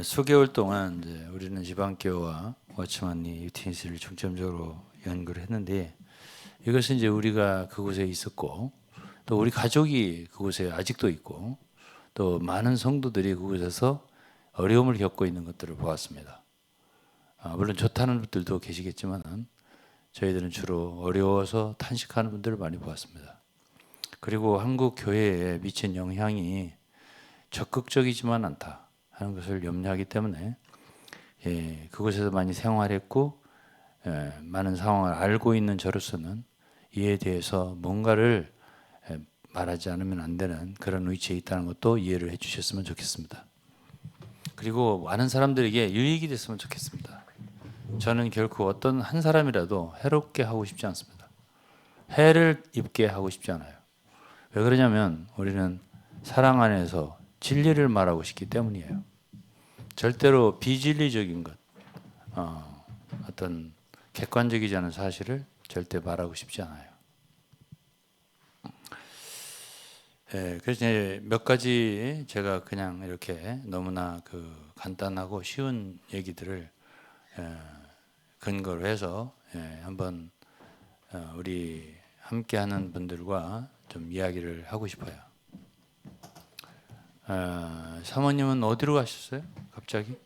수개월 동안 이제 우리는 지방교회와 워치만리 유티니스를 중점적으로 연구를 했는데, 이것은 이제 우리가 그곳에 있었고 또 우리 가족이 그곳에 아직도 있고 또 많은 성도들이 그곳에서 어려움을 겪고 있는 것들을 보았습니다. 물론 좋다는 분들도 계시겠지만 저희들은 주로 어려워서 탄식하는 분들을 많이 보았습니다. 그리고 한국 교회에 미친 영향이 적극적이지만 않다 하는 것을 염려하기 때문에 그곳에서 많이 생활했고 많은 상황을 알고 있는 저로서는 이에 대해서 뭔가를 말하지 않으면 안 되는 그런 위치에 있다는 것도 이해를 해 주셨으면 좋겠습니다. 그리고 많은 사람들에게 유익이 됐으면 좋겠습니다. 저는 결코 어떤 한 사람이라도 해롭게 하고 싶지 않습니다. 해를 입게 하고 싶지 않아요. 왜 그러냐면 우리는 사랑 안에서 진리를 말하고 싶기 때문이에요. 절대로 비진리적인 것, 어떤 객관적이지 않은 사실을 절대 말하고 싶지 않아요. 그래서 몇 가지 제가 그냥 이렇게 너무나 간단하고 쉬운 얘기들을 근거로 해서 한번 우리 함께하는 분들과 좀 이야기를 하고 싶어요. 사모님은 어디로 가셨어요? 갑자기?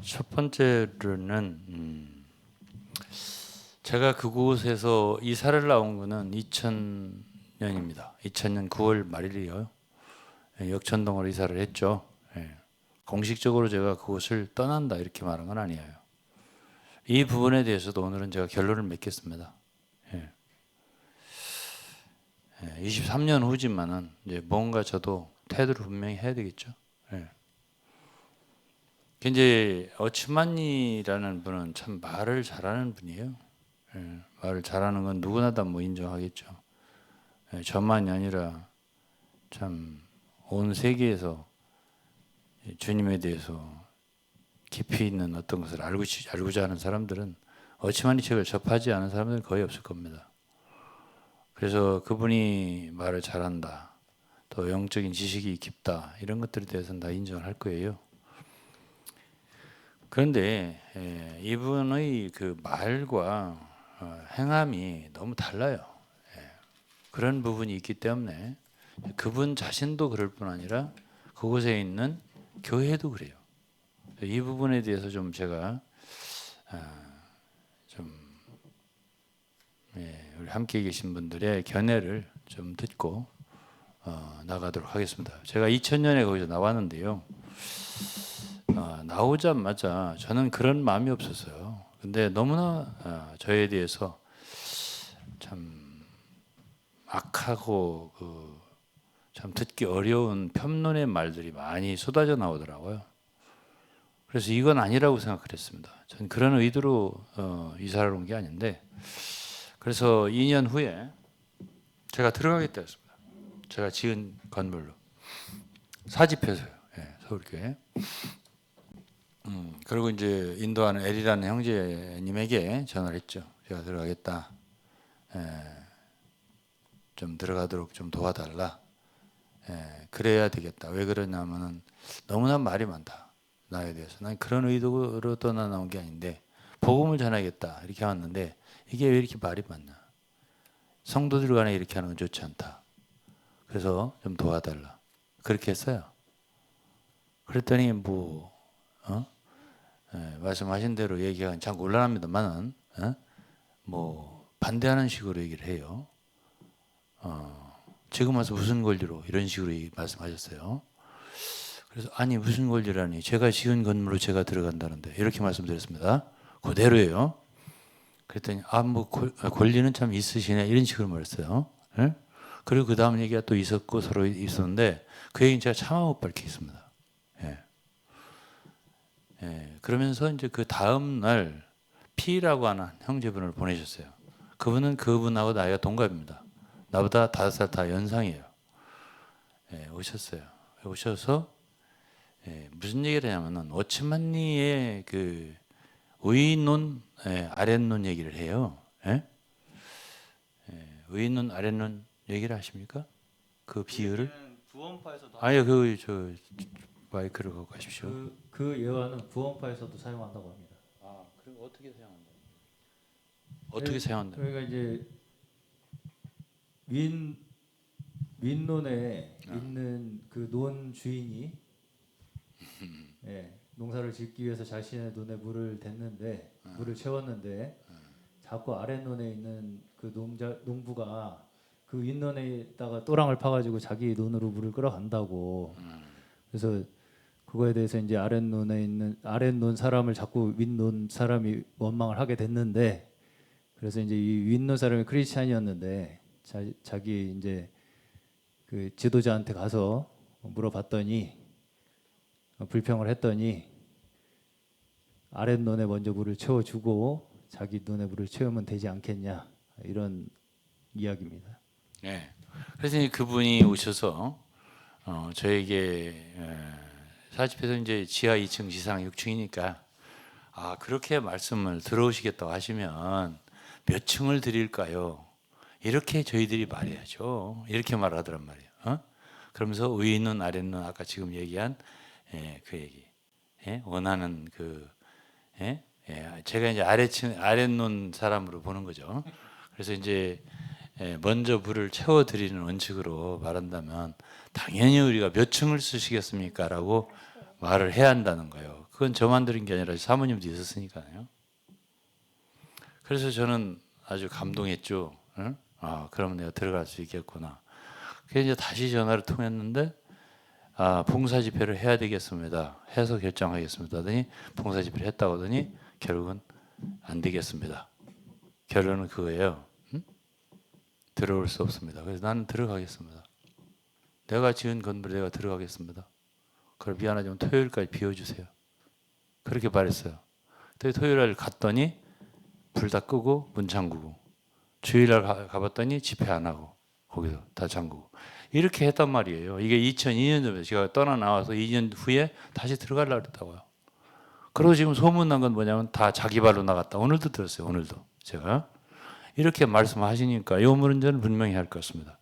첫 번째로는 제가 그곳에서 이사를 나온 거는 2000년입니다. 2000년 9월 말일이요. 역천동으로 이사를 했죠. 공식적으로 제가 그곳을 떠난다 이렇게 말한 건 아니에요. 이 부분에 대해서도 오늘은 제가 결론을 맺겠습니다. 23년 후지만은 이제 뭔가 저도 태도를 분명히 해야 되겠죠. 이제 어치만니라는 분은 참 말을 잘하는 분이에요. 말을 잘하는 건 누구나 다 뭐 인정하겠죠. 저만이 아니라 참 온 세계에서 주님에 대해서 깊이 있는 어떤 것을 알고자 하는 사람들은 어치만니 책을 접하지 않은 사람들은 거의 없을 겁니다. 그래서 그분이 말을 잘한다, 또 영적인 지식이 깊다 이런 것들에 대해서는 다 인정을 할 거예요. 그런데 이분의 그 말과 행함이 너무 달라요. 그런 부분이 있기 때문에 그분 자신도 그럴 뿐 아니라 그곳에 있는 교회도 그래요. 이 부분에 대해서 좀 제가 좀 우리 함께 계신 분들의 견해를 좀 듣고 나가도록 하겠습니다. 제가 2000년에 거기서 나왔는데요. 나오자마자 저는 그런 마음이 없었어요. 근데 너무나 저에 대해서 참 악하고 참 듣기 어려운 편론의 말들이 많이 쏟아져 나오더라고요. 그래서 이건 아니라고 생각을 했습니다. 저는 그런 의도로 이사를 온 게 아닌데, 그래서 2년 후에 제가 들어가겠다 했습니다. 제가 지은 건물로 사집해서요. 서울교회. 그리고 이제 인도하는 엘이라는 형제님에게 전화를 했죠. 제가 들어가겠다. 좀 들어가도록 좀 도와달라. 그래야 되겠다. 왜 그러냐면은 너무나 말이 많다. 나에 대해서. 난 그런 의도로 떠나 나온 게 아닌데 복음을 전하겠다. 이렇게 왔는데 이게 왜 이렇게 말이 많나. 성도들 간에 이렇게 하는 건 좋지 않다. 그래서 좀 도와달라. 그렇게 했어요. 그랬더니 말씀하신 대로 얘기가 참 곤란합니다만은 반대하는 식으로 얘기를 해요. 지금 와서 무슨 권리로 이런 식으로 말씀하셨어요. 그래서 아니 무슨 권리라니, 제가 지은 건물로 제가 들어간다는데 이렇게 말씀드렸습니다. 그대로예요. 그랬더니 권리는 참 있으시네 이런 식으로 말했어요. 그리고 그 다음 얘기가 또 있었고 서로 있었는데 그 얘기는 제가 차마 못 밝히겠습니다. 그러면서 이제 그 다음 날 P라고 하는 형제분을 보내셨어요. 그분은 그분하고 나이가 동갑입니다. 나보다 5살 다 연상이에요. 오셨어요. 오셔서 무슨 얘기를 하냐면은 오츠만니의 그 위논 아랫논 얘기를 해요. 위논 아랫논 얘기를 하십니까? 그 비유를? 구원파에서도 아니요, 그저 마이크를 갖고 가십시오. 그 예화는 구원파에서도 사용한다고 합니다. 아, 그럼 어떻게 사용한다? 어떻게 사용한다? 그러니까 이제 윗논에 있는 그 논 주인이 농사를 짓기 위해서 자신의 논에 물을 댔는데 물을 채웠는데 자꾸 아랫논에 있는 그 농부가 그 윗논에다가 또랑을 파가지고 자기 논으로 물을 끌어간다고. 그래서 그거에 대해서 이제 아랫논 사람을 자꾸 윗논 사람이 원망을 하게 됐는데, 그래서 이제 이 윗논 사람이 크리스찬이었는데 자기 이제 그 지도자한테 가서 물어봤더니 불평을 했더니 아랫논에 먼저 물을 채워주고 자기 논에 물을 채우면 되지 않겠냐, 이런 이야기입니다. 네. 그래서 이제 그분이 오셔서 저에게 사집에서 이제 지하 2층, 지상 6층이니까 아 그렇게 말씀을 들어오시겠다고 하시면 몇 층을 드릴까요? 이렇게 저희들이 말해야죠. 이렇게 말하더란 말이에요. 그러면서 위는 아랫는 아까 지금 얘기한 그 얘기, 원하는 그 제가 이제 아랫논 사람으로 보는 거죠. 그래서 이제 먼저 불을 채워드리는 원칙으로 말한다면 당연히 우리가 몇 층을 쓰시겠습니까라고 말을 해야 한다는 거예요. 그건 저만 들은 게 아니라 사모님도 있었으니까요. 그래서 저는 아주 감동했죠. 응? 아, 그러면 내가 들어갈 수 있겠구나. 그래서 이제 다시 전화를 통했는데 아, 봉사 집회를 해야 되겠습니다. 해서 결정하겠습니다. 하더니 봉사 집회를 했다고 하더니 결국은 안 되겠습니다. 결론은 그거예요. 응? 들어올 수 없습니다. 그래서 나는 들어가겠습니다. 내가 지은 건물에 내가 들어가겠습니다. 그럼 미안하지만 토요일까지 비워주세요. 그렇게 말했어요. 토요일날 갔더니 불 다 끄고 문 잠그고, 주일날 가봤더니 집회 안 하고 거기서 다 잠그고 이렇게 했단 말이에요. 이게 2002년 전에 제가 떠나 나와서 2년 후에 다시 들어가려고 그랬다고요. 그리고 지금 소문난 건 뭐냐면 다 자기 발로 나갔다. 오늘도 들었어요. 오늘도 제가 이렇게 말씀하시니까 이 문제는 분명히 할 것 같습니다.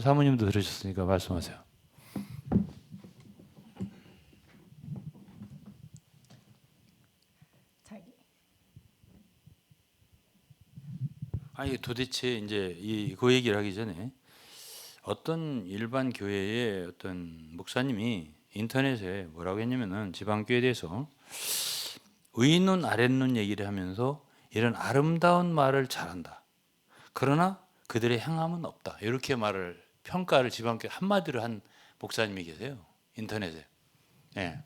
사모님도 들으셨으니까 말씀하세요. 아니 도대체 이제 그 얘기를 하기 전에 어떤 일반 교회의 어떤 목사님이 인터넷에 뭐라고 했냐면은 지방교회에 대해서 위눈 아랫눈 얘기를 하면서 이런 아름다운 말을 잘한다. 그러나 그들의 행함은 없다. 이렇게 말을 평가를 지방교회 한마디로 한 목사님이 계세요. 인터넷에. 네.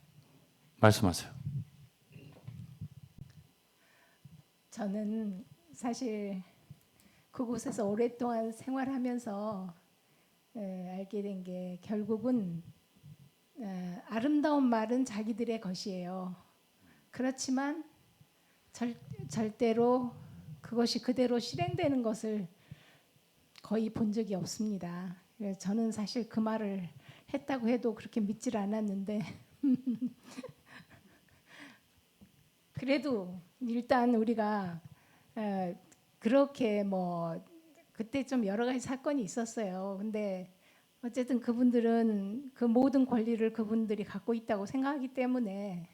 말씀하세요. 저는 사실 그곳에서 오랫동안 생활하면서 알게 된 게 결국은 아름다운 말은 자기들의 것이에요. 그렇지만 절대로 그것이 그대로 실행되는 것을 거의 본 적이 없습니다. 그래서 저는 사실 그 말을 했다고 해도 그렇게 믿질 않았는데 그래도 일단 우리가 그렇게 뭐 그때 좀 여러 가지 사건이 있었어요. 근데 어쨌든 그분들은 그 모든 권리를 그분들이 갖고 있다고 생각하기 때문에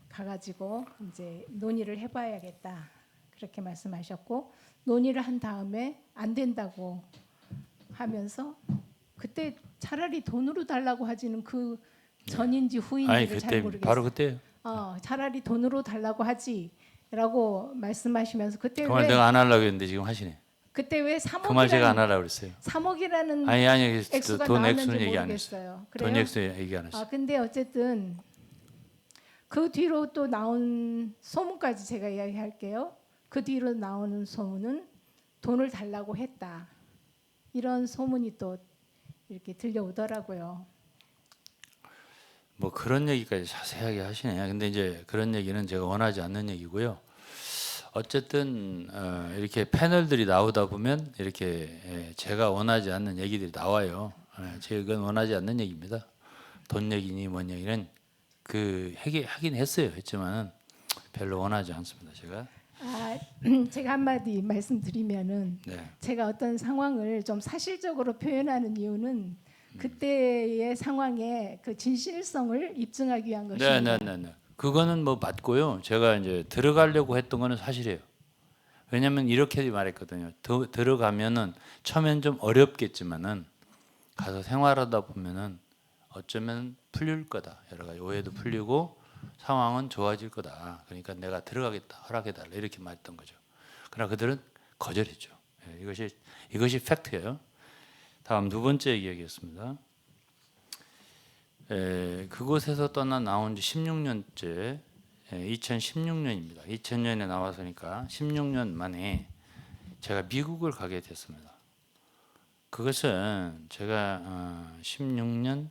가가지고 이제 논의를 해봐야겠다 그렇게 말씀하셨고, 논의를 한 다음에 안 된다고 하면서 그때 차라리 돈으로 달라고 하지는 그 전인지 후인지를 잘 모르겠어요. 바로 그때요. 차라리 돈으로 달라고 하지라고 말씀하시면서 그때 그 말 내가 안 하려고 했는데 지금 하시네. 그때 왜 그 말 제가 안 3억이라는 하려고 그랬어요. 3억이라는 아니 액수가 돈 나왔는지 액수는 얘기 안 했어요. 모르겠어요. 그래요? 돈 액수 얘기 안 했어요. 근데 어쨌든 그 뒤로 또 나온 소문까지 제가 이야기할게요. 그 뒤로 나오는 소문은 돈을 달라고 했다. 이런 소문이 또 이렇게 들려오더라고요. 뭐 그런 얘기까지 자세하게 하시네. 근데 이제 그런 얘기는 제가 원하지 않는 얘기고요. 어쨌든 이렇게 패널들이 나오다 보면 이렇게 제가 원하지 않는 얘기들이 나와요. 제가 원하지 않는 얘기입니다. 돈 얘기니 뭔 얘기는 하긴 했어요. 했지만 별로 원하지 않습니다. 제가 제가 한마디 말씀드리면은 네. 제가 어떤 상황을 좀 사실적으로 표현하는 이유는 그때의 상황의 그 진실성을 입증하기 위한 것입니다. 네. 그거는 뭐 맞고요. 제가 이제 들어가려고 했던 거는 사실이에요. 왜냐하면 이렇게 말했거든요. 들어가면은 처음엔 좀 어렵겠지만은 가서 생활하다 보면은 어쩌면 풀릴 거다. 여러 가지 오해도 풀리고 상황은 좋아질 거다. 그러니까 내가 들어가겠다. 허락해달라. 이렇게 말했던 거죠. 그러나 그들은 거절했죠. 예, 이것이 팩트예요. 다음 두 번째 얘기하겠습니다. 그곳에서 떠나 나온 지 16년째, 2016년입니다. 2000년에 나와서니까 16년 만에 제가 미국을 가게 됐습니다. 그것은 제가 16년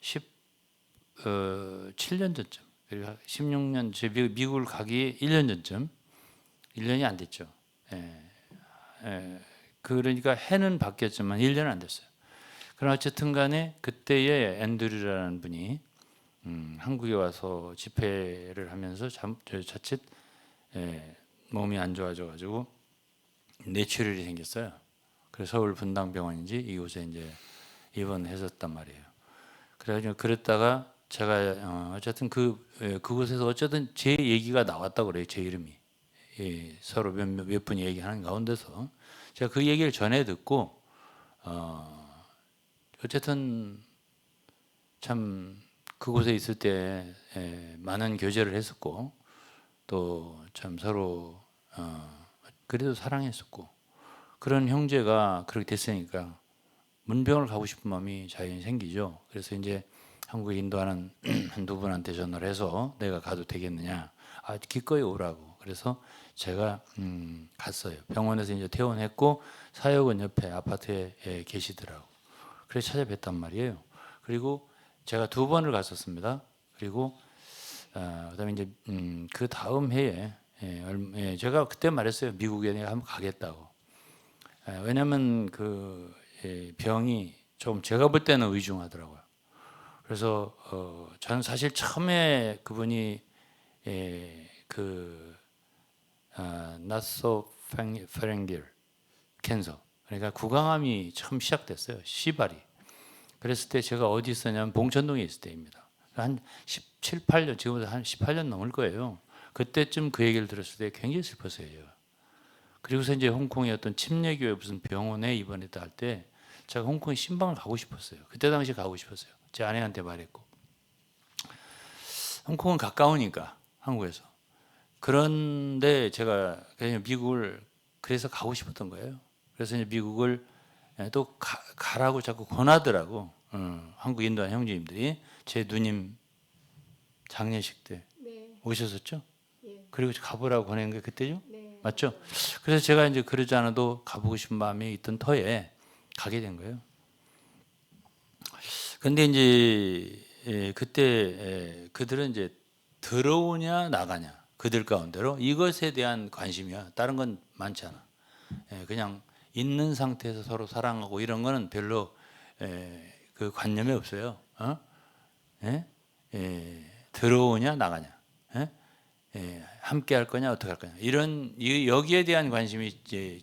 17년 전쯤, 그리고 16년 제 미국을 가기 1년 전쯤, 1년이 안 됐죠. 그러니까 해는 바뀌었지만 1년은 안 됐어요. 그러나 어쨌든 간에 그때의 앤드류라는 분이 한국에 와서 집회를 하면서 자칫 몸이 안 좋아져 가지고 뇌출혈이 생겼어요. 그래서 서울 분당병원인지 이곳에 이제 입원했었단 말이에요. 그래가지고 그랬다가 제가 어쨌든 그곳에서 어쨌든 제 얘기가 나왔다고 그래요. 제 이름이. 서로 몇 분이 얘기하는 가운데서 제가 그 얘기를 전해 듣고 어쨌든 참 그곳에 있을 때 많은 교제를 했었고 또 참 서로 그래도 사랑했었고 그런 형제가 그렇게 됐으니까 문병을 가고 싶은 마음이 자연히 생기죠. 그래서 이제 한국에 인도하는 한두 분한테 전화를 해서 내가 가도 되겠느냐, 기꺼이 오라고. 그래서 제가 갔어요. 병원에서 이제 퇴원했고 사역은 옆에 아파트에 계시더라고. 그래서 찾아뵀단 말이에요. 그리고 제가 2번을 갔었습니다. 그리고 그다음에 이제 그 다음 해에 제가 그때 말했어요. 미국에 내가 한번 가겠다고. 왜냐하면 그 병이 좀 제가 볼 때는 의중하더라고요. 그래서 저는 사실 처음에 그분이 나소파랭길 캔서, 그러니까 구강암이 처음 시작됐어요. 시발이. 그랬을 때 제가 어디 있었냐면 봉천동에 있을 때입니다. 한 17, 8년, 지금부터 한 18년 넘을 거예요. 그때쯤 그 얘기를 들었을 때 굉장히 슬펐어요. 제가. 그리고서 이제 홍콩의 어떤 침례교회 무슨 병원에 입원했다 할 때 제가 홍콩에 신방을 가고 싶었어요. 그때 당시 가고 싶었어요. 제 아내한테 말했고. 홍콩은 가까우니까 한국에서. 그런데 제가 그냥 미국을 그래서 가고 싶었던 거예요. 그래서 이제 미국을 또 가라고 자꾸 권하더라고. 한국 인도한 형제님들이 제 누님 장례식 때 네. 오셨었죠. 예. 그리고 가보라고 권한 게 그때죠. 네. 맞죠? 그래서 제가 이제 그러지 않아도 가보고 싶은 마음이 있던 터에 가게 된 거예요. 근데 이제 그때 그들은 이제 들어오냐 나가냐 그들 가운데로 이것에 대한 관심이야. 다른 건 많지 않아. 그냥 있는 상태에서 서로 사랑하고 이런 거는 별로 그 관념이 없어요. 들어오냐 나가냐, 함께 할 거냐 어떻게 할 거냐 이런 여기에 대한 관심이 이제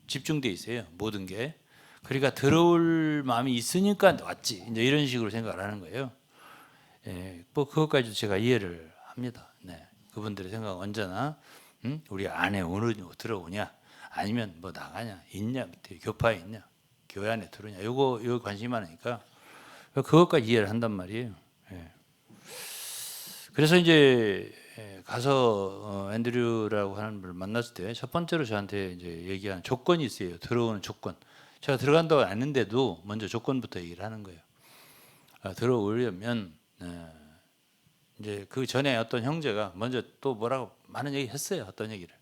집중돼 있어요. 모든 게. 그러니까 들어올 마음이 있으니까 왔지. 이제 이런 식으로 생각을 하는 거예요. 뭐 그것까지도 제가 이해를 합니다. 네. 그분들의 생각은 언제나 우리 안에 들어오냐 아니면 뭐 나가냐 있냐 교파에 있냐 교회 안에 들어오냐 요거 관심이 많으니까 그것까지 이해를 한단 말이에요. 그래서 이제 가서 앤드류라고 하는 분을 만났을 때 첫 번째로 저한테 이제 얘기한 조건이 있어요. 들어오는 조건. 제가 들어간다고 아는데도 먼저 조건부터 얘기를 하는 거예요. 들어오려면 이제 그 전에 어떤 형제가 먼저 또 뭐라고 많은 얘기 했어요. 어떤 얘기를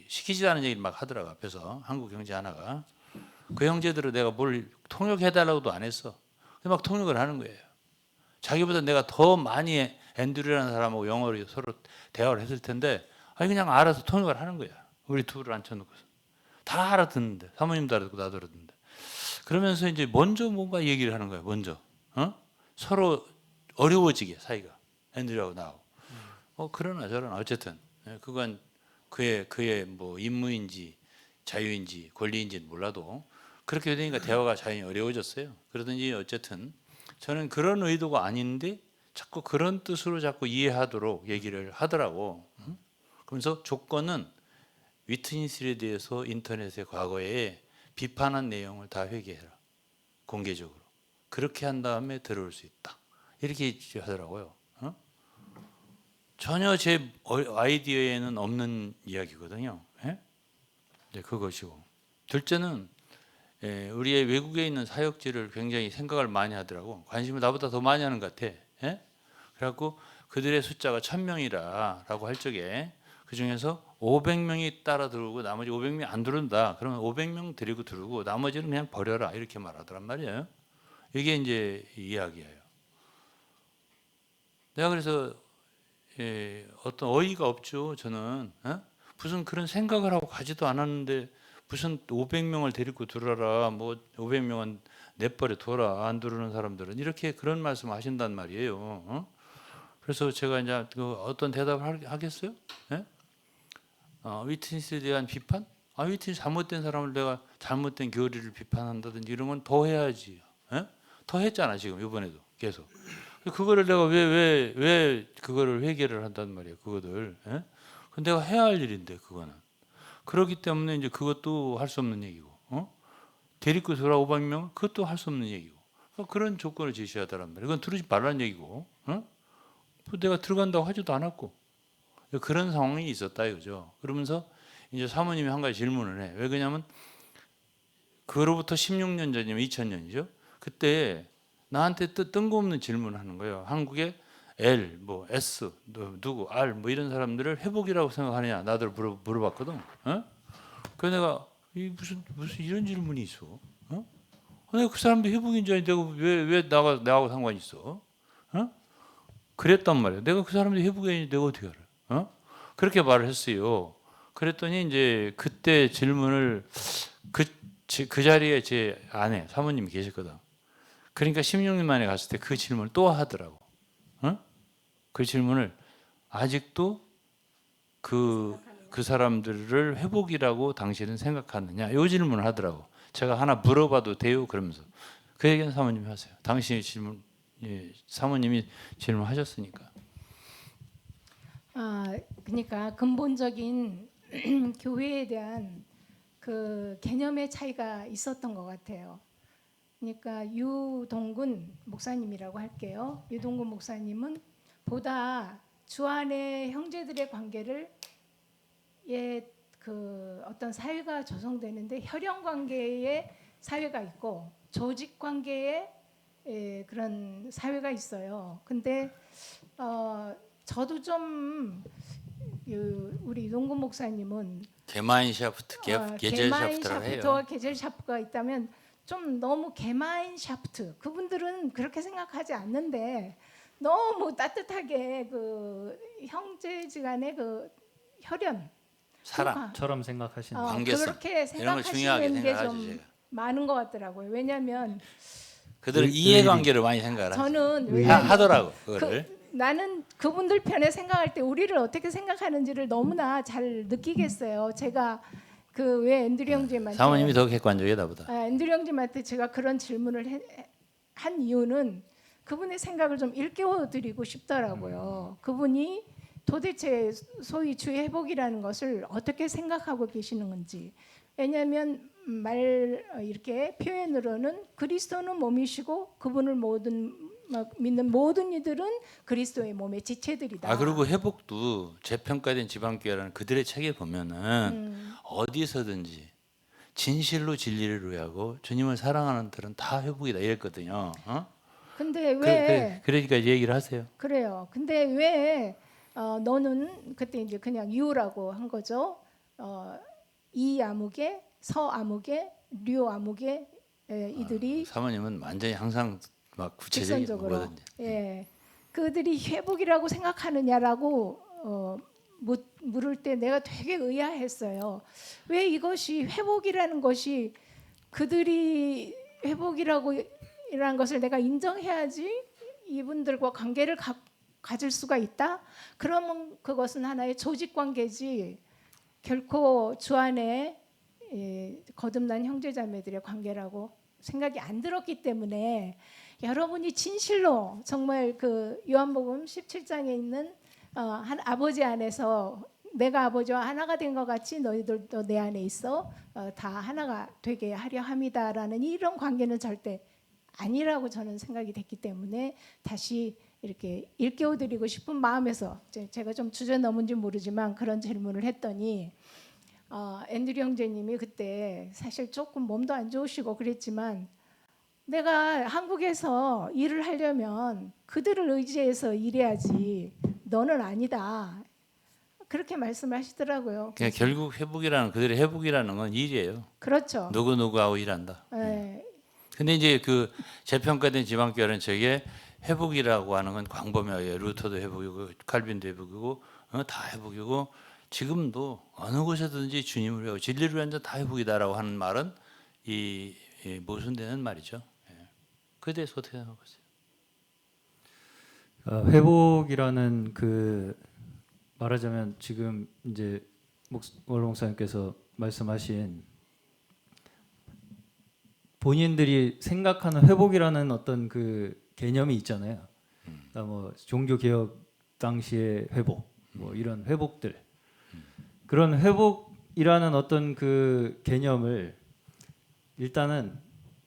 시키지도 않은 얘기를 막 하더라고. 앞에서 한국 형제 하나가 그 형제들을 내가 뭘 통역해달라고도 안 했어. 막 통역을 하는 거예요. 자기보다 내가 더 많이 앤드류라는 사람하고 영어로 서로 대화를 했을 텐데 그냥 알아서 통역을 하는 거야. 우리 둘을 앉혀놓고서 다 알아듣는데 사모님도 알아듣고 나도 알아듣는데 그러면서 이제 먼저 뭔가 얘기를 하는 거야. 먼저 서로 어려워지게 사이가 앤드류하고 나하고 그러나 저러나 어쨌든 그건 그의 뭐 임무인지 자유인지 권리인지는 몰라도 그렇게 되니까 대화가 자연히 어려워졌어요. 그러든지 어쨌든 저는 그런 의도가 아닌데 자꾸 그런 뜻으로 자꾸 이해하도록 얘기를 하더라고. 그러면서 조건은 위트니스에 대해서 인터넷에 과거에 비판한 내용을 다 회개해라. 공개적으로. 그렇게 한 다음에 들어올 수 있다. 이렇게 하더라고요. 전혀 제 아이디어에는 없는 이야기거든요. 예? 네, 그것이고. 둘째는 우리의 외국에 있는 사역지를 굉장히 생각을 많이 하더라고. 관심을 나보다 더 많이 하는 것 같아. 예? 그래갖고 그들의 숫자가 1000명이라고 할 적에 그 중에서 500명이 따라 들어오고 나머지 500명이 안 들어온다. 그러면 500명 데리고 들어오고 나머지는 그냥 버려라. 이렇게 말하더란 말이에요. 이게 이제 이야기예요. 내가 그래서 어떤 어이가 없죠. 저는 무슨 그런 생각을 하고 가지도 않았는데 무슨 500명을 데리고 들어라. 뭐 500명은 내버려 둬라. 안 들어오는 사람들은 이렇게 그런 말씀 하신단 말이에요. 그래서 제가 이제 어떤 대답을 하겠어요? 예? 위트니스에 대한 비판? 위트니스 잘못된 사람을 내가 잘못된 교리를 비판한다든지 이런 건 더 해야지. 예? 더 했잖아 지금 이번에도 계속. 그거를 내가 왜 그거를 회개를 한단 말이에요. 그거들. 예? 그건 내가 해야 할 일인데 그거는. 그렇기 때문에 이제 그것도 할 수 없는 얘기고. 데리고 들어와 500명 그것도 할 수 없는 얘기고. 그런 조건을 제시하더란 말이에요. 이건 들으지 말라는 얘기고. 내가 들어간다고 하지도 않았고. 그런 상황이 있었다 이거죠. 그러면서 이제 사모님이 한 가지 질문을 해. 왜 그러냐면 그로부터 16년 전이면 2000년이죠. 그때 나한테 뜬금없는 질문을 하는 거예요. 한국에 L, 뭐 S, 누구, R 뭐 이런 사람들을 회복이라고 생각하느냐 나들 물어봤거든. 그래서 내가 무슨 이런 질문이 있어? 내가 그 사람들 회복인 줄 아는데 왜 나하고 상관이 있어? 그랬단 말이에요. 내가 그 사람들 회복인지 내가 어떻게 알아? 그렇게 말을 했어요. 그랬더니 이제 그때 질문을 그 자리에 제 아내 사모님이 계셨거든. 그러니까 16년 만에 갔을 때 그 질문을 또 하더라고. 그 질문을 아직도 그 사람들을 회복이라고 당신은 생각하느냐? 이 질문을 하더라고. 제가 하나 물어봐도 돼요? 그러면서 그 얘기는 사모님이 하세요. 당신이 질문, 사모님이 질문하셨으니까. 그러니까 근본적인 교회에 대한 그 개념의 차이가 있었던 것 같아요. 그러니까 유동근 목사님이라고 할게요. 유동근 목사님은 보다 주 안의 형제들의 관계를 그 어떤 사회가 조성되는데 혈연 관계의 사회가 있고 조직 관계의 그런 사회가 있어요. 근데 저도 좀 우리 이동근 목사님은 게마인샤프트, 게젤샤프트라고 해요. 게마인샤프트와 게젤샤프트가 있다면 좀 너무 게마인샤프트 그분들은 그렇게 생각하지 않는데 너무 따뜻하게 그 형제지간의 그 혈연 사랑처럼 생각하시는 관계성 그렇게 이런 걸 중요하게 생각하시는 게 생각하죠. 좀 제가. 많은 것 같더라고요. 왜냐하면 그들은 이해관계를 많이 생각을 하죠. 저는 하더라고 그거를. 나는 그분들 편에 생각할 때 우리를 어떻게 생각하는지를 너무나 잘 느끼겠어요. 제가 그 왜 앤드류 형제한테 사모님이 더 객관적이야 나보다. 앤드류 형제한테 제가 그런 질문을 한 이유는 그분의 생각을 좀 일깨워 드리고 싶더라고요. 그분이 도대체 소위 주의 회복이라는 것을 어떻게 생각하고 계시는 건지. 왜냐하면 이렇게 표현으로는 그리스도는 몸이시고 그분을 믿는 모든 이들은 그리스도의 몸의 지체들이다. 그리고 회복도 재평가된 지방교회라는 그들의 책에 보면은 어디서든지 진실로 진리를 의하고 주님을 사랑하는 들은 다 회복이다 이랬거든요. 근데 왜 그러니까 이제 얘기를 하세요. 그래요. 근데 왜 너는 그때 이제 그냥 유라고 한 거죠. 이 아무개, 서 아무개, 류 아무개 이들이 사모님은 완전히 항상 막 구체적인 직선적으로 거거든요. 그들이 회복이라고 생각하느냐라고 물을 때 내가 되게 의아했어요. 왜 이것이 회복이라는 것이 그들이 회복이라는 것을 내가 인정해야지 이분들과 관계를 가질 수가 있다? 그러면 그것은 하나의 조직 관계지 결코 주 안에 거듭난 형제자매들의 관계라고 생각이 안 들었기 때문에 여러분이 진실로 정말 그 요한복음 17장에 있는 한 아버지 안에서 내가 아버지와 하나가 된 것 같이 너희들도 내 안에 있어 다 하나가 되게 하려 함이다라는 이런 관계는 절대 아니라고 저는 생각이 됐기 때문에 다시 이렇게 일깨워드리고 싶은 마음에서 제가 좀 주제 넘은지 모르지만 그런 질문을 했더니 앤드류 형제님이 그때 사실 조금 몸도 안 좋으시고 그랬지만 내가 한국에서 일을 하려면 그들을 의지해서 일해야지 너는 아니다. 그렇게 말씀을 하시더라고요. 그냥 결국 회복이라는 그들의 회복이라는 건 일이에요. 그렇죠. 누구 누구하고 일한다. 네. 근데 이제 그 재평가된 지방교회는 저게 회복이라고 하는 건 광범위하게 루터도 회복이고 칼빈도 회복이고 다 회복이고 지금도 어느 곳에든지 주님을 외우고 진리를 위한 자 다 회복이다라고 하는 말은 이 모순되는 말이죠. 그에 대해서 어떻게 생각하세요? 회복이라는 그 말하자면 지금 이제 원로 목사님께서 말씀하신 본인들이 생각하는 회복이라는 어떤 그 개념이 있잖아요. 그러니까 뭐 종교 개혁 당시의 회복, 뭐 이런 회복들, 그런 회복이라는 어떤 그 개념을 일단은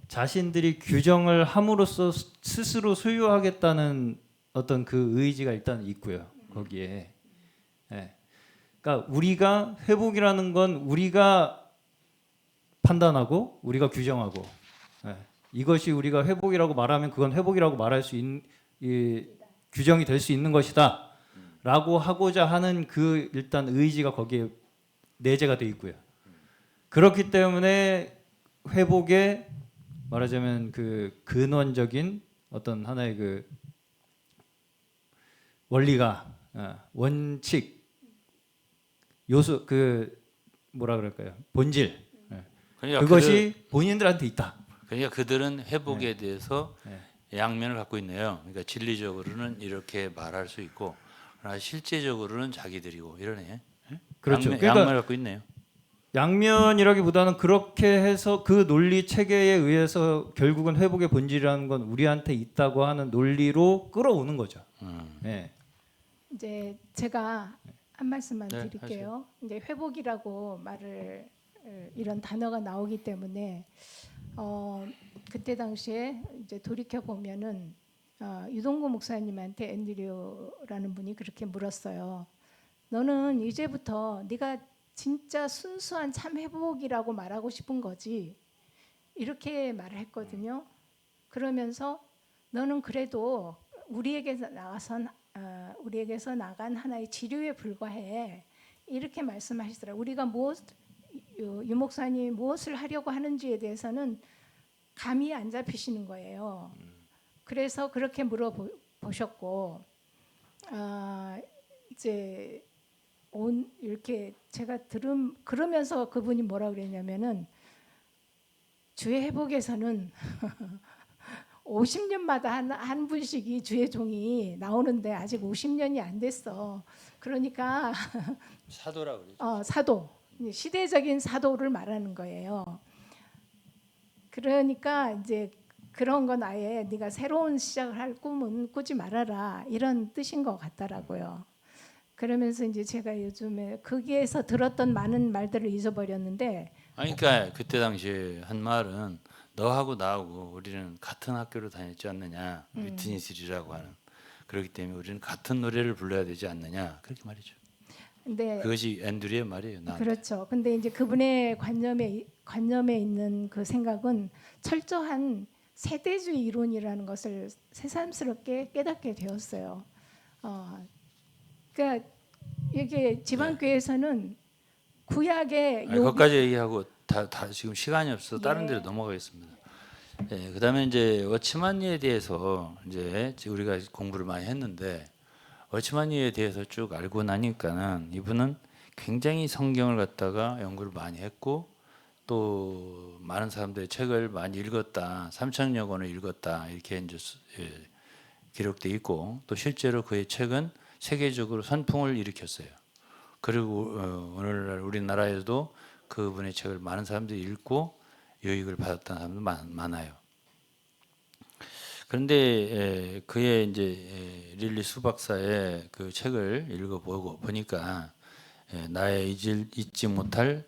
자신들이 규정을 함으로써 스스로 소유하겠다는 어떤 그 의지가 일단 있고요. 거기에. 예. 그러니까 우리가 회복이라는 건 우리가 판단하고 우리가 규정하고 이것이 우리가 회복이라고 말하면 그건 회복이라고 말할 수 있는 규정이 될 수 있는 것이다 라고 하고자 하는 그 일단 의지가 거기에 내재가 되어 있고요. 그렇기 때문에 회복의 말하자면 그 근원적인 어떤 하나의 그 원리가 원칙 요소 그 뭐라 그럴까요? 본질 그러니까 그것이 본인들한테 있다. 그러니까 그들은 회복에 대해서 네. 양면을 갖고 있네요. 그러니까 진리적으로는 이렇게 말할 수 있고, 그러나 실제적으로는 자기들이고 이러네. 그렇죠. 양면, 그러니까 양면을 갖고 있네요. 양면이라기보다는 그렇게 해서 그 논리 체계에 의해서 결국은 회복의 본질이라는 건 우리한테 있다고 하는 논리로 끌어오는 거죠. 네. 이제 제가 한 말씀만 네, 드릴게요. 이제 회복이라고 말을 이런 단어가 나오기 때문에 그때 당시에 이제 돌이켜 보면은 유동구 목사님한테 앤드류라는 분이 그렇게 물었어요. 너는 이제부터 네가 진짜 순수한 참 회복이라고 말하고 싶은 거지? 이렇게 말을 했거든요. 그러면서 너는 그래도 우리에게서 나간 하나의 치료에 불과해. 이렇게 말씀하시더라고요. 우리가 유 목사님이 무엇을 하려고 하는지에 대해서는 감이 안 잡히시는 거예요. 그래서 그렇게 물어보셨고 이제 이렇게 제가 그러면서 그분이 뭐라 그랬냐면은 주의 회복에서는 50년마다 한 분씩이 주의 종이 나오는데 아직 50년이 안 됐어. 그러니까 사도라 그러죠. 사도, 시대적인 사도를 말하는 거예요. 그러니까 이제 그런 건 아예 네가 새로운 시작을 할 꿈은 꾸지 말아라 이런 뜻인 것 같더라고요. 그러면서 이제 제가 요즘에 거기에서 들었던 많은 말들을 잊어버렸는데 아니, 그러니까 그때 당시에 한 말은 너하고 나하고 우리는 같은 학교를 다녔지 않느냐, 위트니스리라고 하는. 그렇기 때문에 우리는 같은 노래를 불러야 되지 않느냐, 그렇게 말이죠. 근데 그것이 앤드류의 말이에요. 나한테. 그렇죠. 근데 이제 그분의 관념에 있는 그 생각은 철저한 세대주의 이론이라는 것을 새삼스럽게 깨닫게 되었어요. 그러니까 이게 지방교회에서는 구약의 거기까지 얘기하고 다 지금 시간이 없어 다른 예. 데로 넘어가겠습니다. 예, 그다음에 이제 워치만니에 대해서 이제 우리가 공부를 많이 했는데 워치만니에 대해서 쭉 알고 나니까는 이분은 굉장히 성경을 갖다가 연구를 많이 했고 또 많은 사람들의 책을 많이 읽었다, 3,000여 권을 읽었다 이렇게 이제 기록돼 있고 또 실제로 그의 책은 세계적으로 선풍을 일으켰어요. 그리고 오늘날 우리나라에도 그분의 책을 많은 사람들이 읽고 유익을 받았던 사람도 많아요. 그런데 그의 이제 릴리 수 박사의 그 책을 읽어보고 보니까 나의 잊지 못할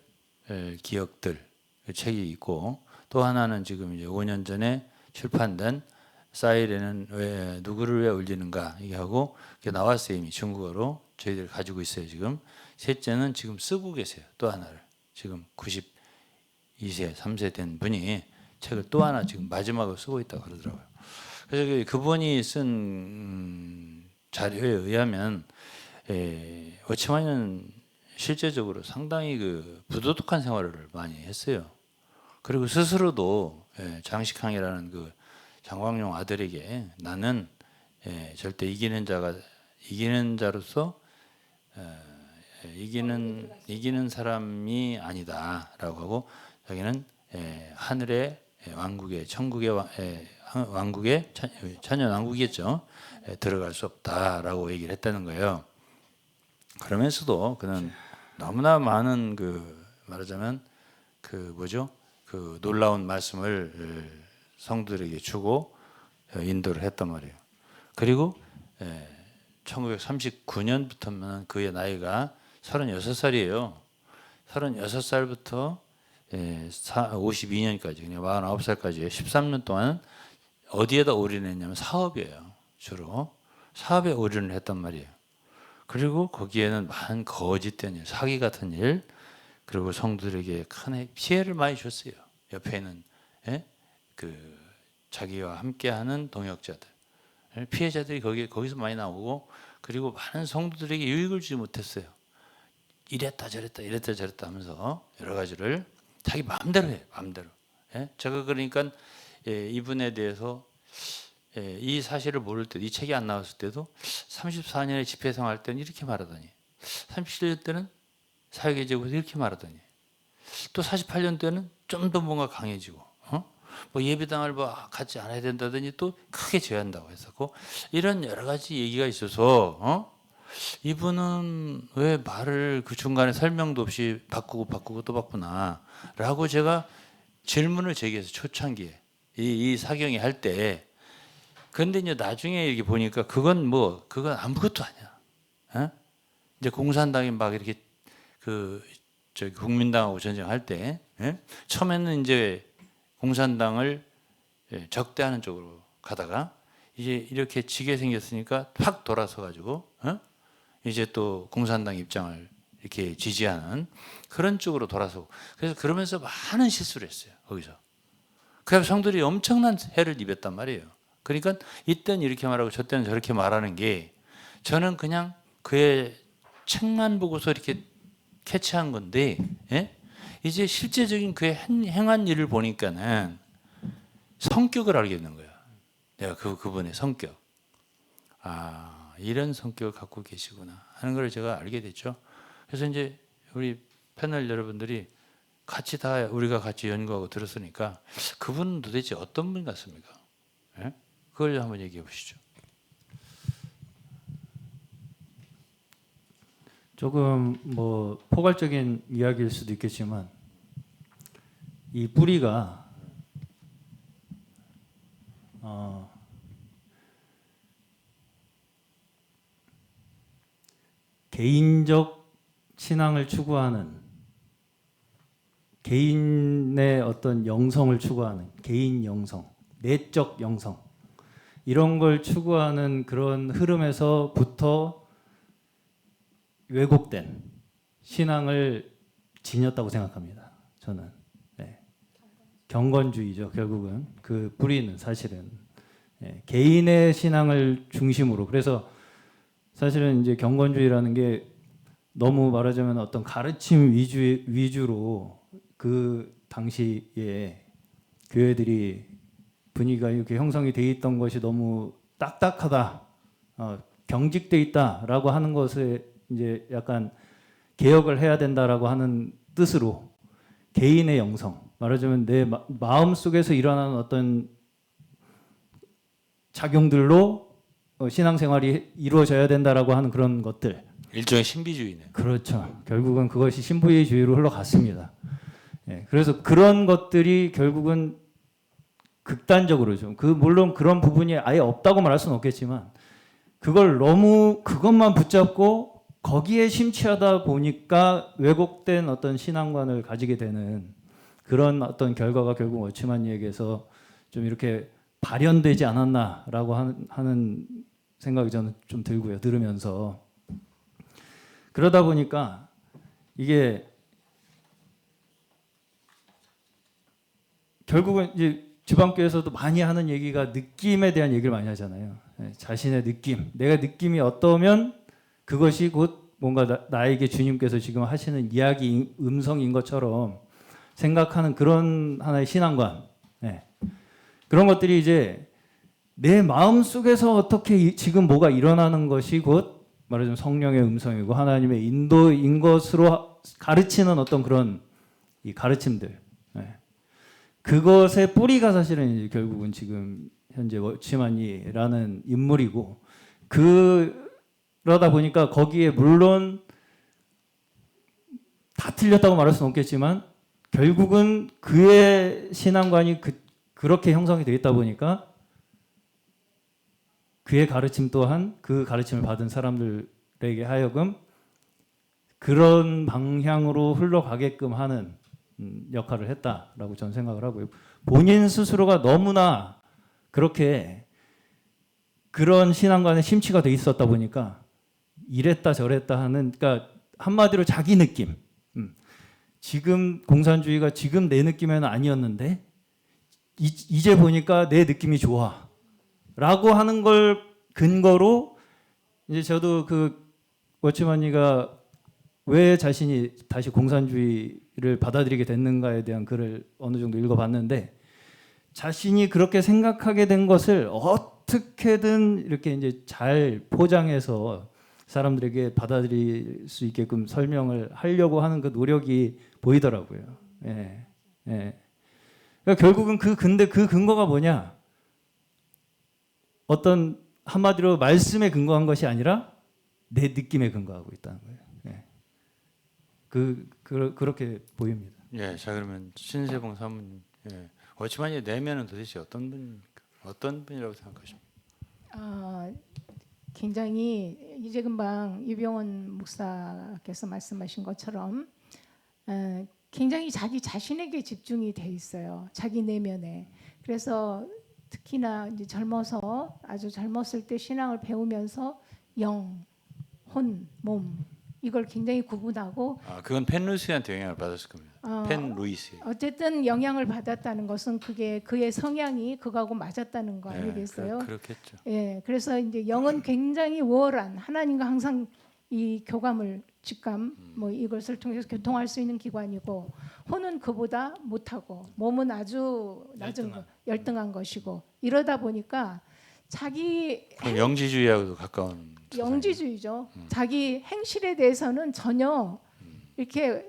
기억들 그 책이 있고, 또 하나는 지금 이제 5년 전에 출판된 사이렌은 왜 누구를 왜 울리는가 이게 하고 그게 나왔어요. 이미 중국어로 저희들 가지고 있어요. 지금 셋째는 지금 쓰고 계세요. 또 하나를 지금 92세 3세 된 분이 책을 또 하나 지금 마지막으로 쓰고 있다고 그러더라고요. 그래서 그분이 쓴 자료에 의하면 워치만은 실제적으로 상당히 그 부도덕한 생활을 많이 했어요. 그리고 스스로도 장식항이라는 그 장광용 아들에게 나는 절대 이기는 자로서 이기는 사람이 아니다라고 하고, 자기는 하늘의 왕국의 천국의 왕국의 천년 왕국이겠죠. 들어갈 수 없다라고 얘기를 했다는 거예요. 그러면서도 그는 너무나 많은 그 말하자면 그 놀라운 말씀을 성도들에게 주고 인도를 했단 말이에요. 그리고 1939년부터는 그의 나이가 36살이에요. 36살부터 52년까지, 그냥 49살까지 13년 동안 어디에다 올인했냐면 사업이에요. 주로 사업에 올인을 했단 말이에요. 그리고 거기에는 많은 거짓된 일, 사기 같은 일, 그리고 성도들에게 큰 피해를 많이 줬어요. 옆에 있는 그 자기와 함께하는 동역자들, 피해자들이 거기서 많이 나오고, 그리고 많은 성도들에게 유익을 주지 못했어요. 이랬다 저랬다 하면서 여러 가지를 자기 마음대로 해요. 마음대로. 제가 그러니까 이분에 대해서 이 사실을 모를 때, 이 책이 안 나왔을 때도 34년의 집회 생활 때는 이렇게 말하더니, 37년 때는 사회계 제국에서 이렇게 말하더니, 또 48년 때는 좀 더 뭔가 강해지고, 뭐 예배당을 뭐 갖지 않아야 된다더니 또 크게 제한다고 했었고, 이런 여러 가지 얘기가 있어서 이분은 왜 말을 그 중간에 설명도 없이 바꾸고 또 바꾸나라고 제가 질문을 제기해서 초창기에 이 사경이 할 때. 그런데 이제 나중에 이렇게 보니까 그건 아무것도 아니야. 이제 공산당이 막 이렇게 국민당하고 전쟁할 때 처음에는 이제 공산당을 적대하는 쪽으로 가다가 이제 이렇게 지게 생겼으니까 확 돌아서 가지고 이제 또 공산당 입장을 이렇게 지지하는 그런 쪽으로 돌아서고, 그래서 그러면서 많은 실수를 했어요. 거기서. 그래서 성들이 엄청난 해를 입었단 말이에요. 그러니까 이때는 이렇게 말하고 저때는 저렇게 말하는 게, 저는 그냥 그의 책만 보고서 이렇게 캐치한 건데, 이제 실제적인 그의 행한 일을 보니까는 성격을 알겠는 거야. 내가 그분의 성격. 이런 성격을 갖고 계시구나 하는 걸 제가 알게 됐죠. 그래서 이제 우리 패널 여러분들이 우리가 같이 연구하고 들었으니까 그분은 도대체 어떤 분 같습니까? 그걸 한번 얘기해 보시죠. 조금 뭐 포괄적인 이야기일 수도 있겠지만, 이 뿌리가 개인적 신앙을 추구하는, 개인의 어떤 영성을 추구하는, 개인 영성, 내적 영성, 이런 걸 추구하는 그런 흐름에서부터 왜곡된 신앙을 지녔다고 생각합니다. 저는. 경건주의죠. 결국은 그 뿌리는 사실은 개인의 신앙을 중심으로. 그래서 사실은 이제 경건주의라는 게 너무 말하자면 어떤 가르침 위주로 그 당시에 교회들이 분위기가 이렇게 형성이 돼 있던 것이 너무 딱딱하다, 경직돼 있다라고 하는 것에 이제 약간 개혁을 해야 된다라고 하는 뜻으로 개인의 영성, 말하자면 내 마음 속에서 일어나는 어떤 작용들로 신앙생활이 이루어져야 된다라고 하는 그런 것들. 일종의 신비주의네. 그렇죠. 결국은 그것이 신부주의로 흘러갔습니다. 예, 그래서 그런 것들이 결국은 극단적으로 좀 물론 그런 부분이 아예 없다고 말할 수는 없겠지만 그걸 너무 그것만 붙잡고 거기에 심취하다 보니까 왜곡된 어떤 신앙관을 가지게 되는 그런 어떤 결과가 결국 워치만니에게서 좀 이렇게 발현되지 않았나라고 하는 생각이 저는 좀 들고요. 들으면서 그러다 보니까 이게 결국은 이제 지방교회에서도 많이 하는 얘기가 느낌에 대한 얘기를 많이 하잖아요. 예, 자신의 느낌, 내가 느낌이 어떠면 그것이 곧 뭔가 나에게 주님께서 지금 하시는 이야기 음성인 것처럼 생각하는 그런 하나의 신앙관, 예. 그런 것들이 이제 내 마음 속에서 어떻게 지금 뭐가 일어나는 것이 곧 말하자면 성령의 음성이고 하나님의 인도인 것으로 가르치는 어떤 그런 이 가르침들, 예. 그것의 뿌리가 사실은 이제 결국은 지금 현재 워치만이라는 인물이고 그러다 보니까 거기에 물론 다 틀렸다고 말할 수는 없겠지만 결국은 그의 신앙관이 그렇게 형성이 되어 있다 보니까 그의 가르침 또한 그 가르침을 받은 사람들에게 하여금 그런 방향으로 흘러가게끔 하는 역할을 했다라고 저는 생각을 하고요. 본인 스스로가 너무나 그렇게 그런 신앙관에 심취가 돼 있었다 보니까 이랬다 저랬다 하는 그러니까 한마디로 자기 느낌. 지금 공산주의가 지금 내 느낌에는 아니었는데 이제 보니까 내 느낌이 좋아. 라고 하는 걸 근거로 이제 저도 그 워치만니가 왜 자신이 다시 공산주의를 받아들이게 됐는가에 대한 글을 어느 정도 읽어봤는데 자신이 그렇게 생각하게 된 것을 어떻게든 이렇게 이제 잘 포장해서 사람들에게 받아들일 수 있게끔 설명을 하려고 하는 그 노력이 보이더라고요. 예, 예. 그러니까 결국은 근데 그 근거가 뭐냐? 어떤 한마디로 말씀에 근거한 것이 아니라 내 느낌에 근거하고 있다는 거예요. 예. 그렇게 보입니다. 예, 자 그러면 신세봉 사모님, 예, 워치만이 내면은 도대체 어떤 분입니까? 어떤 분이라고 생각하십니까? 굉장히 이제 금방 유병원 목사께서 말씀하신 것처럼 굉장히 자기 자신에게 집중이 돼 있어요. 자기 내면에. 그래서 특히나 이제 젊어서 아주 젊었을 때 신앙을 배우면서 영, 혼, 몸 이걸 굉장히 구분하고 그건 펜 루이스한테 영향을 받았을 겁니다. 펜 루이스. 어쨌든 영향을 받았다는 것은 그게 그의 성향이 그거하고 맞았다는 거 아니겠어요? 그렇겠죠. 예, 그래서 이제 영은 굉장히 우월한 하나님과 항상 이 교감을 직감 뭐 이것을 통해서 교통할 수 있는 기관이고 혼은 그보다 못하고 몸은 아주 낮은 열등한 것이고 이러다 보니까 자기 영지주의하고도 가까운 영지주의죠. 자기 행실에 대해서는 전혀 이렇게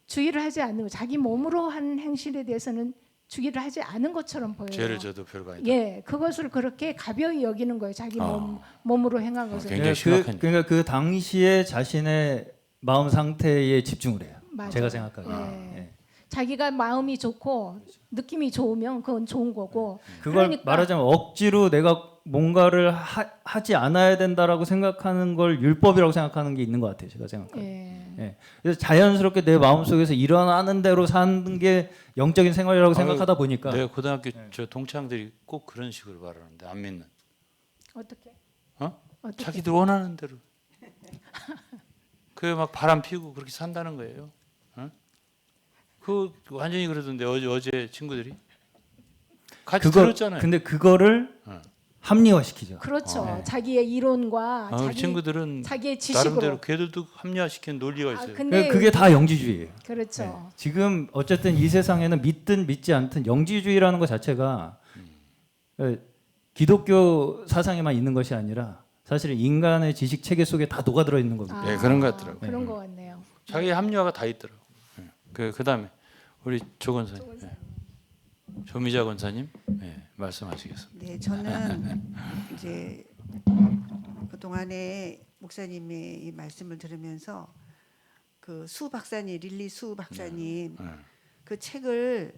주의를 하지 않는 자기 몸으로 한 행실에 대해서는 주의를 하지 않은 것처럼 보여요. 죄를 져도 별거 아니다. 예, 그것을 그렇게 가벼이 여기는 거예요. 자기 몸으로 행한 것을. 굉장히 심각한. 그러니까 그 당시에 자신의 마음 상태에 집중을 해요. 맞아요. 제가 생각하기에. 예. 자기가 마음이 좋고 느낌이 좋으면 그건 좋은 거고. 그걸 그러니까 말하자면 억지로 내가 뭔가를 하지 않아야 된다라고 생각하는 걸 율법이라고 생각하는 게 있는 것 같아요. 제가 생각하기에. 예. 그래서 자연스럽게 내 마음속에서 일어나는 대로 사는 게 영적인 생활이라고 생각하다 보니까 내가 고등학교 저 동창들이 꼭 그런 식으로 말하는데 안 믿는. 어떻게? 어떻게? 자기들 원하는 대로. 그 막 바람 피우고 그렇게 산다는 거예요. 그 완전히 그러던데 어제 친구들이 같이 들었잖아요. 근데 그거를 합리화시키죠. 그렇죠. 자기의 이론과 친구들은 자기의 지식으로. 나름대로 걔들도 합리화시키는 논리가 있어요. 근데 그게 다 영지주의예요. 그렇죠. 네. 지금 어쨌든 이 세상에는 믿든 믿지 않든 영지주의라는 것 자체가 기독교 사상에만 있는 것이 아니라 사실은 인간의 지식 체계 속에 다 녹아들어 있는 겁니다. 네, 그런 것 같더라고요. 그런 것 같네요. 자기 합리화가 다 있더라고요. 그다음에 우리 조 권사님, 조미자 권사님, 말씀하시겠습니다. 네, 저는 이제 그 동안에 목사님의 이 말씀을 들으면서 그 수 박사님, 릴리 수 박사님 그 책을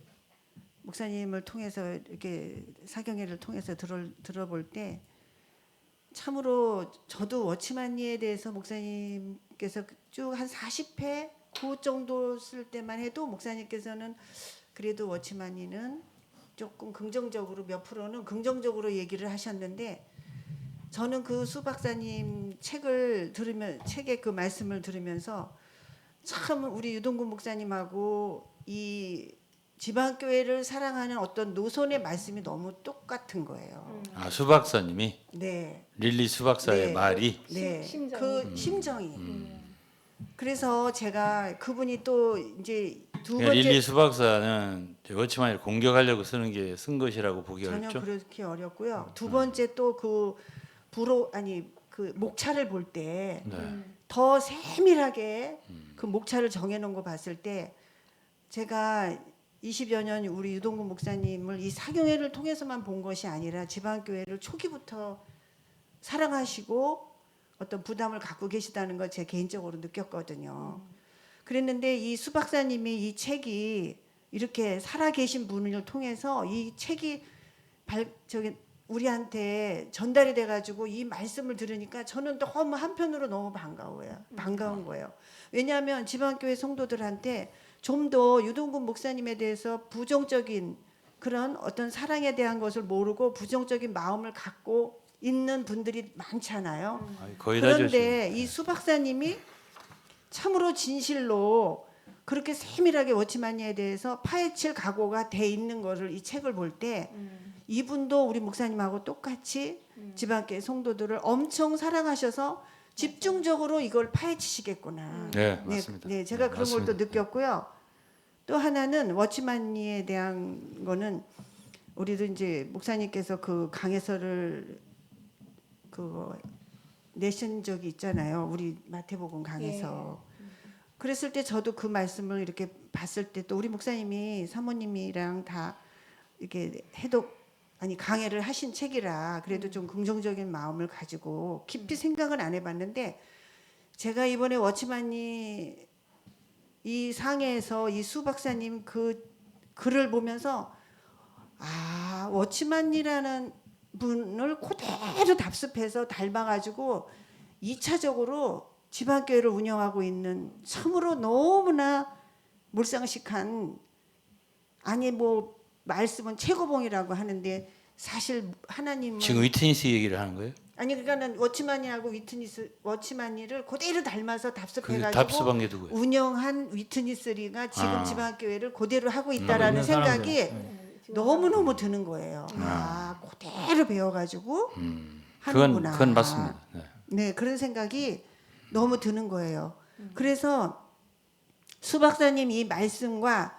목사님을 통해서 이렇게 사경회를 통해서 들어볼 때 참으로 저도 워치만니에 대해서 목사님께서 쭉 한 40회 그 정도 쓸 때만 해도 목사님께서는 그래도 워치만니는 조금 긍정적으로 몇 프로는 긍정적으로 얘기를 하셨는데 저는 그 수 박사님 책을 들으면 책의 그 말씀을 들으면서 참 우리 유동근 목사님하고 이 지방교회를 사랑하는 어떤 노선의 말씀이 너무 똑같은 거예요. 아, 수 박사님이 네, 릴리 수 박사의 네. 말이 네, 심정이. 그 심정이. 그래서 제가 그분이 또 이제 두 그러니까 번째 릴리 수 박사는 워치만을 공격하려고 쓴 것이라고 보기 전혀 어렵죠. 그렇게 어렵고요. 두 번째 또 그 그 목차를 볼 때 더 네. 세밀하게 그 목차를 정해놓은 거 봤을 때 제가 20여 년 우리 유동근 목사님을 이 사경회를 통해서만 본 것이 아니라 지방교회를 초기부터 사랑하시고 어떤 부담을 갖고 계시다는 걸 제 개인적으로 느꼈거든요. 그랬는데 이 수 박사님이 이 책이 이렇게 살아계신 분을 통해서 이 책이 우리한테 전달이 돼가지고 이 말씀을 들으니까 저는 너무 한편으로 너무 반가운 거예요. 왜냐하면 지방교회 성도들한테 좀 더 유동근 목사님에 대해서 부정적인 그런 어떤 사랑에 대한 것을 모르고 부정적인 마음을 갖고 있는 분들이 많잖아요. 거의 다죠. 그런데 이 수 박사님이 참으로 진실로 그렇게 세밀하게 워치만니에 대해서 파헤칠 각오가 돼 있는 것을 이 책을 볼 때 이분도 우리 목사님하고 똑같이 지방교회 성도들을 엄청 사랑하셔서 집중적으로 이걸 파헤치시겠구나. 네, 맞습니다. 네, 제가 네, 그런 걸 또 맞습니다. 느꼈고요. 또 하나는 워치만니에 대한 거는 우리도 이제 목사님께서 그 강해서를 그 내신 적이 있잖아요. 우리 마태복음 강해서. 그랬을 때 저도 그 말씀을 이렇게 봤을 때 또 우리 목사님이 사모님이랑 다 이렇게 강해를 하신 책이라 그래도 좀 긍정적인 마음을 가지고 깊이 생각은 안 해봤는데 제가 이번에 워치만니 이 상해에서 이 수 박사님 그 글을 보면서 아 워치만니라는 분을 그대로 답습해서 닮아가지고 2차적으로 지방교회를 운영하고 있는 참으로 너무나 몰상식한 아니 뭐 말씀은 최고봉이라고 하는데 사실 하나님은 지금 위트니스 얘기를 하는 거예요? 아니 그러니까는 워치만니하고 워치만니를 그대로 닮아서 그 답습해가지고 답습한 게 누구예요? 운영한 위트니스리가 지금 아. 지방교회를 그대로 하고 있다라는 있는 생각이 사람들. 너무너무 드는 거예요. 아 그대로 배워가지고 하는구나. 그건 맞습니다. 네. 네, 그런 생각이 너무 드는 거예요. 그래서 수 박사님 이 말씀과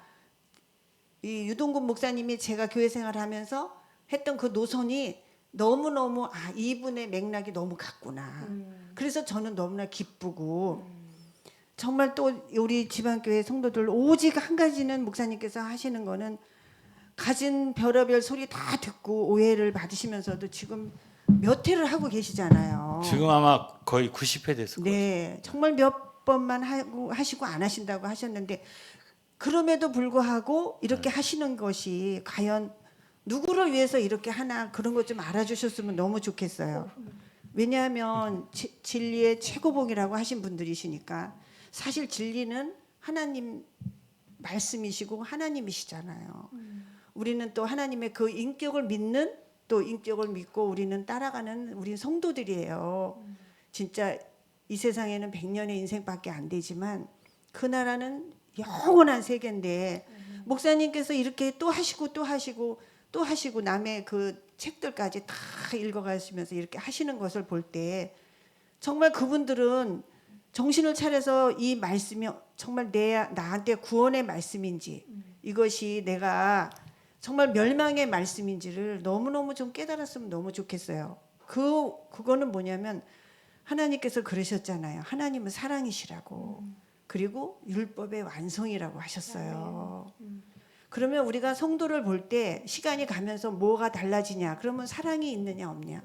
이 유동근 목사님이 제가 교회 생활하면서 했던 그 노선이 너무너무 이분의 맥락이 너무 같구나. 그래서 저는 너무나 기쁘고 정말 또 우리 지방교회 성도들 오직 한 가지는 목사님께서 하시는 거는 가진 별의별 소리 다 듣고 오해를 받으시면서도 지금 몇 회를 하고 계시잖아요. 지금 아마 거의 90회 됐을 거예요. 네, 정말 몇 번만 하시고 안 하신다고 하셨는데 그럼에도 불구하고 이렇게 하시는 것이 과연 누구를 위해서 이렇게 하나 그런 것 좀 알아주셨으면 너무 좋겠어요. 왜냐하면 진리의 최고봉이라고 하신 분들이시니까 사실 진리는 하나님 말씀이시고 하나님이시잖아요. 우리는 또 하나님의 그 인격을 믿는 또 인격을 믿고 우리는 따라가는 우리 성도들이에요. 진짜 이 세상에는 100년의 인생밖에 안 되지만 그 나라는 영원한 세계인데 목사님께서 이렇게 또 하시고 또 하시고 또 하시고 남의 그 책들까지 다 읽어가시면서 이렇게 하시는 것을 볼 때 정말 그분들은 정신을 차려서 이 말씀이 정말 나한테 구원의 말씀인지 이것이 내가 정말 멸망의 말씀인지를 너무너무 좀 깨달았으면 너무 좋겠어요. 그거는 뭐냐면 하나님께서 그러셨잖아요. 하나님은 사랑이시라고. 그리고 율법의 완성이라고 하셨어요. 그러면 우리가 성도를 볼 때 시간이 가면서 뭐가 달라지냐? 그러면 사랑이 있느냐 없냐?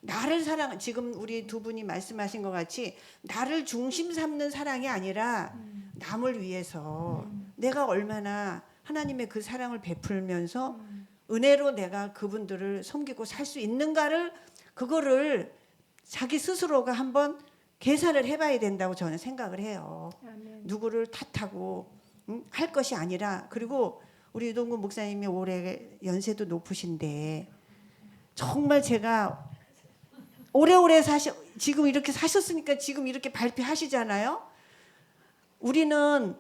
나를 사랑, 지금 우리 두 분이 말씀하신 것 같이 나를 중심 삼는 사랑이 아니라 남을 위해서 내가 얼마나 하나님의 그 사랑을 베풀면서 은혜로 내가 그분들을 섬기고 살 수 있는가를, 그거를 자기 스스로가 한번 계산을 해봐야 된다고 저는 생각을 해요. 아멘. 누구를 탓하고 할 것이 아니라. 그리고 우리 유동근 목사님이 올해 연세도 높으신데 정말 제가 오래오래 지금 이렇게 사셨으니까 지금 이렇게 발표하시잖아요. 우리는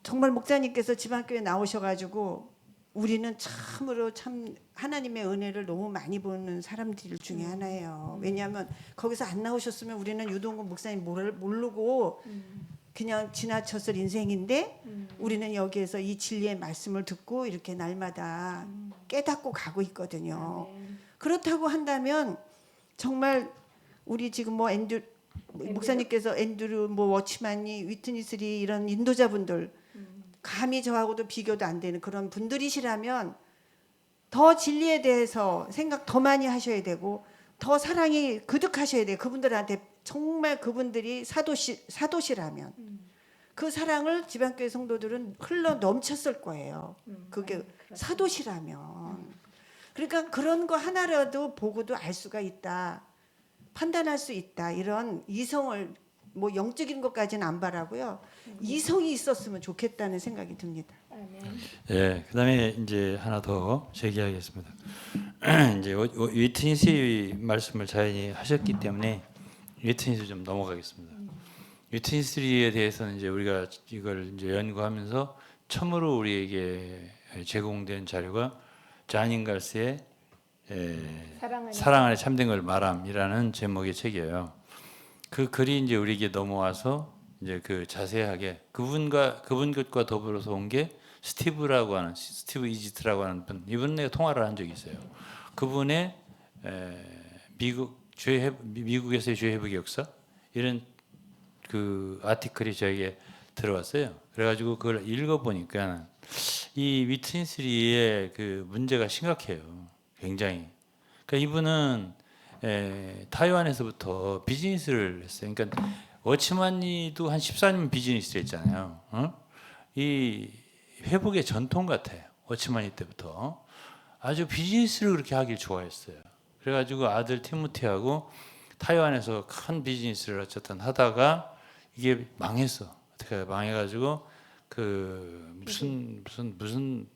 정말 목사님께서 지방교회 나오셔가지고 우리는 참으로 참 하나님의 은혜를 너무 많이 보는 사람들 중에 하나예요. 왜냐하면 거기서 안 나오셨으면 우리는 유동근 목사님 모르고 그냥 지나쳤을 인생인데 우리는 여기에서 이 진리의 말씀을 듣고 이렇게 날마다 깨닫고 가고 있거든요. 그렇다고 한다면 정말 우리 지금 뭐 목사님께서 앤드류 뭐 워치만이 위트니스리 이런 인도자분들 감히 저하고도 비교도 안 되는 그런 분들이시라면 더 진리에 대해서 생각 더 많이 하셔야 되고 더 사랑이 그득하셔야 돼요. 그분들한테 정말 그분들이 사도시라면 그 사랑을 지방교회 성도들은 흘러 넘쳤을 거예요. 그게 사도시라면. 그러니까 그런 거 하나라도 보고도 알 수가 있다. 판단할 수 있다. 이런 이성을 뭐 영적인 것까지는 안 바라고요. 이성이 있었으면 좋겠다는 생각이 듭니다. 아멘. 예, 그다음에 이제 하나 더 제기하겠습니다. 이제 위트니스 말씀을 자연히 하셨기 때문에 위트니스 좀 넘어가겠습니다. 위트니스에 대해서는 이제 우리가 이걸 이제 연구하면서 처음으로 우리에게 제공된 자료가 잔 인갈스의 사랑 안에 참된 걸 말함이라는 제목의 책이에요. 그 글이 이제 우리에게 넘어와서 이제 그 자세하게 그분 것과 더불어서 온 게 스티브 이지트라고 하는 분, 이분 내가 통화를 한 적이 있어요. 그분의 미국에서의 죄 회복의 역사 이런 그 아티클이 저에게 들어왔어요. 그래가지고 그걸 읽어보니까 이 위트니스리의 그 문제가 심각해요. 굉장히. 그러니까 이분은 타이완에서부터 비즈니스를 했어요. 그러니까 워치만니도 한 14년 비즈니스를 했잖아요. 이 회복의 전통 같아요. 워치만니 때부터 아주 비즈니스를 그렇게 하길 좋아했어요. 그래가지고 아들 티모티하고 타이완에서 큰 비즈니스를 어쨌든 하다가 이게 망했어. 어떻게 망해가지고 그 무슨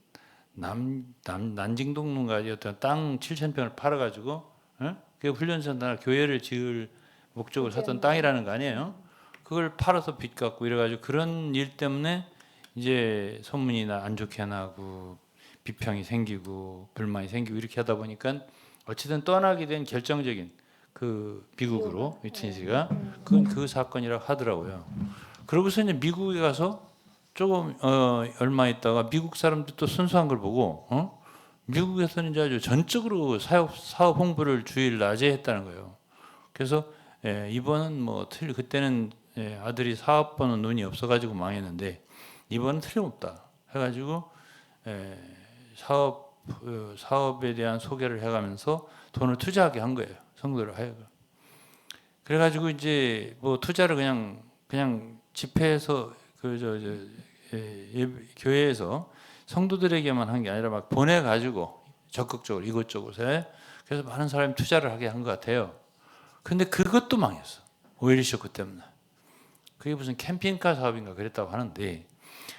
난징동론가 어떤 땅 7,000평을 팔아가지고 그 훈련센터나 교회를 지을 목적으로 샀던 땅이라는 거 아니에요? 그걸 팔아서 빚 갚고 이래가지고 그런 일 때문에 이제 소문이 안 좋게 나고 비평이 생기고 불만이 생기고 이렇게 하다 보니까 어쨌든 떠나게 된 결정적인 그 미국으로 위트니스가 그건 그 사건이라고 하더라고요. 그러고서 이제 미국에 가서 조금 얼마 있다가 미국 사람들 또 순수한 걸 보고 미국에서는 이제 아주 전적으로 사업 홍보를 주일 낮에 했다는 거예요. 그래서 이번은 뭐 그때는 아들이 사업 버는 눈이 없어가지고 망했는데 이번은 틀림없다 해가지고 사업에 대한 소개를 해가면서 돈을 투자하게 한 거예요. 성도를 하여금. 그래가지고 이제 뭐 투자를 그냥 집회에서 교회에서 성도들에게만 한 게 아니라 막 보내가지고 적극적으로 이곳저곳에 그래서 많은 사람이 투자를 하게 한 것 같아요. 근데 그것도 망했어. 오일 쇼크 때문에. 그게 무슨 캠핑카 사업인가 그랬다고 하는데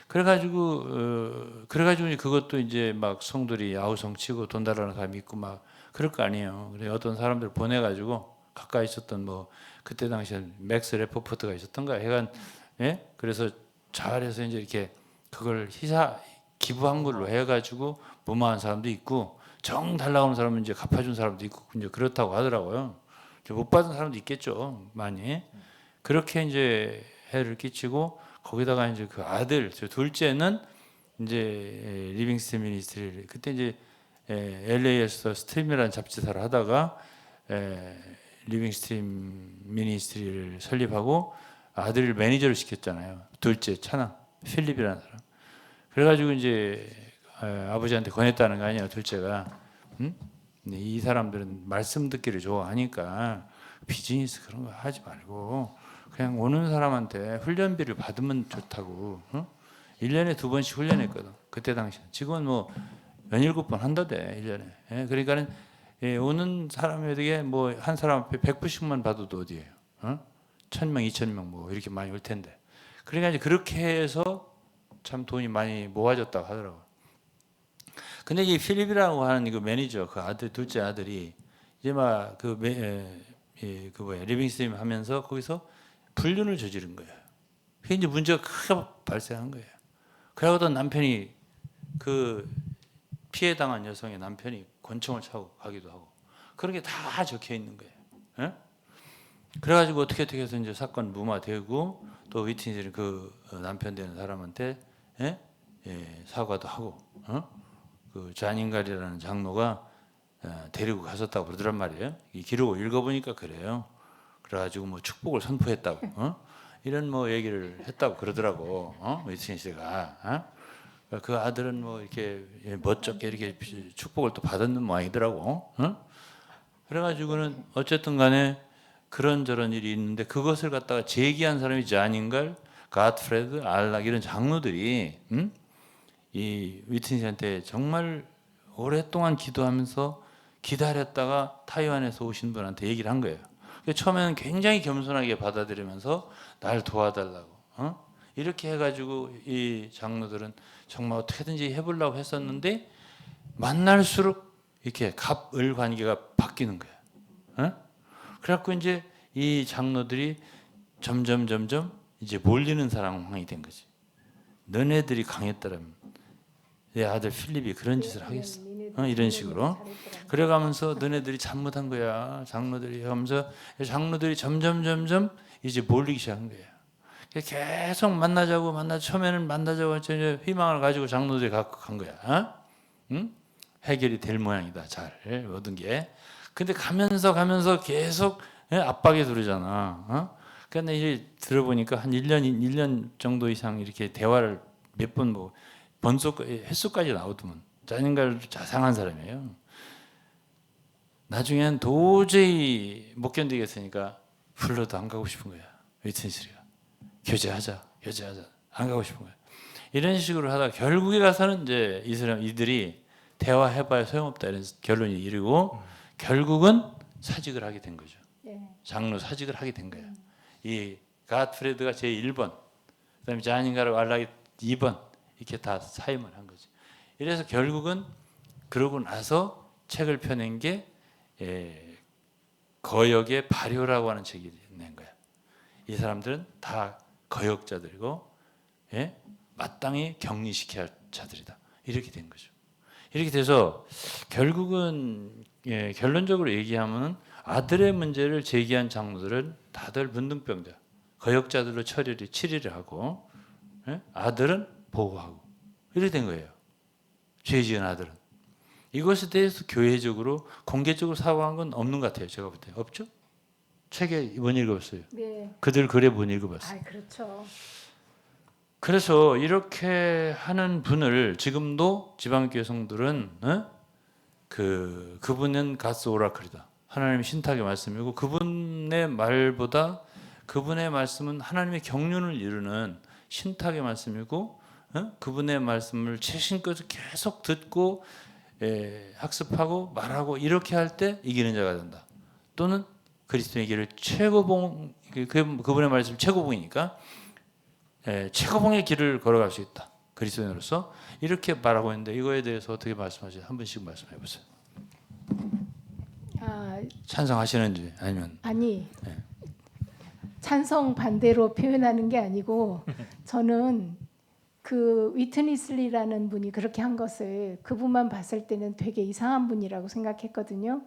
그래가지고 그것도 이제 막 성들이 아우성 치고 돈 달라는 사람이 있고 막 그럴 거 아니에요. 그래 어떤 사람들 보내가지고 가까이 있었던 뭐 그때 당시에 맥스 레포포트가 있었던가 해간 그래서 잘해서 이제 이렇게 그걸 기부한 걸로 해가지고 무마한 사람도 있고 정 달라오는 사람은 이제 갚아준 사람도 있고 이제 그렇다고 하더라고요. 못 받은 사람도 있겠죠, 많이. 그렇게 이제 해를 끼치고 거기다가 이제 그 아들, 둘째는 이제 리빙스턴 미니스트리를 그때 이제 LA에서 스트림이라는 잡지사를 하다가 리빙스턴 미니스트리를 설립하고 아들을 매니저를 시켰잖아요. 둘째 차남 필립이라는 사람. 그래가지고 이제 아버지한테 권했다는 거 아니에요, 둘째가. 근데 이 사람들은 말씀 듣기를 좋아하니까 비즈니스 그런 거 하지 말고 그냥 오는 사람한테 훈련비를 받으면 좋다고. 어? 1년에 2번씩 훈련했거든. 그때 당시. 지금은 뭐 17번 한다대 1년에. 예, 그러니까는 예, 오는 사람에게 뭐 한 사람 앞에 100불씩만 받아도 어디예요? 어? 1000명, 2000명 뭐 이렇게 많이 올 텐데. 그러니까 이제 그렇게 해서 참 돈이 많이 모아졌다고 하더라고요. 근데 이 필립이라고 하는 그 매니저, 그 아들, 둘째 아들이 이제 막그 그 뭐야 리빙스님 하면서 거기서 불륜을 저지른 거예요. 그게 이제 문제가 크게 발생한 거예요. 그러고도 남편이 그 피해당한 여성의 남편이 권총을 차고 가기도 하고 그런 게 다 적혀 있는 거예요. 예? 그래가지고 어떻게 해서 이제 사건 무마되고 또 위트니스는 그 남편 되는 사람한테 예? 예, 사과도 하고 그 잔인갈이라는 장로가 데리고 갔었다고 그러더란 말이에요. 이 기록을 읽어보니까 그래요. 그래가지고 뭐 축복을 선포했다고 이런 뭐 얘기를 했다고 그러더라고. 위트니스가 그 아들은 뭐 이렇게 멋쩍게 이렇게 축복을 또 받았는 모양이더라고. 그래가지고는 어쨌든 간에 그런저런 일이 있는데 그것을 갖다가 제기한 사람이 잔인갈, 갓프레드, 알락 이런 장로들이 이 위트니스한테 정말 오랫동안 기도하면서 기다렸다가 타이완에서 오신 분한테 얘기를 한 거예요. 처음에는 굉장히 겸손하게 받아들이면서 날 도와달라고 이렇게 해가지고 이 장로들은 정말 어떻게든지 해보려고 했었는데 만날수록 이렇게 갑을 관계가 바뀌는 거야. 그래갖고 이제 이 장로들이 점점 이제 몰리는 상황이 된 거지. 너네들이 강했더라면 내 아들 필립이 그런 짓을 하겠어. 이런 식으로. 그래가면서 너네들이 잘못한 거야. 장로들이 하면서 장로들이 점점 이제 몰리기 시작한 거예요. 계속 만나자고 처음에는 만나자고 희망을 가지고 장로들이 갖고 간 거야. 응? 해결이 될 모양이다. 잘 모든 게. 근데 가면서 계속 압박이 들어오잖아. 근데 이제 들어보니까 한 1년 정도 이상 이렇게 대화를 몇 번 뭐 횟수까지 나오더만. 짜증갈 자상한 사람이에요. 나중엔 도저히 못 견디겠으니까 불러도 안 가고 싶은 거야. 위트니스가. 교제하자. 안 가고 싶은 거야. 이런 식으로 하다가 결국에 가서는 이제 이들이 대화해봐야 소용없다 이런 결론이 이르고 결국은 사직을 하게 된 거죠. 장로 사직을 하게 된 거야. 이 갓프레드가 제1번, 그다음에 자닌가르 왈락이 2번 이렇게 다 사임을 한 거지. 이래서 결국은 그러고 나서 책을 펴낸 게 거역의 발효라고 하는 책이 낸 거야. 이 사람들은 다 거역자들이고 마땅히 격리시켜야 할 자들이다. 이렇게 된 거죠. 이렇게 돼서 결국은 결론적으로 얘기하면 아들의 문제를 제기한 장로들은 다들 문둥병자, 거역자들로 치리를 하고 아들은 보호하고 이렇게 된 거예요. 죄 지은 아들은. 이것에 대해서 교회적으로 공개적으로 사과한 건 없는 것 같아요. 제가 볼 때. 없죠? 책에 못 읽어봤어요. 네. 그들 글에 못 읽어봤어요. 그렇죠. 그래서 이렇게 하는 분을 지금도 지방교회 성들은 그분은 가스 오라클이다. 하나님의 신탁의 말씀이고 그분의 말보다 그분의 말씀은 하나님의 경륜을 이루는 신탁의 말씀이고 그분의 말씀을 최신껏 계속 듣고 학습하고 말하고 이렇게 할 때 이기는 자가 된다. 또는 그리스도의 길을 최고봉 그분의 말씀 최고봉이니까 최고봉의 길을 걸어갈 수 있다. 그리스도인으로서 이렇게 말하고 있는데 이거에 대해서 어떻게 말씀하세요? 한 분씩 말씀해 보세요. 찬성하시는지 아니면 아니 찬성 반대로 표현하는 게 아니고 저는 그 위트니슬리라는 분이 그렇게 한 것을 그분만 봤을 때는 되게 이상한 분이라고 생각했거든요.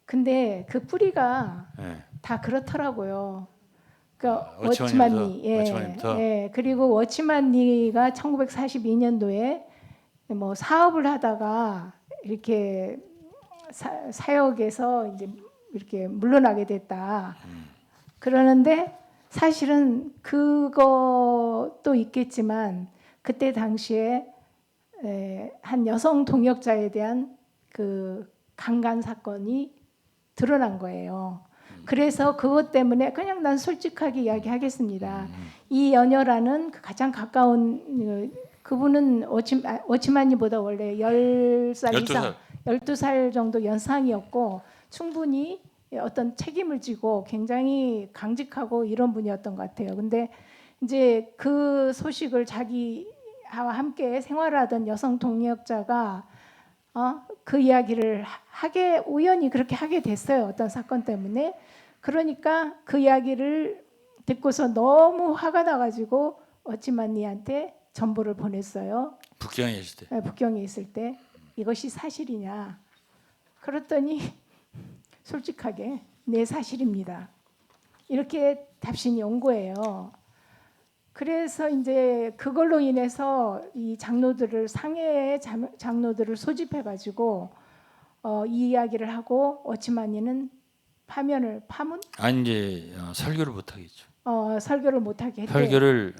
근데 그 뿌리가 다 그렇더라고요. 그러니까 워치만니, 그리고 워치만니가 1942년도에 뭐 사업을 하다가 이렇게 사역에서 이제 이렇게 물러나게 됐다. 그러는데 사실은 그것도 있겠지만 그때 당시에 한 여성 동역자에 대한 그 강간 사건이 드러난 거예요. 그래서 그것 때문에 그냥 난 솔직하게 이야기하겠습니다. 이 연여라는 그 가장 가까운 그분은 오치만니보다 원래 10살 이상 12살 정도 연상이었고 충분히 어떤 책임을 지고 굉장히 강직하고 이런 분이었던 것 같아요. 근데 이제 그 소식을 자기와 함께 생활하던 여성 동역자가 그 이야기를 우연히 그렇게 하게 됐어요. 어떤 사건 때문에. 그러니까 그 이야기를 듣고서 너무 화가 나가지고 오치만니한테 전보를 보냈어요. 북경에 있을 때. 네, 북경에 있을 때 이것이 사실이냐? 그랬더니 솔직하게 네 사실입니다. 이렇게 답신이 온 거예요. 그래서 이제 그걸로 인해서 이 장로들을 상해의 장로들을 소집해 가지고 이 이야기를 하고 오치만니는 파문? 아니 이제 설교를 못 하겠죠. 설교를 못 하게 했대요. 설교를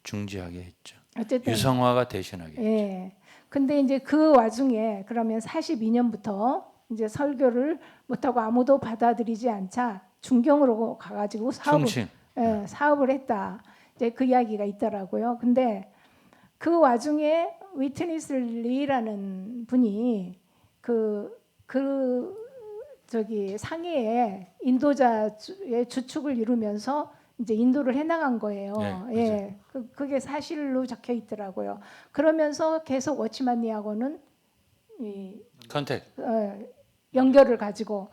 중지하게 했죠. 어쨌든 유성화가 대신하게. 예. 근데 이제 그 와중에 그러면 42년부터 이제 설교를 못하고 아무도 받아들이지 않자 중경으로 가가지고 사업을 했다. 이제 그 이야기가 있더라고요. 근데 그 와중에 위트니스 리라는 분이 저기 상해에 인도자의 주축을 이루면서 이제 인도를 해나간 거예요. 네, 그게 사실로 적혀 있더라고요. 그러면서 계속 워치만니하고는 컨택. 연결을 가지고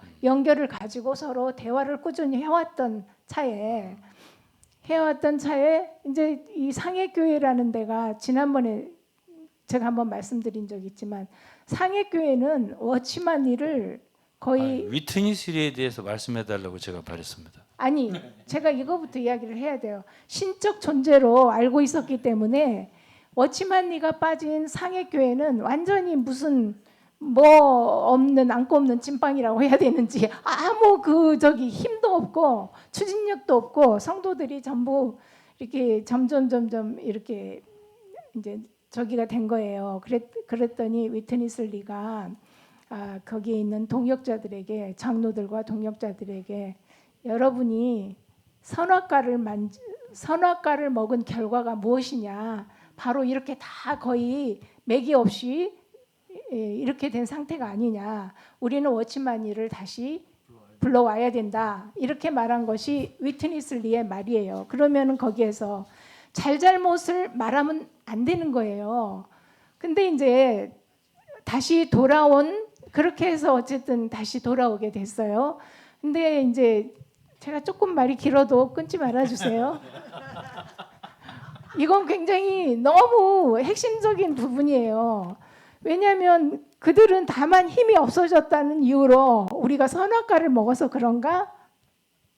서로 대화를 꾸준히 해왔던 차에 이제 이 상해교회라는 데가 지난번에 제가 한번 말씀드린 적이 있지만 상해교회는 워치만니를 거의 위트니스에 대해서 말씀해달라고 제가 바랬습니다. 아니 제가 이거부터 이야기를 해야 돼요. 신적 존재로 알고 있었기 때문에 워치만니가 빠진 상해교회는 완전히 무슨 안고 없는 찐빵이라고 해야 되는지 아무 힘도 없고 추진력도 없고 성도들이 전부 이렇게 점점 이렇게 이제 저기가 된 거예요. 그랬더니 위트니스 리가 거기에 있는 동역자들에게 장로들과 동역자들에게 여러분이 선악과를 먹은 결과가 무엇이냐? 바로 이렇게 다 거의 맥이 없이 이렇게 된 상태가 아니냐. 우리는 워치만니를 다시 불러와야 된다. 이렇게 말한 것이 위트니스 리의 말이에요. 그러면은 거기에서 잘못을 말하면 안 되는 거예요. 근데 이제 다시 그렇게 해서 어쨌든 다시 돌아오게 됐어요. 근데 이제 제가 조금 말이 길어도 끊지 말아주세요. 이건 굉장히 너무 핵심적인 부분이에요. 왜냐하면 그들은 다만 힘이 없어졌다는 이유로 우리가 선악과를 먹어서 그런가?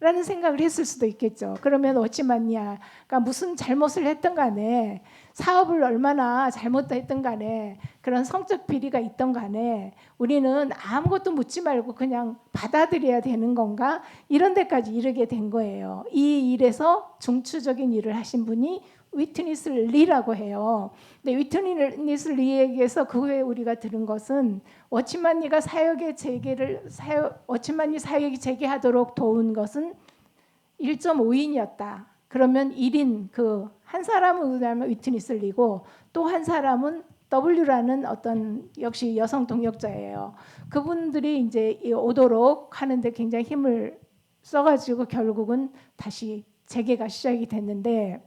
라는 생각을 했을 수도 있겠죠. 그러면 오치만니가 무슨 잘못을 했든 간에 사업을 얼마나 잘못했든 간에 그런 성적 비리가 있든 간에 우리는 아무것도 묻지 말고 그냥 받아들여야 되는 건가? 이런 데까지 이르게 된 거예요. 이 일에서 중추적인 일을 하신 분이 위트니스 리라고 해요. 근데 위트니스 리에게서 그 후에 우리가 들은 것은 워치만니가 워치만니 사역이 재개하도록 도운 것은 1.5인이었다. 그러면 1인 한 사람은 위트니스 리고 또 한 사람은 W라는 어떤 역시 여성 동역자예요. 그분들이 이제 오도록 하는데 굉장히 힘을 써가지고 결국은 다시 재개가 시작이 됐는데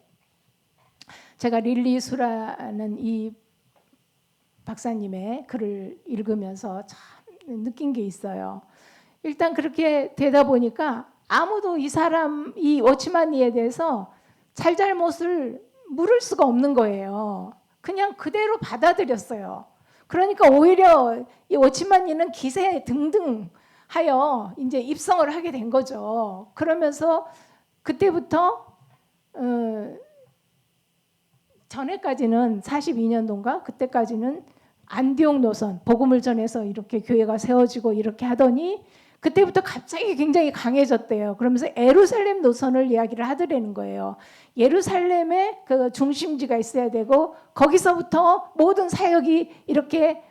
제가 릴리 수라는 이 박사님의 글을 읽으면서 참 느낀 게 있어요. 일단 그렇게 되다 보니까 아무도 이 워치만니에 대해서 잘못을 물을 수가 없는 거예요. 그냥 그대로 받아들였어요. 그러니까 오히려 이 워치만니는 기세 등등하여 이제 입성을 하게 된 거죠. 그러면서 그때부터 전에까지는 42년도인가 그때까지는 안디옥 노선 복음을 전해서 이렇게 교회가 세워지고 이렇게 하더니 그때부터 갑자기 굉장히 강해졌대요. 그러면서 예루살렘 노선을 이야기를 하더라는 거예요. 예루살렘에 그 중심지가 있어야 되고 거기서부터 모든 사역이 이렇게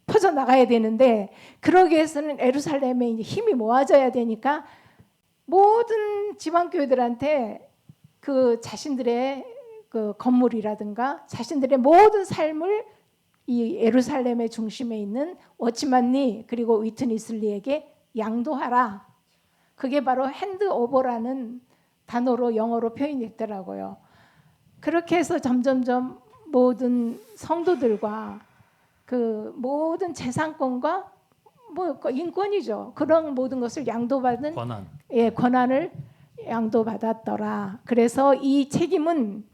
퍼져 나가야 되는데 그러기 위해서는 예루살렘에 이제 힘이 모아져야 되니까 모든 지방 교회들한테 그 자신들의 그 건물이라든가 자신들의 모든 삶을 이 예루살렘의 중심에 있는 워치만리 그리고 위트니슬리에게 양도하라. 그게 바로 핸드오버라는 단어로 영어로 표현했더라고요. 그렇게 해서 점점점 모든 성도들과 그 모든 재산권과 뭐 인권이죠. 그런 모든 것을 양도받은 권한. 권한을 양도받았더라. 그래서 이 책임은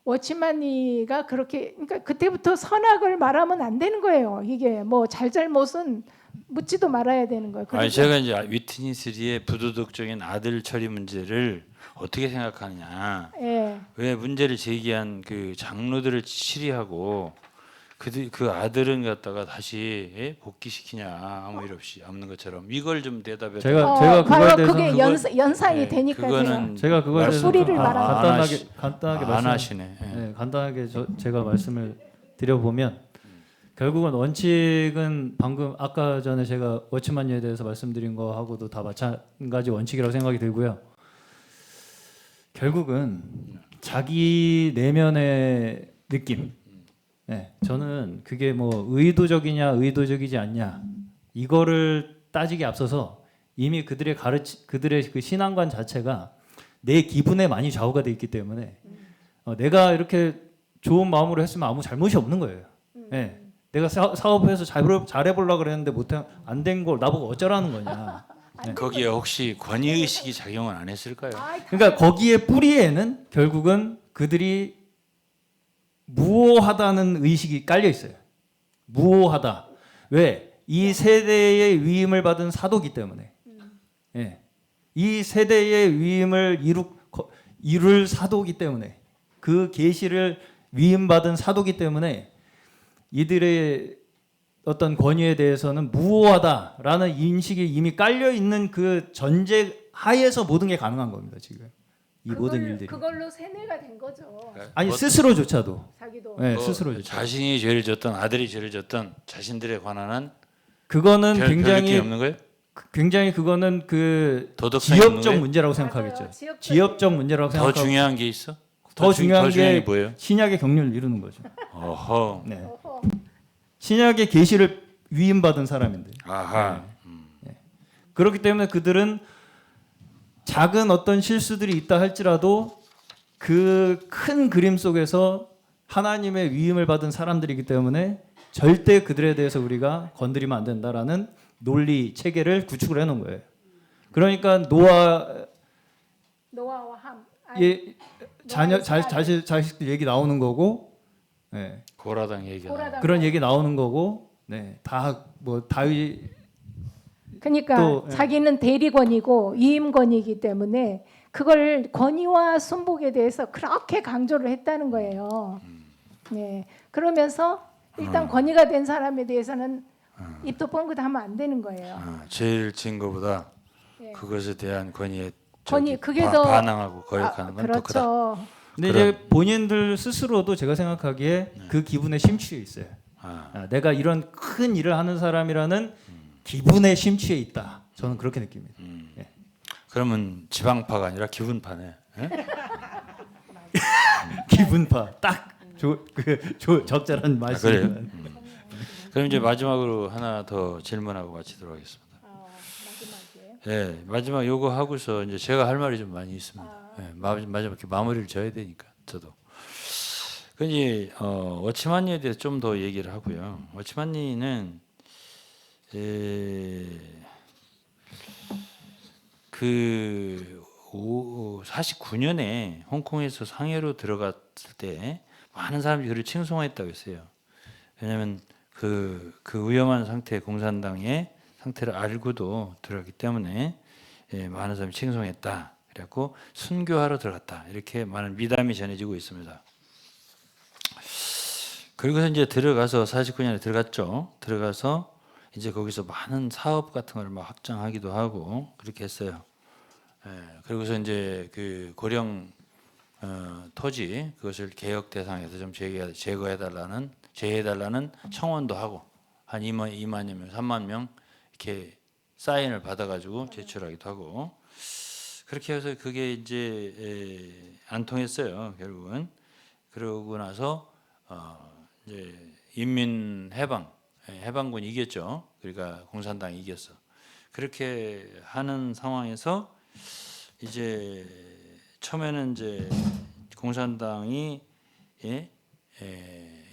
워치만이가 그렇게 그러니까 그때부터 선악을 말하면 안 되는 거예요. 이게 뭐 잘잘못은 묻지도 말아야 되는 거예요. 아니 그리고 제가 이제 위트니스리의 부도덕적인 아들 처리 문제를 어떻게 생각하느냐. 예. 왜 문제를 제기한 그 장로들을 치리하고 그 아들은 갖다가 다시 복귀시키냐 아무 일 없이 없는 것처럼 이걸 좀 대답해. 제가 그거에 바로 대해서는 그게 연상이 네, 되니까 그거는 제가 그거에 대해서 뿌리를 말하는 간단하게 안 하시네. 예. 네, 간단하게 제가 말씀을 드려보면 결국은 원칙은 방금 아까 전에 제가 워치만리에 대해서 말씀드린 거하고도 다 마찬가지 원칙이라고 생각이 들고요. 결국은 자기 내면의 느낌. 네, 저는 그게 뭐 의도적이냐 의도적이지 않냐 이거를 따지기 앞서서 이미 그들의 그 신앙관 자체가 내 기분에 많이 좌우가 돼 있기 때문에 내가 이렇게 좋은 마음으로 했으면 아무 잘못이 없는 거예요. 네, 내가 사업해서 잘해보려고 그랬는데 안 된 걸 나보고 어쩌라는 거냐. 거기에 혹시 권위 의식이 작용을 안 했을까요? 그러니까 거기에 뿌리에는 결국은 그들이 무오하다는 의식이 깔려 있어요. 무오하다. 왜? 이 세대의 위임을 받은 사도기 때문에. 예. 이 세대의 위임을 이룰 사도기 때문에. 그 계시를 위임받은 사도기 때문에 이들의 어떤 권위에 대해서는 무오하다라는 인식이 이미 깔려 있는 그 전제 하에서 모든 게 가능한 겁니다. 지금 이 모든 일들이. 그걸로 세뇌가 된 거죠. 아니 스스로조차도. 자기도. 네, 뭐 스스로조차도. 자신이 죄를 졌던 아들이 죄를 졌던 자신들에 관한 그거는 별 느낌이 굉장히 없는 거예요? 굉장히 그거는 그 도덕성이 없는 지역적 거예요? 문제라고 맞아요. 생각하겠죠. 지역적 지역적 문제라고 더 생각하고 중요한 게 있어? 더 중요한 게 뭐예요? 신약의 경륜을 이루는 거죠. 어허. 네. 어허. 신약의 계시를 위임받은 사람인데. 아하. 그렇기 때문에 그들은 작은 어떤 실수들이 있다 할지라도 그 큰 그림 속에서 하나님의 위임을 받은 사람들이기 때문에 절대 그들에 대해서 우리가 건드리면 안 된다라는 논리 체계를 구축을 해놓은 거예요. 그러니까 노아와 함. 예, 자식들 얘기 나오는 거고, 네, 고라당 얘기가. 고라당. 그런 얘기 나오는 거고, 네, 다 뭐 다윗 그러니까 또, 예. 자기는 대리권이고 위임권이기 때문에 그걸 권위와 순복에 대해서 그렇게 강조를 했다는 거예요. 네. 그러면서 일단 권위가 된 사람에 대해서는 입도 뻥긋하면 안 되는 거예요. 죄를 지은 것보다 예. 그것에 대한 권위에 권위 그게 더 반항하고 거역하는 건 더 크다. 그렇죠. 근데 이제 본인들 스스로도 제가 생각하기에 그 기분에 심취해 있어요. 내가 이런 큰 일을 하는 사람이라는 기분에 심취해 있다. 저는 그렇게 느낍니다. 예. 그러면 지방파가 아니라 기분파네. 예? 기분파 딱 적절한 그래요? 말씀이에요. 그럼 이제 마지막으로 하나 더 질문하고 마치도록 하겠습니다. 마지막에. 예, 마지막 요거 하고서 이제 제가 할 말이 좀 많이 있습니다. 예, 마지막 이렇게 마무리를 져야 되니까 저도. 그 이제 워치만리에 대해서 좀 더 얘기를 하고요. 워치만리는 그 49년에 홍콩에서 상해로 들어갔을 때 많은 사람들이 그를 칭송했다고 했어요. 왜냐하면 그 위험한 상태, 공산당의 상태를 알고도 들어갔기 때문에 많은 사람이 칭송했다. 그래갖고 순교하러 들어갔다. 이렇게 많은 미담이 전해지고 있습니다. 그리고서 이제 들어가서 49년에 들어갔죠. 들어가서 이제 거기서 많은 사업 같은 걸 막 확장하기도 하고 그렇게 했어요. 그리고서 이제 그 고령 토지 그것을 개혁 대상에서 좀 제거해달라는 제해달라는 청원도 하고 한 2만여 명, 3만 명 이렇게 사인을 받아가지고 제출하기도 하고 그렇게 해서 그게 이제 안 통했어요 결국은. 그러고 나서 이제 해방군이 이겼죠. 그러니까 공산당이 이겼어. 그렇게 하는 상황에서 이제 처음에는 이제 공산당이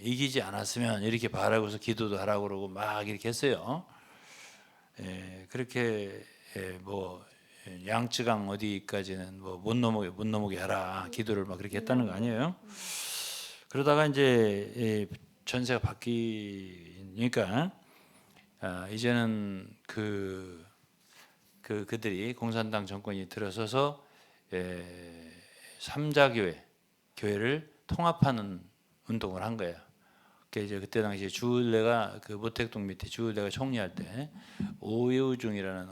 이기지 않았으면 이렇게 바라고서 기도도 하라고 그러고 막 이렇게 했어요. 그렇게 뭐 양쯔강 어디까지는 뭐 못 넘어게 하라 기도를 막 그렇게 했다는 거 아니에요. 그러다가 이제 전세가 바뀌니까 이제는 그들이 공산당 정권이 들어서서 삼자 교회를 통합하는 운동을 한 거예요. 이제 그때 당시에 주을래가 그 모택동 밑에 주을래가 총리할 때 오유중이라는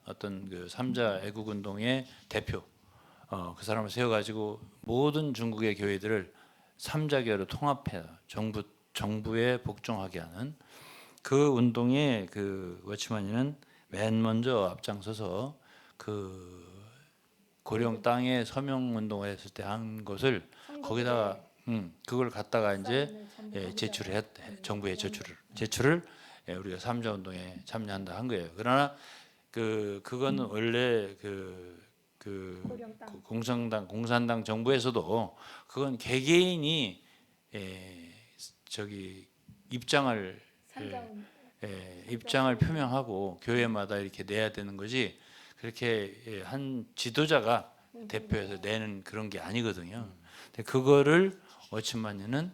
어떤 그 삼자 애국 운동의 대표 그 사람을 세워가지고 모든 중국의 교회들을 삼자교회로 통합해요. 정부에 복종하게 하는 그 운동에 그 워치마니는 맨 먼저 앞장서서 그 고령 땅에 서명 운동을 했을 때 한 것을 거기다가 그걸 갖다가 이제 정부에 제출을 우리가 삼자 운동에 참여한다 한 거예요. 그러나 그거는 원래 공산당 정부에서도 그건 개개인이 입장을 표명하고 교회마다 이렇게 내야 되는 거지 그렇게 한 지도자가 대표해서 내는 그런 게 아니거든요. 근데 그거를 워치마니는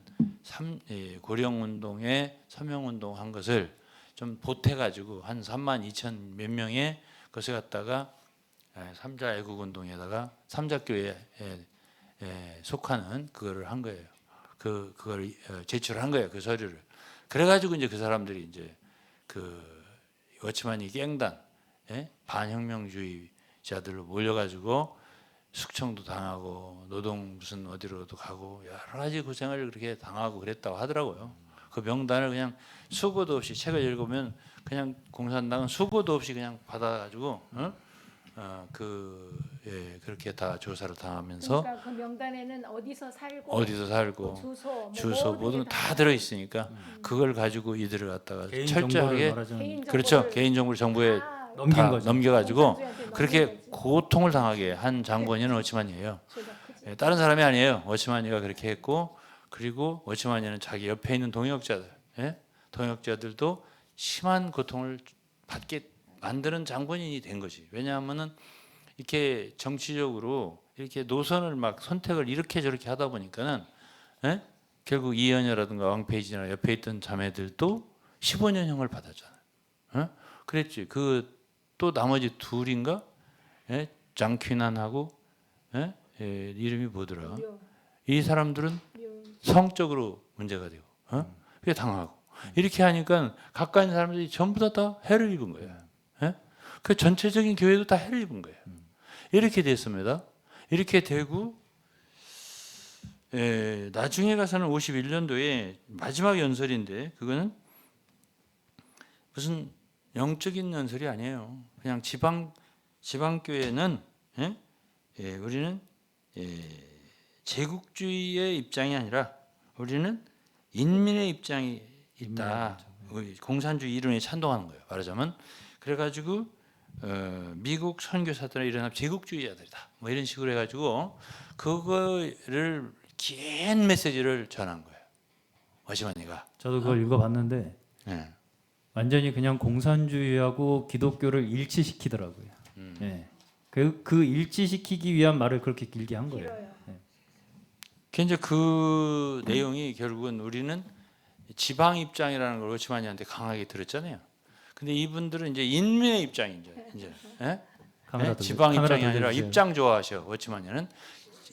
고령운동에 서명운동 한 것을 좀 보태가지고 한 3만 2천 몇 명의 것을 갖다가 삼자 애국운동에다가 삼자교회에 속하는 그거를 한 거예요. 그걸 제출한 거예요. 그 서류를. 그래가지고 이제 그 사람들이 이제 그 워치마니 갱단 반혁명주의자들로 몰려가지고 숙청도 당하고 노동 무슨 어디로도 가고 여러 가지 고생을 그렇게 당하고 그랬다고 하더라고요. 그 명단을 그냥 수고도 없이 책을 읽으면 그냥 공산당은 수고도 없이 그냥 받아가지고 그렇게 다 조사를 당하면서 그러니까 그 명단에는 어디서 살고 주소 모두 다 들어 있으니까 그걸 가지고 이들을 갖다가 개인 철저하게 정보를 말하자면 그렇죠. 개인정보를 정부에 넘긴 다 거죠. 넘겨가지고 공산주의한테 그렇게 넘긴 거지. 고통을 당하게 한 장본인은 워치마니예요. 죄가 크지. 다른 사람이 아니에요. 워치마니가 그렇게 했고 그리고 워치마니는 자기 옆에 있는 동역자들도 심한 고통을 받게 만드는 장본인이 된 거지. 왜냐하면은 이렇게 정치적으로 이렇게 노선을 막 선택을 이렇게 저렇게 하다 보니까는 결국 이현여라든가 왕페이지나 옆에 있던 자매들도 15년형을 받았잖아요. 그랬지. 또 나머지 둘인가 장퀴난하고 이름이 뭐더라. 이 사람들은 성적으로 문제가 되고 그게 당하고 이렇게 하니까 가까이 있는 사람들이 전부 다 해를 입은 거예요. 그 전체적인 교회도 다 해를 입은 거예요. 이렇게 됐습니다. 이렇게 되고 나중에 가서는 51년도에 마지막 연설인데 그거는 무슨 영적인 연설이 아니에요. 그냥 지방교회는 우리는 제국주의의 입장이 아니라 우리는 인민의 입장이 있다. 공산주의 이론에 찬동하는 거예요. 말하자면 그래가지고 미국 선교사들은 일어나 제국주의자들이다. 뭐 이런 식으로 해가지고 그거를 긴 메시지를 전한 거예요. 워치마니가. 저도 그걸 읽어봤는데 완전히 그냥 공산주의하고 기독교를 일치시키더라고요. 그 일치시키기 위한 말을 그렇게 길게 한 거예요. 이제 그 내용이 결국은 우리는 지방 입장이라는 걸 워치마니한테 강하게 들었잖아요. 근데 이분들은 이제 인민의 입장이죠. 이제 지방 입장이 아니라 입장 좋아하셔. 워치마니는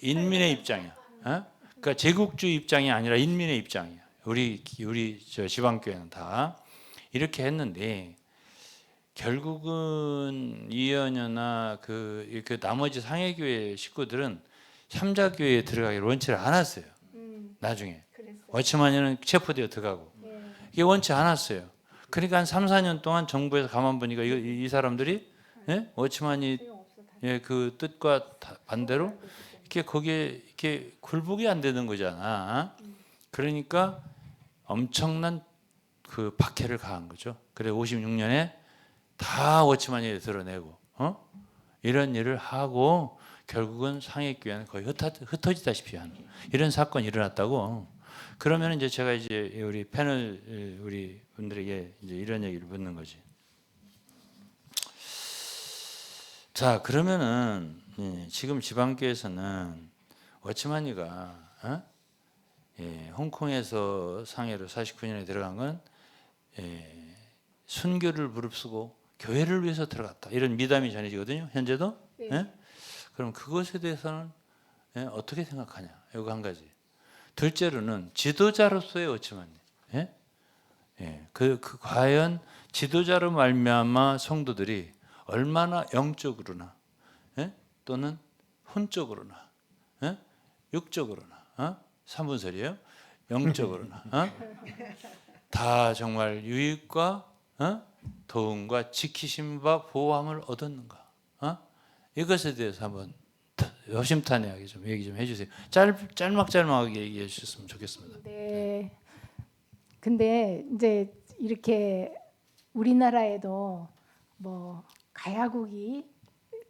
인민의 입장이야. 그러니까 제국주의 입장이 아니라 인민의 입장이야. 우리 저 지방 교회는 다 이렇게 했는데 결국은 이현여나 그 나머지 상해교회 식구들은 삼자교회에 들어가기를 원치를 않았어요. 나중에 그랬어요. 워치마니는 체포되어 들어가고 네. 이게 원치 않았어요. 그러니까 한 3, 4년 동안 정부에서 가만 보니까 이 사람들이 예? 워치마니 예, 그 뜻과 반대로 이렇게 거기에 이렇게 굴복이 안 되는 거잖아. 그러니까 엄청난 그 박해를 가한 거죠. 그래 56년에 다 워치마니에 드러내고 이런 일을 하고 결국은 상해교회는 거의 흩어지다시피 하는 이런 사건이 일어났다고. 그러면 이제 제가 이제 우리 패널 우리 분들에게 이제 이런 얘기를 묻는 거지. 자 그러면은 지금 지방교회에서는 워치마니가 홍콩에서 상해로 49년에 들어간 건 순교를 무릅쓰고 교회를 위해서 들어갔다 이런 미담이 전해지거든요. 현재도. 네. 예? 그럼 그것에 대해서는 어떻게 생각하냐? 이거 한 가지. 둘째로는 지도자로서의 워치마니. 과연 지도자로 말미암아 성도들이 얼마나 영적으로나 또는 혼적으로나 육적으로나 삼분설이에요. 영적으로나 다 정말 유익과 도움과 지키심과 보호함을 얻었는가? 이것에 대해서 한번 허심탄회하게 좀 얘기 좀 해주세요. 짤막짤막하게 얘기해 주셨으면 좋겠습니다. 네. 근데 이제 이렇게 우리나라에도 뭐 가야국이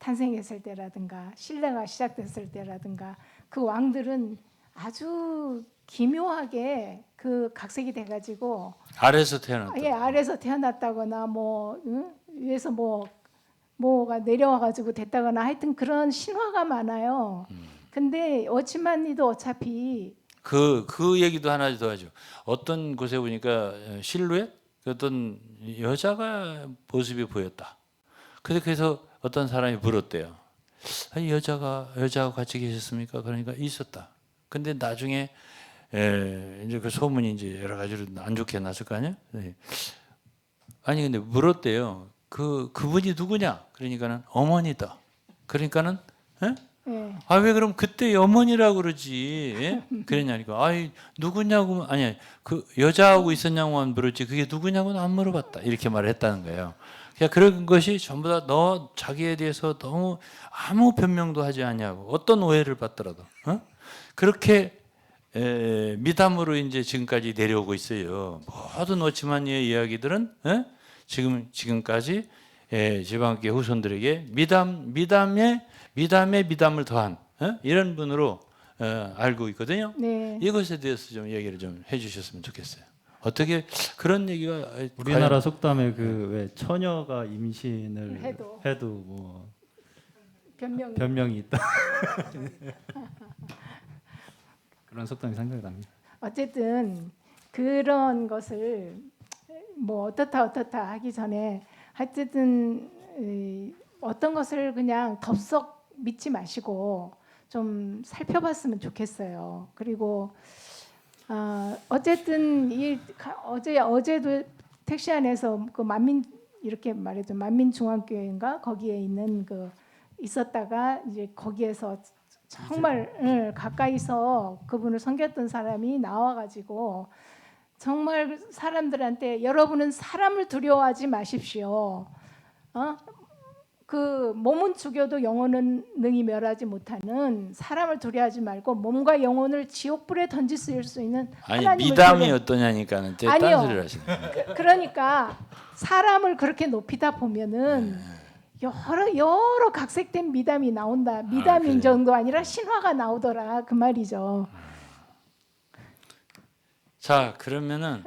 탄생했을 때라든가 신라가 시작됐을 때라든가 그 왕들은 아주 기묘하게 그 각색이 돼가지고 아래서 태어났다. 아래서 태어났다거나 뭐 위에서 뭐가 내려와가지고 됐다거나 하여튼 그런 신화가 많아요. 근데 워치마니도 어차피 그 얘기도 하나 더 하죠. 어떤 곳에 보니까 실루엣 어떤 여자가 모습이 보였다. 그래서 어떤 사람이 물었대요. 아니, 여자하고 같이 계셨습니까? 그러니까 있었다. 근데 나중에 이제 그 소문이 이제 여러 가지로 안 좋게 났을 거 아니에요? 네. 아니 근데 물었대요. 그분이 누구냐? 그러니까는 어머니다. 그러니까는 예. 아 왜 그럼 그때 어머니라고 그러지? 예? 그랬냐니까. 아이 누구냐고 아니 그 여자하고 있었냐고만 물었지 그게 누구냐고는 안 물어봤다. 이렇게 말을 했다는 거예요. 그냥 그런 것이 전부 다 너 자기에 대해서 너무 아무 변명도 하지 않냐고 어떤 오해를 받더라도 그렇게 미담으로 이제 지금까지 내려오고 있어요. 모든 워치마니의 이야기들은 지금까지 지방교회 후손들에게 미담에 미담을 더한 이런 분으로 알고 있거든요. 네. 이것에 대해서 좀 얘기를 좀 해주셨으면 좋겠어요. 어떻게 그런 얘기가 우리나라 속담에 그 왜 처녀가 임신을 해도 뭐 변명. 변명이 있다. 그런 속담이 생각이 납니다. 어쨌든 그런 것을 뭐 어떻다 하기 전에 하여튼 어떤 것을 그냥 덥석 믿지 마시고 좀 살펴봤으면 좋겠어요. 그리고 어쨌든 어제도 택시 안에서 그 이렇게 말해도 만민중앙교회인가 거기에 있는 그 있었다가 이제 거기에서 정말 가까이서 그분을 섬겼던 사람이 나와가지고 정말 사람들한테 여러분은 사람을 두려워하지 마십시오. 그 몸은 죽여도 영혼은 능히 멸하지 못하는 사람을 두려워하지 말고 몸과 영혼을 지옥불에 던질 수 있는 아니 하나님을 미담이 어떠냐니까는 딴 아니요. 소리를 하시네. 그러니까 사람을 그렇게 높이다 보면은 여러 각색된 미담이 나온다. 미담인 그래요? 정도 아니라 신화가 나오더라 그 말이죠. 자 그러면은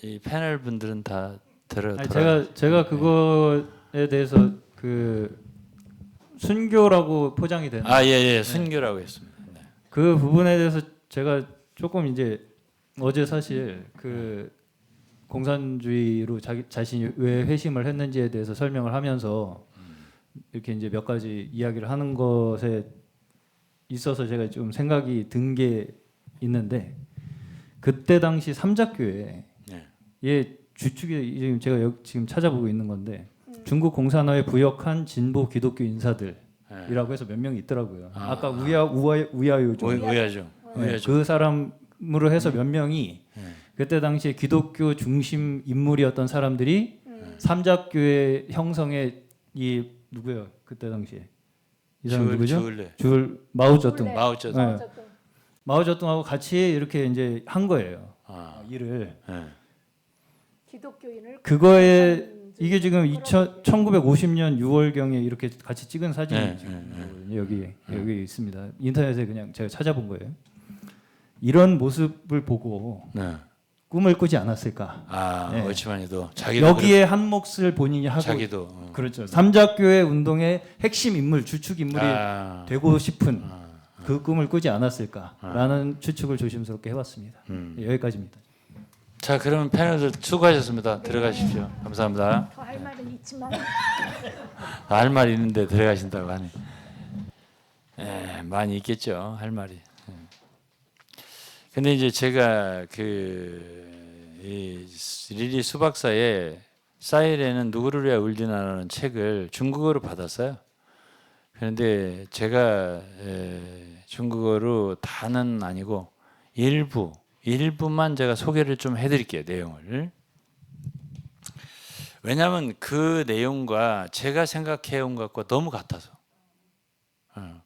이 패널 분들은 다 아니, 제가 그거에 대해서 그 순교라고 포장이 되는 아예예 순교라고 했습니다. 네. 그 부분에 대해서 제가 조금 이제 어제 사실 그 공산주의로 자신이 왜 회심을 했는지에 대해서 설명을 하면서 이렇게 이제 몇 가지 이야기를 하는 것에 있어서 제가 좀 생각이 든 게 있는데 그때 당시 삼작교회의 주축이 제가 지금 찾아보고 있는 건데 중국 공산화에 부역한 진보 기독교 인사들이라고 해서 몇 명이 있더라고요. 아까 우야요죠. 우야죠. 네, 그 사람으로 해서 몇 명이 그때 당시에 기독교 중심 인물이었던 사람들이 삼작교회 형성의 이 누구예요? 그때 당시에 이 사람 누구죠? 주을래. 마오쩌둥. 네. 마오쩌둥. 네. 마오쩌둥하고 같이 이렇게 이제 한 거예요. 아, 일을. 네. 기독교인을 그거에 이게 지금 1950년 6월경에 이렇게 같이 찍은 사진이 네, 지금 여기 있습니다. 인터넷에 그냥 제가 찾아본 거예요. 이런 모습을 보고 네. 꿈을 꾸지 않았을까? 아, 네. 워치만이도 자기도 여기에 한 몫을 본인이 하고 자기도 그렇죠. 삼작교회 운동의 핵심 인물, 주축 인물이 아, 되고 싶은 그 꿈을 꾸지 않았을까라는 추측을 조심스럽게 해봤습니다. 여기까지입니다. 자, 그러면 패널들 수고하셨습니다. 들어가십시오. 감사합니다. 더 할 말은 있지만 할 말 있는데 들어가신다고 하네. 예, 많이 있겠죠, 할 말이. 예. 근데 이제 제가 이 리리 수박사의 사이렌은 누구를 위하여 울리나라는 책을 중국어로 받았어요. 그런데 제가 중국어로 다는 아니고 일부만 제가 소개를 좀 해드릴게요, 내용을. 왜냐하면 그 내용과 제가 생각해온 것과 너무 같아서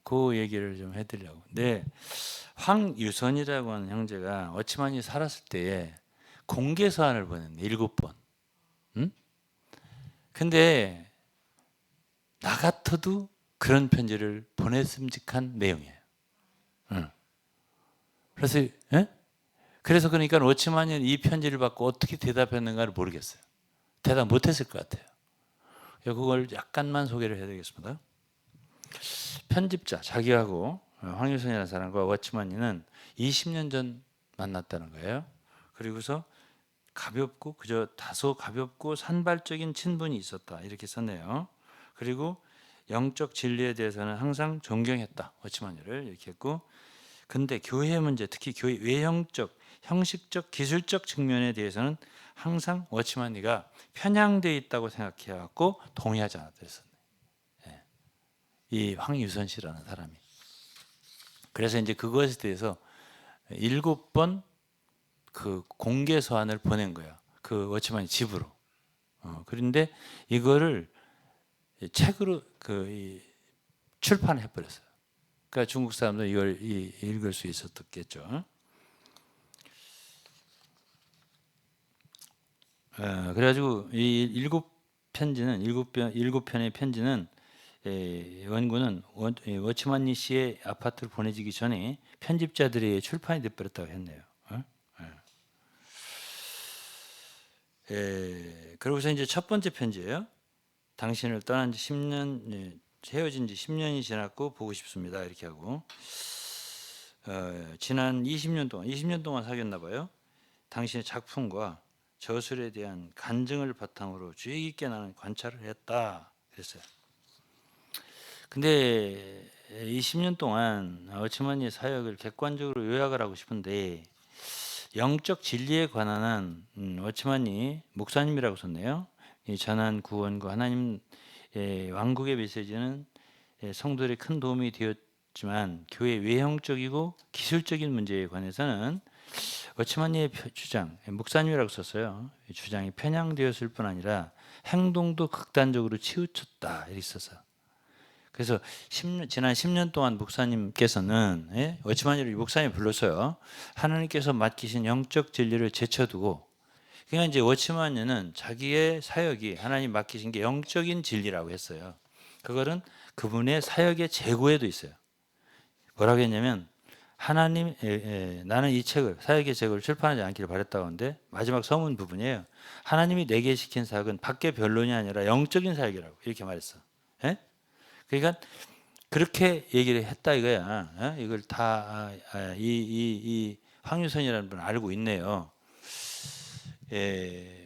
그 얘기를 좀 해드리려고. 근데 황유선이라고 하는 형제가 어치만이 살았을 때에 공개 서한을 보냈네, 7번. 응? 근데 나 같아도 그런 편지를 보냈음직한 내용이에요. 응. 그래서 그러니까 워치만이 이 편지를 받고 어떻게 대답했는가를 모르겠어요. 대답 못했을 것 같아요. 그걸 약간만 소개를 해드리겠습니다. 편집자 자기하고 황유선이라는 사람과 워치만이는 20년 전 만났다는 거예요. 그리고서 다소 가볍고 산발적인 친분이 있었다 이렇게 썼네요. 그리고 영적 진리에 대해서는 항상 존경했다, 워치만이를 이렇게 했고, 근데 교회 문제, 특히 교회 외형적, 형식적, 기술적 측면에 대해서는 항상 워치만이가 편향되어 있다고 생각해갖고 동의하지 않았다 했었네. 예. 이 황유선 씨라는 사람이. 그래서 이제 그것에 대해서 7번 그 공개 서한을 보낸 거야. 그 워치만이 집으로. 그런데 이거를 책으로 출판해 버렸어요. 그러니까 중국 사람들 이걸 읽을 수 있었겠죠. 그래가지고 이 7편의 편지는 원고는 워치만니 씨의 아파트를 보내지기 전에 편집자들이 출판이 돼버렸다고 했네요. 그러고서 이제 첫 번째 편지예요. 당신을 떠난 지 10년, 헤어진 지 10년이 지났고 보고 싶습니다. 이렇게 하고 지난 20년 동안 사귀었나 봐요. 당신의 작품과 저술에 대한 간증을 바탕으로 주의 깊게 나는 관찰을 했다 그랬어요. 근데 20년 동안 워치만니의 사역을 객관적으로 요약을 하고 싶은데 영적 진리에 관한 워치만니 목사님이라고 썼네요. 이 전한 구원과 하나님 왕국의 메시지는 성도들의 큰 도움이 되었지만 교회 외형적이고 기술적인 문제에 관해서는 워치만니의 주장, 목사님이라고 썼어요. 주장이 편향되었을 뿐 아니라 행동도 극단적으로 치우쳤다 이렇게 썼어요. 그래서 지난 10년 동안 목사님께서는 워치만니를 목사님 불렀어요. 하나님께서 맡기신 영적 진리를 제쳐두고, 그러니까 이제 워치만니는 자기의 사역이 하나님 맡기신 게 영적인 진리라고 했어요. 그거는 그분의 사역의 재고에도 있어요. 뭐라고 했냐면 하나님 나는 이 책을 사역의 재고를 출판하지 않기를 바랬다고 하는데 마지막 서문 부분이에요. 하나님이 내게 시킨 사역은 밖의 변론이 아니라 영적인 사역이라고 이렇게 말했어. 그러니까 그렇게 얘기를 했다 이거야. 이걸 다 이 황유선이라는 분은 알고 있네요.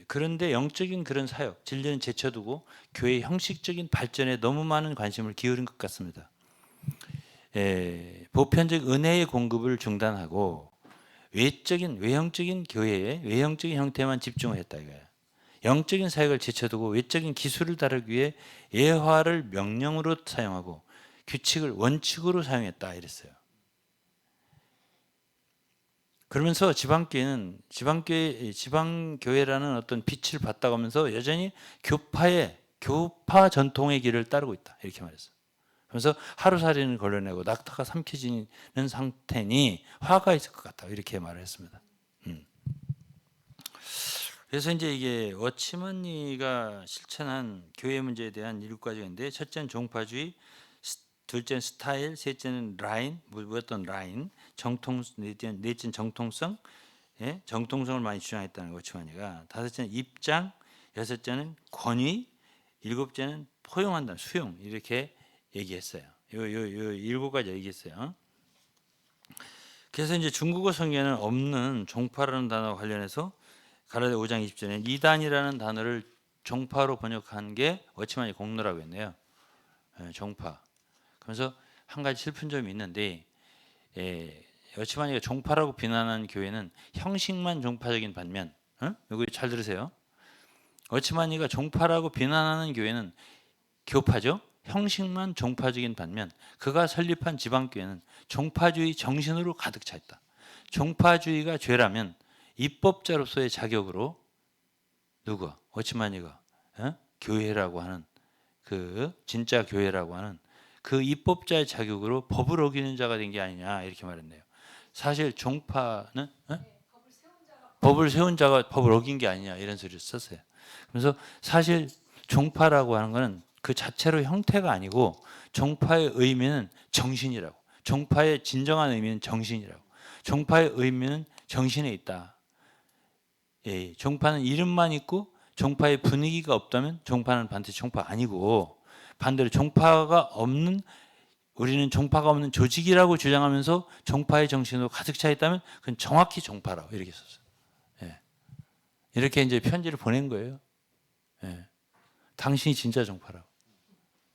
그런데 영적인 그런 사역, 진리는 제쳐두고 교회의 형식적인 발전에 너무 많은 관심을 기울인 것 같습니다. 보편적 은혜의 공급을 중단하고 외형적인 교회의 외형적인 형태만 집중을 했다 이거야. 영적인 사역을 제쳐두고 외적인 기술을 다루기 위해 예화를 명령으로 사용하고 규칙을 원칙으로 사용했다 이랬어요. 그러면서 지방교회라는 어떤 빛을 받다가면서 여전히 교파 전통의 길을 따르고 있다 이렇게 말했어요. 그래서 하루살이는 걸러내고 낙타가 삼켜지는 상태니 화가 있을 것 같다 이렇게 말을 했습니다. 그래서 이제 이게 워치먼리가 실천한 교회 문제에 대한 7가지인데 첫째는 종파주의, 둘째는 스타일, 셋째는 라인, 어떤 라인, 넷째는 정통성, 예? 정통성을 많이 주장했다는 워치먼리가. 다섯째는 입장, 여섯째는 권위, 일곱째는 포용한다, 수용 이렇게 얘기했어요. 요 7가지 얘기했어요. 그래서 이제 중국어 성경에는 없는 종파라는 단어와 관련해서 가라데 5장 20절에 이단이라는 단어를 종파로 번역한 게 워치만이 공로라고 했네요. 종파. 그래서 한 가지 슬픈 점이 있는데 워치만이가 종파라고 비난하는 교회는 형식만 종파적인 반면, 이거 잘 들으세요. 워치만이가 종파라고 비난하는 교회는 교파죠. 형식만 종파적인 반면 그가 설립한 지방교회는 종파주의 정신으로 가득 차 있다. 종파주의가 죄라면 입법자로서의 자격으로 누가 워치만이가 교회라고 하는 그 진짜 교회라고 하는 그 입법자의 자격으로 법을 어기는 자가 된 게 아니냐 이렇게 말했네요. 사실 종파는 법을 세운 자가 법을 어긴 게 아니냐 이런 소리를 썼어요. 그래서 사실 종파라고 하는 것은 그 자체로 형태가 아니고 종파의 의미는 정신이라고. 종파의 진정한 의미는 정신이라고. 종파의 의미는 정신에 있다. 예, 종파는 이름만 있고 종파의 분위기가 없다면 종파는 반드시 종파 아니고 반대로 종파가 없는 우리는 종파가 없는 조직이라고 주장하면서 종파의 정신으로 가득 차 있다면 그건 정확히 종파라고 이렇게 썼어요. 예. 이렇게 이제 편지를 보낸 거예요. 예. 당신이 진짜 종파라고.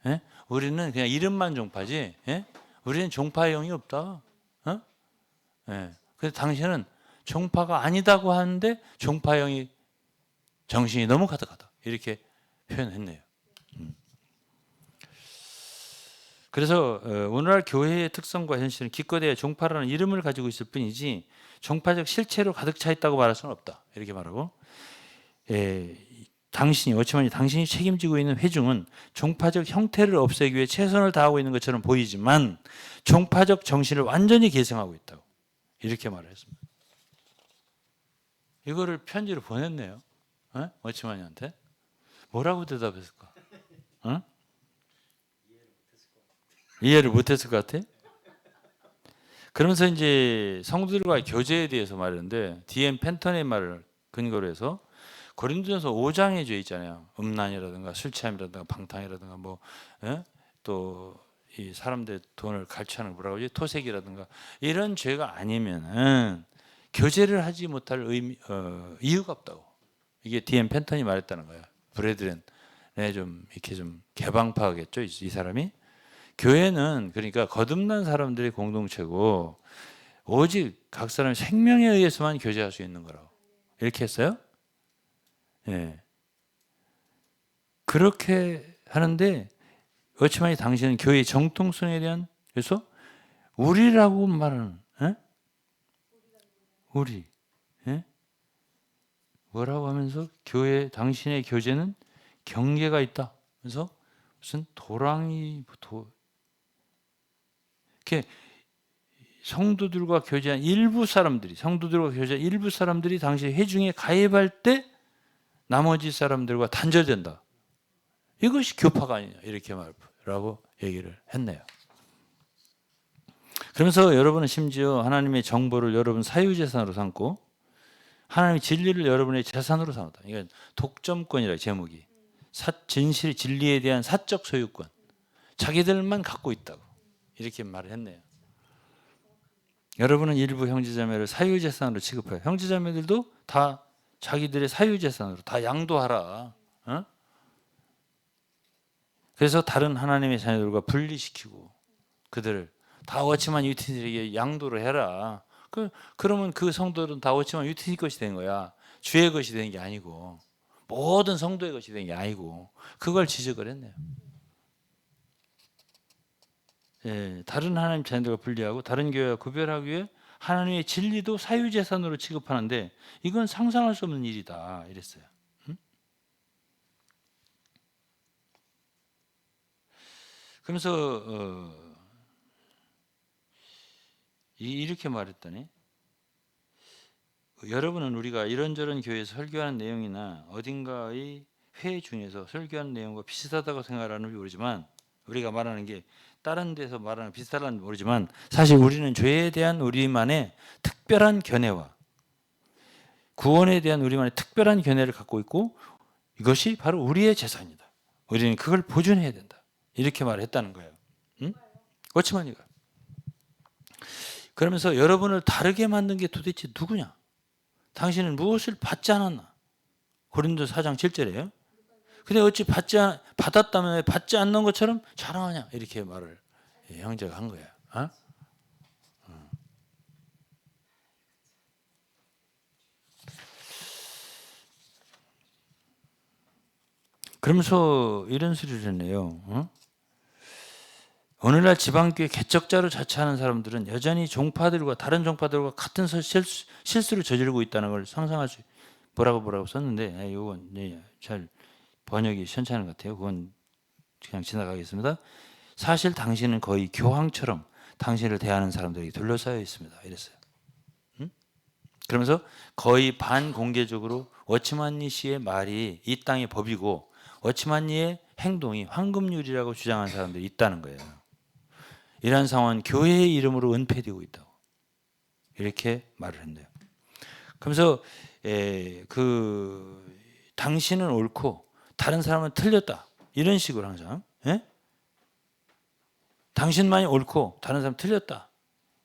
예? 우리는 그냥 이름만 종파지. 예? 우리는 종파의 영이 없다. 예. 그래서 당신은 종파가 아니다고 하는데 종파형이 정신이 너무 가득하다 이렇게 표현했네요. 그래서 오늘날 교회의 특성과 현실은 기껏해야 종파라는 이름을 가지고 있을 뿐이지 종파적 실체로 가득 차 있다고 말할 수는 없다 이렇게 말하고 당신이 책임지고 있는 회중은 종파적 형태를 없애기 위해 최선을 다하고 있는 것처럼 보이지만 종파적 정신을 완전히 계승하고 있다고 이렇게 말을 했습니다. 이거를 편지로 보냈네요. 워치만이한테. 뭐라고 대답했을까? 이해를 못했을 것 같아? 그러면서 이제 성도들과의 교제에 대해서 말했는데 D.M. 펜턴의 말을 근거로 해서 고린도전서 5장에 죄 있잖아요. 음란이라든가 술 취함이라든가 방탕이라든가 또 이 사람들 돈을 갈취하는 뭐라고 하지? 토색이라든가 이런 죄가 아니면은 교제를 하지 못할 이유가 없다고. 이게 D.M. 펜턴이 말했다는 거예요. 브래드렌 좀 이렇게 좀 개방파겠죠, 이 사람이. 교회는 그러니까 거듭난 사람들의 공동체고 오직 각 사람의 생명에 의해서만 교제할 수 있는 거라고. 이렇게 했어요? 예. 그렇게 하는데 워치만이 당신은 교회의 정통성에 대한 그래서 우리라고 말하는 우리 뭐라고 하면서 당신의 교제는 경계가 있다. 그래서 무슨 이렇게 성도들과 교제한 일부 사람들이 당시 회중에 가입할 때 나머지 사람들과 단절된다. 이것이 교파가 아니냐 이렇게 말라고 얘기를 했네요. 그러면서 여러분은 심지어 하나님의 정보를 여러분 사유재산으로 삼고 하나님의 진리를 여러분의 재산으로 삼았다. 이건 독점권이라 제목이. 진리에 대한 사적 소유권. 자기들만 갖고 있다고. 이렇게 말을 했네요. 여러분은 일부 형제자매를 사유재산으로 취급해요. 형제자매들도 다 자기들의 사유재산으로 다 양도하라. 그래서 다른 하나님의 자녀들과 분리시키고 그들을 다 워치만 유티들에게 양도를 해라. 그러면 그 성도들은 다 워치만 유티니 것이 되는 거야. 주의 것이 되는 게 아니고 모든 성도의 것이 되는 게 아니고 그걸 지적을 했네요. 예, 다른 하나님 자녀들과 분리하고 다른 교회와 구별하기 위해 하나님의 진리도 사유재산으로 취급하는데 이건 상상할 수 없는 일이다 이랬어요. 응? 그러면서 이렇게 말했더니 여러분은 우리가 이런저런 교회에서 설교하는 내용이나 어딘가의 회의 중에서 설교하는 내용과 비슷하다고 생각하는지 모르지만 우리가 말하는 게 다른 데서 말하는 비슷하다는 모르지만 사실 우리는 죄에 대한 우리만의 특별한 견해와 구원에 대한 우리만의 특별한 견해를 갖고 있고 이것이 바로 우리의 재산이다. 우리는 그걸 보존해야 된다. 이렇게 말했다는 거예요. 응? 워치만이가. 그러면서 여러분을 다르게 만든 게 도대체 누구냐? 당신은 무엇을 받지 않았나? 고린도 4장 7절이에요. 근데 어찌 받았다면 받지 않는 것처럼 자랑하냐? 이렇게 말을 형제가 한 거예요. 어? 그러면서 이런 소리를 했네요. 어? 오늘날 지방교회 개척자로 자처하는 사람들은 여전히 종파들과 다른 종파들과 같은 실수를 저지르고 있다는 걸 상상할 수 뭐라고 썼는데 이건 잘 번역이 시원찮은 것 같아요. 그건 그냥 지나가겠습니다. 사실 당신은 거의 교황처럼 당신을 대하는 사람들이 둘러싸여 있습니다. 이랬어요. 응? 그러면서 거의 반공개적으로 워치만니 씨의 말이 이 땅의 법이고 워치만니의 행동이 황금률이라고 주장하는 사람들이 있다는 거예요. 이러한 상황은 교회의 이름으로 은폐되고 있다고 이렇게 말을 했네요. 그러면서 당신은 옳고 다른 사람은 틀렸다 이런 식으로 항상 당신만이 옳고 다른 사람은 틀렸다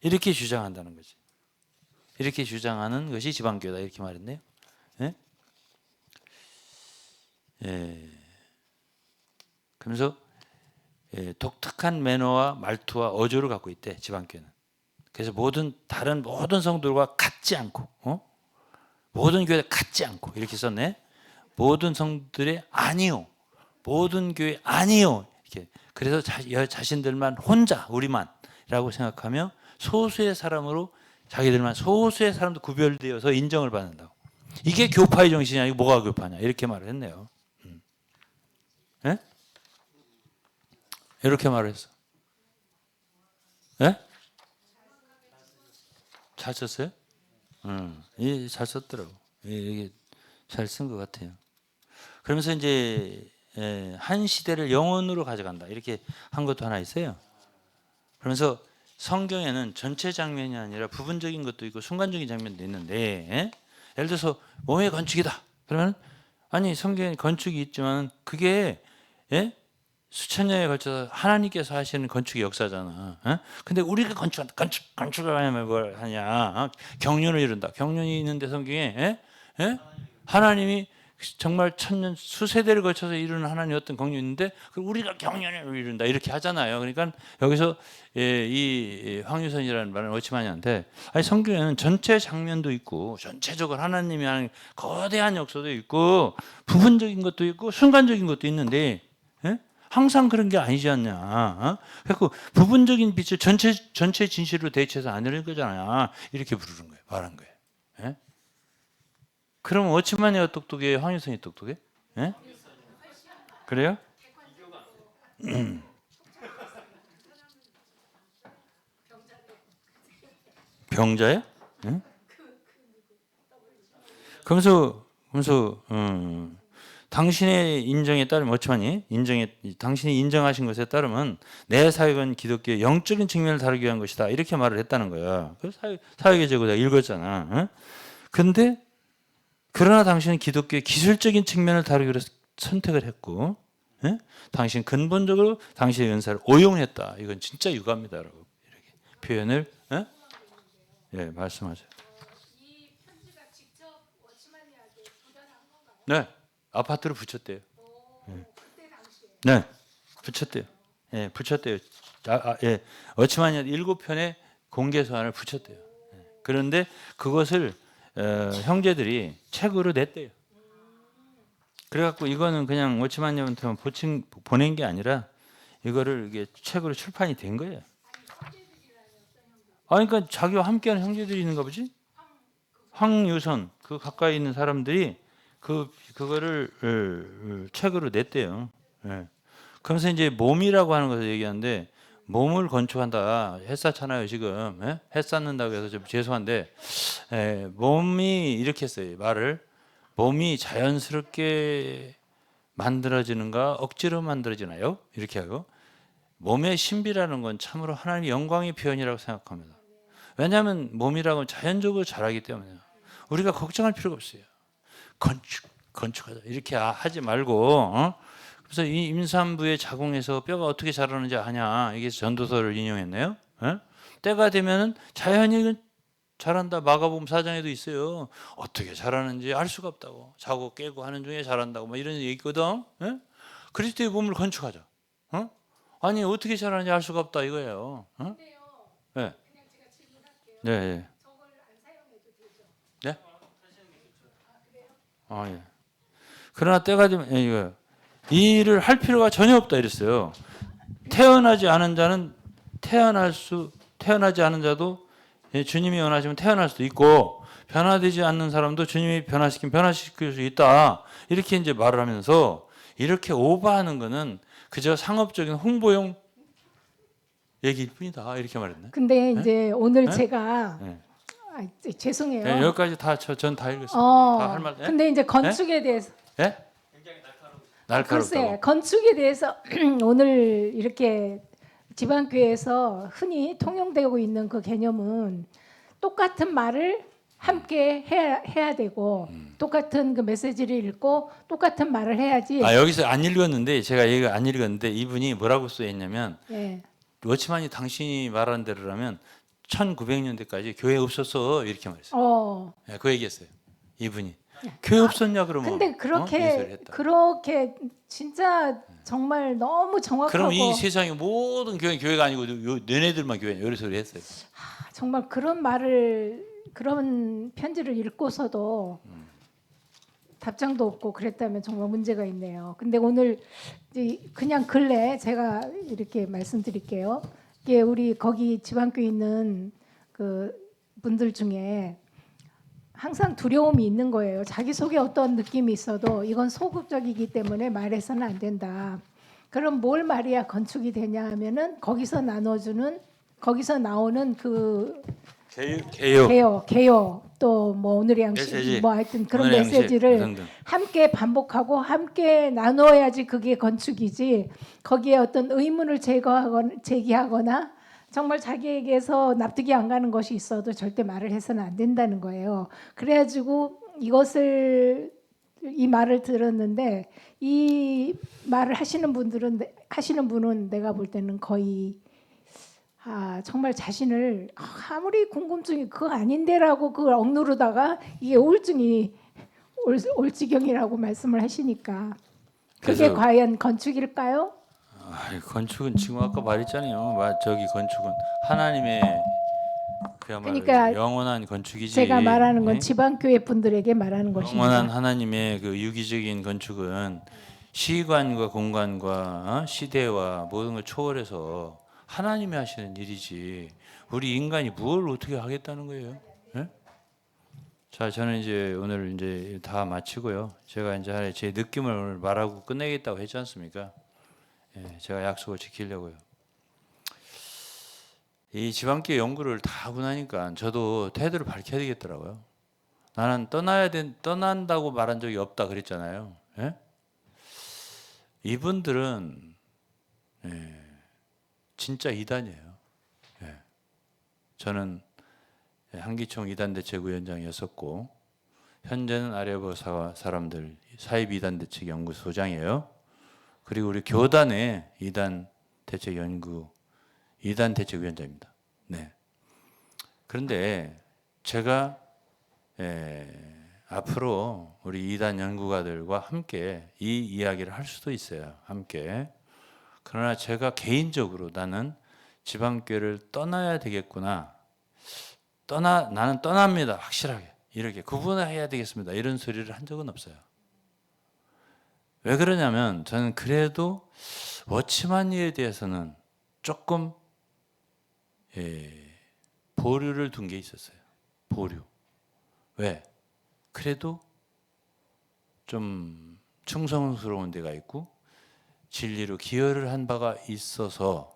이렇게 주장한다는 거지. 이렇게 주장하는 것이 지방교회다 이렇게 말했네요. 그러면서 독특한 매너와 말투와 어조를 갖고 있대 지방교회는. 그래서 다른 모든 성도들과 같지 않고 모든 교회 같지 않고 이렇게 썼네. 모든 성도들의 아니요, 모든 교회 아니요 이렇게. 그래서 자신들만 혼자 우리만이라고 생각하며 소수의 사람으로 자기들만 소수의 사람도 구별되어서 인정을 받는다고. 이게 교파의 정신이 아니고 뭐가 교파냐 이렇게 말을 했네요. 예? 이렇게 말을 했어. 예? 잘 썼어요? 잘 썼더라고. 이게 잘 쓴 것 같아요. 그러면서 이제 한 시대를 영원으로 가져간다 이렇게 한 것도 하나 있어요. 그러면서 성경에는 전체 장면이 아니라 부분적인 것도 있고 순간적인 장면도 있는데 예를 들어서 몸의 건축이다. 그러면 아니 성경에 건축이 있지만 그게 수천 년에 걸쳐서 하나님께서 하시는 건축의 역사잖아. 근데 우리가 건축을 하냐면 뭘 하냐? 경륜을 이룬다. 경륜이 있는데 성경에 하나님이 정말 천년 수세대를 거쳐서 이루는 하나님 어떤 경륜이 있는데 우리가 경륜을 이룬다 이렇게 하잖아요. 그러니까 여기서 이 황유선이라는 말은 워치만이한테 아니 성경에는 전체 장면도 있고 전체적으로 하나님이 하는 거대한 역사도 있고 부분적인 것도 있고 순간적인 것도 있는데 항상 그런 게 아니지 않냐. 그래서 부분적인 빛을 전체 진실로 대체해서 안 이루는 거잖아. 이렇게 부르는 거예요. 말한 거예요. 그럼 워치만이가 똑똑해? 황유선이 똑똑해? 그래요? 병자예요? 그러면서 당신의 인정에 따르면 워치만이 당신이 인정하신 것에 따르면 내 사역은 기독교의 영적인 측면을 다루기 위한 것이다 이렇게 말을 했다는 거야. 그 사역의 제고 내가 읽었잖아. 근데 그러나 당신은 기독교의 기술적인 측면을 다루기 위해서 선택을 했고 당신 근본적으로 당신의 은사를 오용했다. 이건 진짜 유감이다라고 이렇게 표현을 말씀하죠. 이 편지가 직접 워치만이한테 전달한 건가요? 네, 아파트로 붙였대요. 그때 당시에. 네, 붙였대요. 붙였대요. 워치만이 7편의 공개 서한을 붙였대요. 그런데 그것을 형제들이 책으로 냈대요. 그래갖고 이거는 그냥 워치만님한테만 보낸 게 아니라 이거를 이게 책으로 출판이 된 거예요. 그러니까 자기와 함께하는 형제들이 있는가 보지? 황유선 그 가까이 있는 사람들이 그거를 책으로 냈대요. 예. 그러면서 이제 몸이라고 하는 것을 얘기하는데 몸을 건축한다. 했었잖아요 지금. 예? 했었는다고 해서 좀 죄송한데 몸이 이렇게 했어요. 말을 몸이 자연스럽게 만들어지는가 억지로 만들어지나요? 이렇게 하고 몸의 신비라는 건 참으로 하나님의 영광의 표현이라고 생각합니다. 왜냐하면 몸이라고 자연적으로 자라기 때문에 우리가 걱정할 필요가 없어요. 건축하자 이렇게 하지 말고 그래서 이 임산부의 자궁에서 뼈가 어떻게 자라는지 아냐 이게 전도서를 인용했네요. 때가 되면은 자연히 자란다. 마가복음 4장에도 있어요. 어떻게 자라는지 알 수가 없다고. 자고 깨고 하는 중에 자란다고 뭐 이런 얘기 있거든. 그리스도의 몸을 건축하자. 아니 어떻게 자라는지 알 수가 없다 이거예요. 네. 네. 네. 네? 예. 그러나 때가 되면 이거 이 일을 할 필요가 전혀 없다 이랬어요. 태어나지 않은 자는 태어나지 않은 자도 주님이 원하시면 태어날 수도 있고 변화되지 않는 사람도 주님이 변화시킬 수 있다. 이렇게 이제 말을 하면서 이렇게 오버하는 거는 그저 상업적인 홍보용 얘기일 뿐이다. 이렇게 말했네. 근데 이제 오늘 네? 제가 네. 죄송해요. 네, 여기까지 전 다 읽었습니다. 다 할 말. 네? 근데 이제 건축에 대해서 예? 글쎄 날카롭다고. 건축에 대해서 오늘 이렇게 지방교회에서 흔히 통용되고 있는 그 개념은 똑같은 말을 함께 해야 되고 똑같은 그 메시지를 읽고 똑같은 말을 해야지. 여기서 안 읽었는데 제가 얘가 안 읽었는데 이분이 뭐라고 써있냐면 예. 워치만이 당신이 말한 대로라면 1900년대까지 교회 없었어 이렇게 말했어요. 예, 그 얘기했어요. 이분이 교회 없었냐 그러면. 근데 그렇게 진짜 정말 너무 정확하고. 그럼 이 세상의 모든 교회가 아니고 너네들만 교회 이런 소리 했어요. 정말 그런 편지를 읽고서도 답장도 없고 그랬다면 정말 문제가 있네요. 근데 오늘 이제 그냥 근래 제가 이렇게 말씀드릴게요. 이게 우리 거기 지방교회 있는 그 분들 중에 항상 두려움이 있는 거예요. 자기 속에 어떤 느낌이 있어도 이건 소극적이기 때문에 말해서는 안 된다. 그럼 뭘 말해야 건축이 되냐 하면은 거기서 나오는 그 개요 또 뭐 오늘의 양식 메시지. 뭐 하여튼 그런 오늘의 양식 메시지를 등등. 함께 반복하고 함께 나누어야지 그게 건축이지. 거기에 어떤 의문을 제기하거나 정말 자기에게서 납득이 안 가는 것이 있어도 절대 말을 해서는 안 된다는 거예요. 그래가지고 이 말을 들었는데 이 말을 하시는 분은 내가 볼 때는 거의 정말 자신을 아무리 궁금증이 그거 아닌데라고 그걸 억누르다가 이게 우울증이 올 지경이라고 말씀을 하시니까 그게 그래서- 과연 건축일까요? 건축은 지금 아까 말했잖아요. 저기 건축은 하나님의 그야말로 그러니까 영원한 건축이지. 제가 말하는 건 예? 지방교회 분들에게 말하는 영원한 것입니다. 하나님의 그 유기적인 건축은 시간과 공간과 시대와 모든 걸 초월해서 하나님이 하시는 일이지 우리 인간이 뭘 어떻게 하겠다는 거예요? 예? 자, 저는 이제 오늘 이제 다 마치고요. 제가 이제 제 느낌을 오늘 말하고 끝내겠다고 했지 않습니까? 예, 제가 약속을 지키려고요. 이 지방교회 연구를 다 하고 나니까 저도 태도를 밝혀야 되겠더라고요. 나는 떠난다고 말한 적이 없다 그랬잖아요. 예? 이분들은 진짜 이단이에요. 예. 저는 한기총 이단 대책위원장이었었고 현재는 아레버 사람들 사입 이단 대책 연구소장이에요. 그리고 우리 교단의 이단 대책위원장입니다. 네. 그런데 제가 앞으로 우리 이단 연구가들과 함께 이 이야기를 할 수도 있어요. 함께. 그러나 제가 개인적으로 나는 지방교회를 떠나야 되겠구나. 나는 떠납니다. 확실하게. 이렇게 구분해야 되겠습니다. 이런 소리를 한 적은 없어요. 왜 그러냐면 저는 그래도 워치만 일에 대해서는 조금 보류를 둔 게 있었어요. 보류. 왜? 그래도 좀 충성스러운 데가 있고 진리로 기여를 한 바가 있어서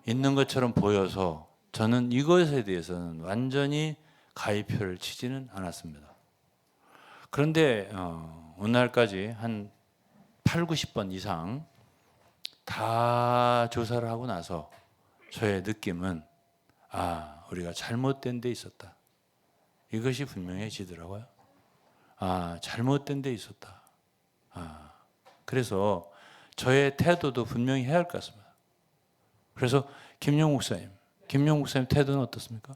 있는 것처럼 보여서 저는 이것에 대해서는 완전히 가위표를 치지는 않았습니다. 그런데 오늘날까지 한 8, 90번 이상 다 조사를 하고 나서 저의 느낌은 우리가 잘못된 데 있었다. 이것이 분명해지더라고요. 잘못된 데 있었다. 그래서 저의 태도도 분명히 해야 할 것 같습니다. 그래서 김용 목사님 태도는 어떻습니까?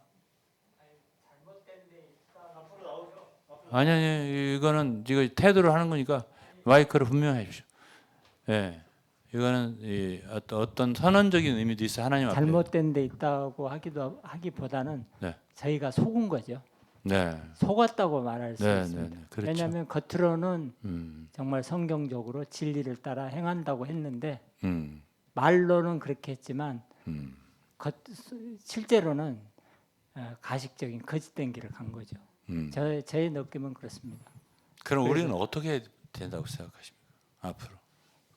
아니 이거는 이거 태도를 하는 거니까 마이크를 분명히 해주십시오. 예, 이거는 어떤 선언적인 의미도 있어 하나님 앞에. 잘못된 데 있다고 하기보다는 네. 저희가 속은 거죠. 네, 속았다고 말할 수 네, 있습니다. 네, 그렇죠. 왜냐하면 겉으로는 음, 정말 성경적으로 진리를 따라 행한다고 했는데 음, 말로는 그렇게 했지만 음. 실제로는 가식적인 거짓된 길을 간 거죠. 저의 느낌은 그렇습니다. 그럼 우리는 어떻게 된다고 생각하십니까? 앞으로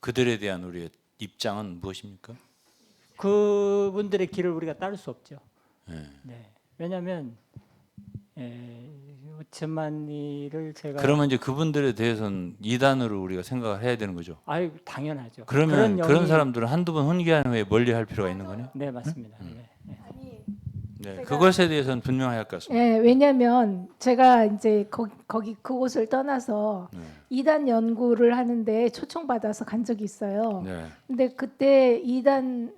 그들에 대한 우리의 입장은 무엇입니까? 그분들의 길을 우리가 따를 수 없죠. 네. 네. 왜냐하면 5천만이를 제가 그러면 이제 그분들에 대해서는 이단으로 우리가 생각을 해야 되는 거죠. 아유 당연하죠. 그러면 그런 영이- 사람들은 한두 번 훈계한 후에 멀리할 필요가 있는 거네요. 네 맞습니다. 네. 아니, 네, 그것에 대해서는 분명해야 할 것 같습니다. 예, 왜냐하면 제가 이제 거기 그곳을 떠나서 네. 이단 연구를 하는데 초청받아서 간 적이 있어요. 네. 근데 그때 이단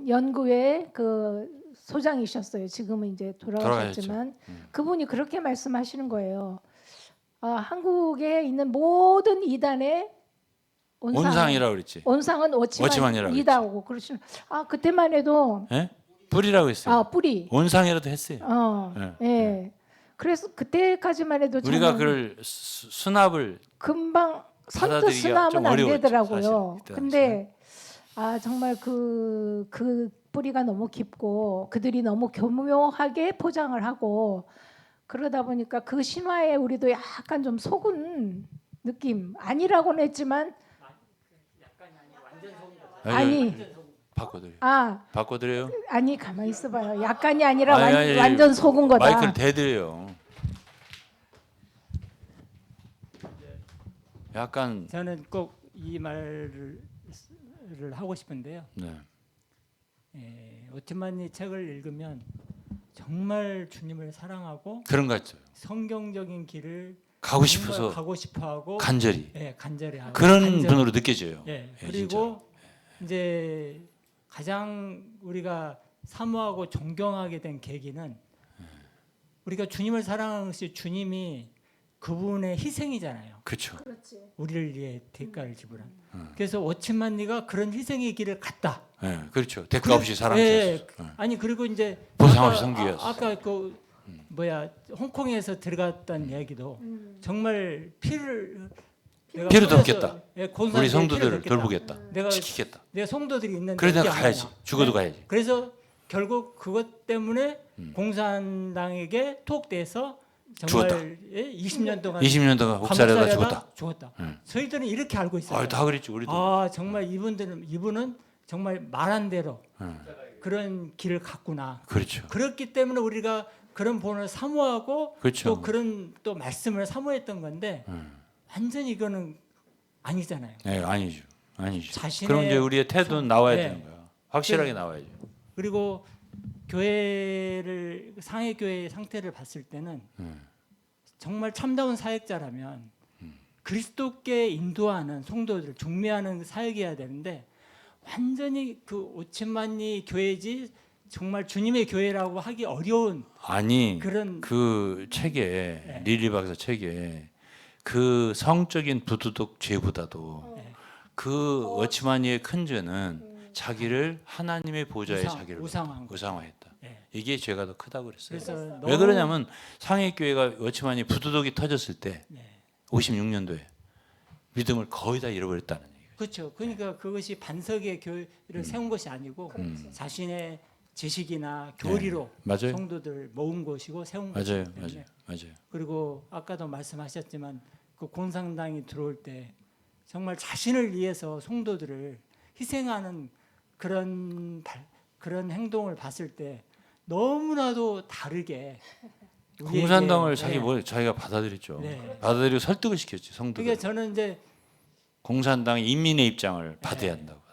연구회 그 소장이셨어요. 지금은 이제 돌아가셨지만 그분이 그렇게 말씀하시는 거예요. 한국에 있는 모든 이단의 온상이라고 그랬지. 온상은 워치만이라고 오치만이다고 그러시는. 그때만 해도 예? 뿌리라고 했어요. 뿌리. 온상이라도 했어요. 예. 그래서 그때까지만 해도 우리가 저는 그걸 수납을 금방 선뜻 받아들이기가 수납은 좀 안 어려웠죠, 되더라고요. 사실, 그때 근데 정말 그 뿌리가 너무 깊고 그들이 너무 교묘하게 포장을 하고 그러다 보니까 그 신화에 우리도 약간 좀 속은 느낌 아니라고는 했지만 아니 바꿔드려요. 바꿔드려요. 아니 가만히 있어봐요. 약간이 아니라 아니, 완전 속은 거다. 마이크를 대드려요. 약간 저는 꼭 이 말을 하고 싶은데요. 네. 오트만이 책을 읽으면 정말 주님을 사랑하고 그런 것 같죠. 성경적인 길을 가고 정말 싶어서 가고 싶어하고 간절히 간절히 하고 그런 간절히. 분으로 느껴져요. 그리고 이제 가장 우리가 사모하고 존경하게 된 계기는 우리가 주님을 사랑하는 것이 주님이 그분의 희생이잖아요. 그렇죠. 우리를 위해 대가를 지불한. 그래서 워치만니가 그런 희생의 길을 갔다. 네, 그렇죠. 대가 없이 사랑하셨어요. 아니 그리고 이제 보상 없이 섬기셨어요. 아까 그 홍콩에서 들어갔던 얘기도 정말 피를 내가 피를 뿌려서, 덮겠다. 공산주의 우리 성도들을 피를 덮겠다. 돌보겠다. 내가 지키겠다. 내가 성도들이 있는데 그래 내가 어떻게 안 가야지. 하냐. 죽어도 가야지. 그래서 결국 그것 때문에 공산당에게 투옥돼서 정말 죽었다. 20년 동안 20년 동안 혹사려다 감옥살이하다 죽었다. 저희들은 이렇게 알고 있어요. 다 그랬지 우리도. 정말 이분은 정말 말한 대로 그런 길을 갔구나. 그렇죠. 그렇기 때문에 우리가 그런 본을 사모하고 그렇죠. 또 그런 또 말씀을 사모했던 건데 완전히 이거는 아니잖아요. 네, 아니죠. 자신의 그럼 이제 우리의 태도는 나와야 네. 되는 거야. 확실하게 나와야죠. 그리고 교회를 상해 교회의 상태를 봤을 때는 정말 참다운 사역자라면 그리스도께 인도하는 성도들을 중매하는 사역이어야 되는데 완전히 그 오천만리 교회지 정말 주님의 교회라고 하기 어려운 아니 그런 그 책에 릴리 박사 책에 그 성적인 부도덕 죄보다도 그 어치마니의 큰 죄는 자기를 하나님의 보좌에 자기를 우상화한 거. 우상화했다. 네. 이게 죄가 더 크다고 그랬어요. 그래서 왜 너무- 그러냐면 상해교회가 어치마니 부도덕이 터졌을 때 네. 56년도에 믿음을 거의 다 잃어버렸다는 얘기예요. 그렇죠. 그러니까 그것이 반석의 교회를 세운 것이 아니고 자신의 지식이나 교리로 맞아요. 성도들 모은 곳이고 세운 맞아요, 곳이기 때문에. 맞아요. 그리고 아까도 말씀하셨지만 그 공산당이 들어올 때 정말 자신을 위해서 성도들을 희생하는 그런 행동을 봤을 때 너무나도 다르게 우리에게, 공산당을 네. 자기가 받아들였죠. 네. 받아들이고 설득을 시켰지 성도들. 그게 저는 이제 공산당이 인민의 입장을 받아야 한다고.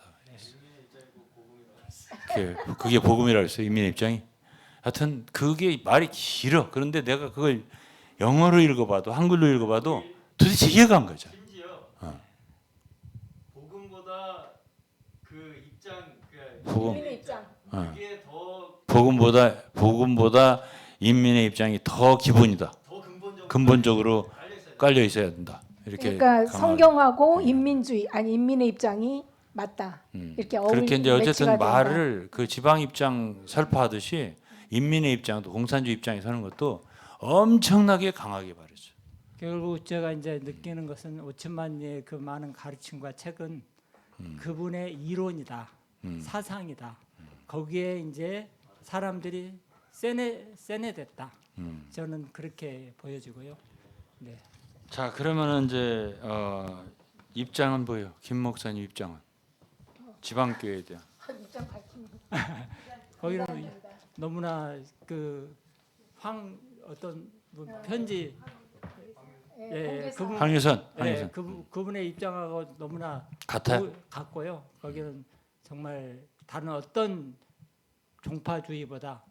그게 복음이라고 했어요. 인민의 입장이. 하여튼 그게 말이 길어. 그런데 내가 그걸 영어로 읽어봐도 한글로 읽어봐도 도대체 이해가 안 가죠. 심지어 어. 복음보다 그 입장 복음. 인민의 입장. 그게 더 복음보다 인민의 입장이 더 기본이다. 근본적으로 근본적으로 깔려 있어요. 깔려 있어야 된다. 이렇게 그러니까 강하게. 성경하고 인민주의 아니 인민의 입장이 맞다. 이렇게 그렇게 이제 매치가 어쨌든 된다. 말을 그 지방 입장 설파하듯이 인민의 입장도 공산주의 입장에 서는 것도 엄청나게 강하게 말했죠. 결국 제가 이제 느끼는 것은 오츠만니의 그 많은 가르침과 책은 그분의 이론이다, 사상이다. 거기에 이제 사람들이 세뇌됐다. 저는 그렇게 보여지고요. 네. 자 그러면은 이제 입장은 뭐예요? 김 목사님 입장은 지방 교회에 대한. 입장 밝히는 거기는 너무나 그 어떤 편지 그분 황유선. 그분의 입장하고 너무나 같아요? 같고요. 거기는 정말 다른 어떤 종파주의보다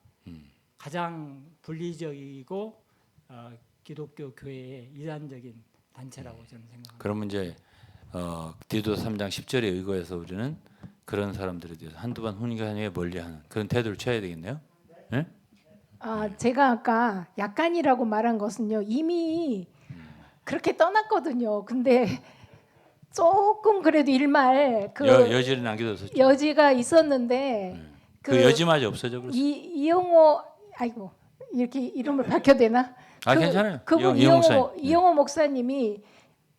가장 분리적이고 기독교 교회의 이단적인 단체라고 저는 생각합니다. 그러면 이제 디도 3장 10절에 의거해서 우리는 그런 사람들에 대해서 한두 번 훈계하에 멀리하는 그런 태도를 취해야 되겠네요. 네? 제가 아까 약간이라고 말한 것은요 이미 그렇게 떠났거든요. 근데 조금 그래도 일말 그 여지를 남겨뒀었죠. 여지가 있었는데 그 여지마저 없어져 버렸어요. 이영호 아이고 이렇게 이름을 밝혀도 되나? 괜찮아요. 그분 이영호 이영호 목사님이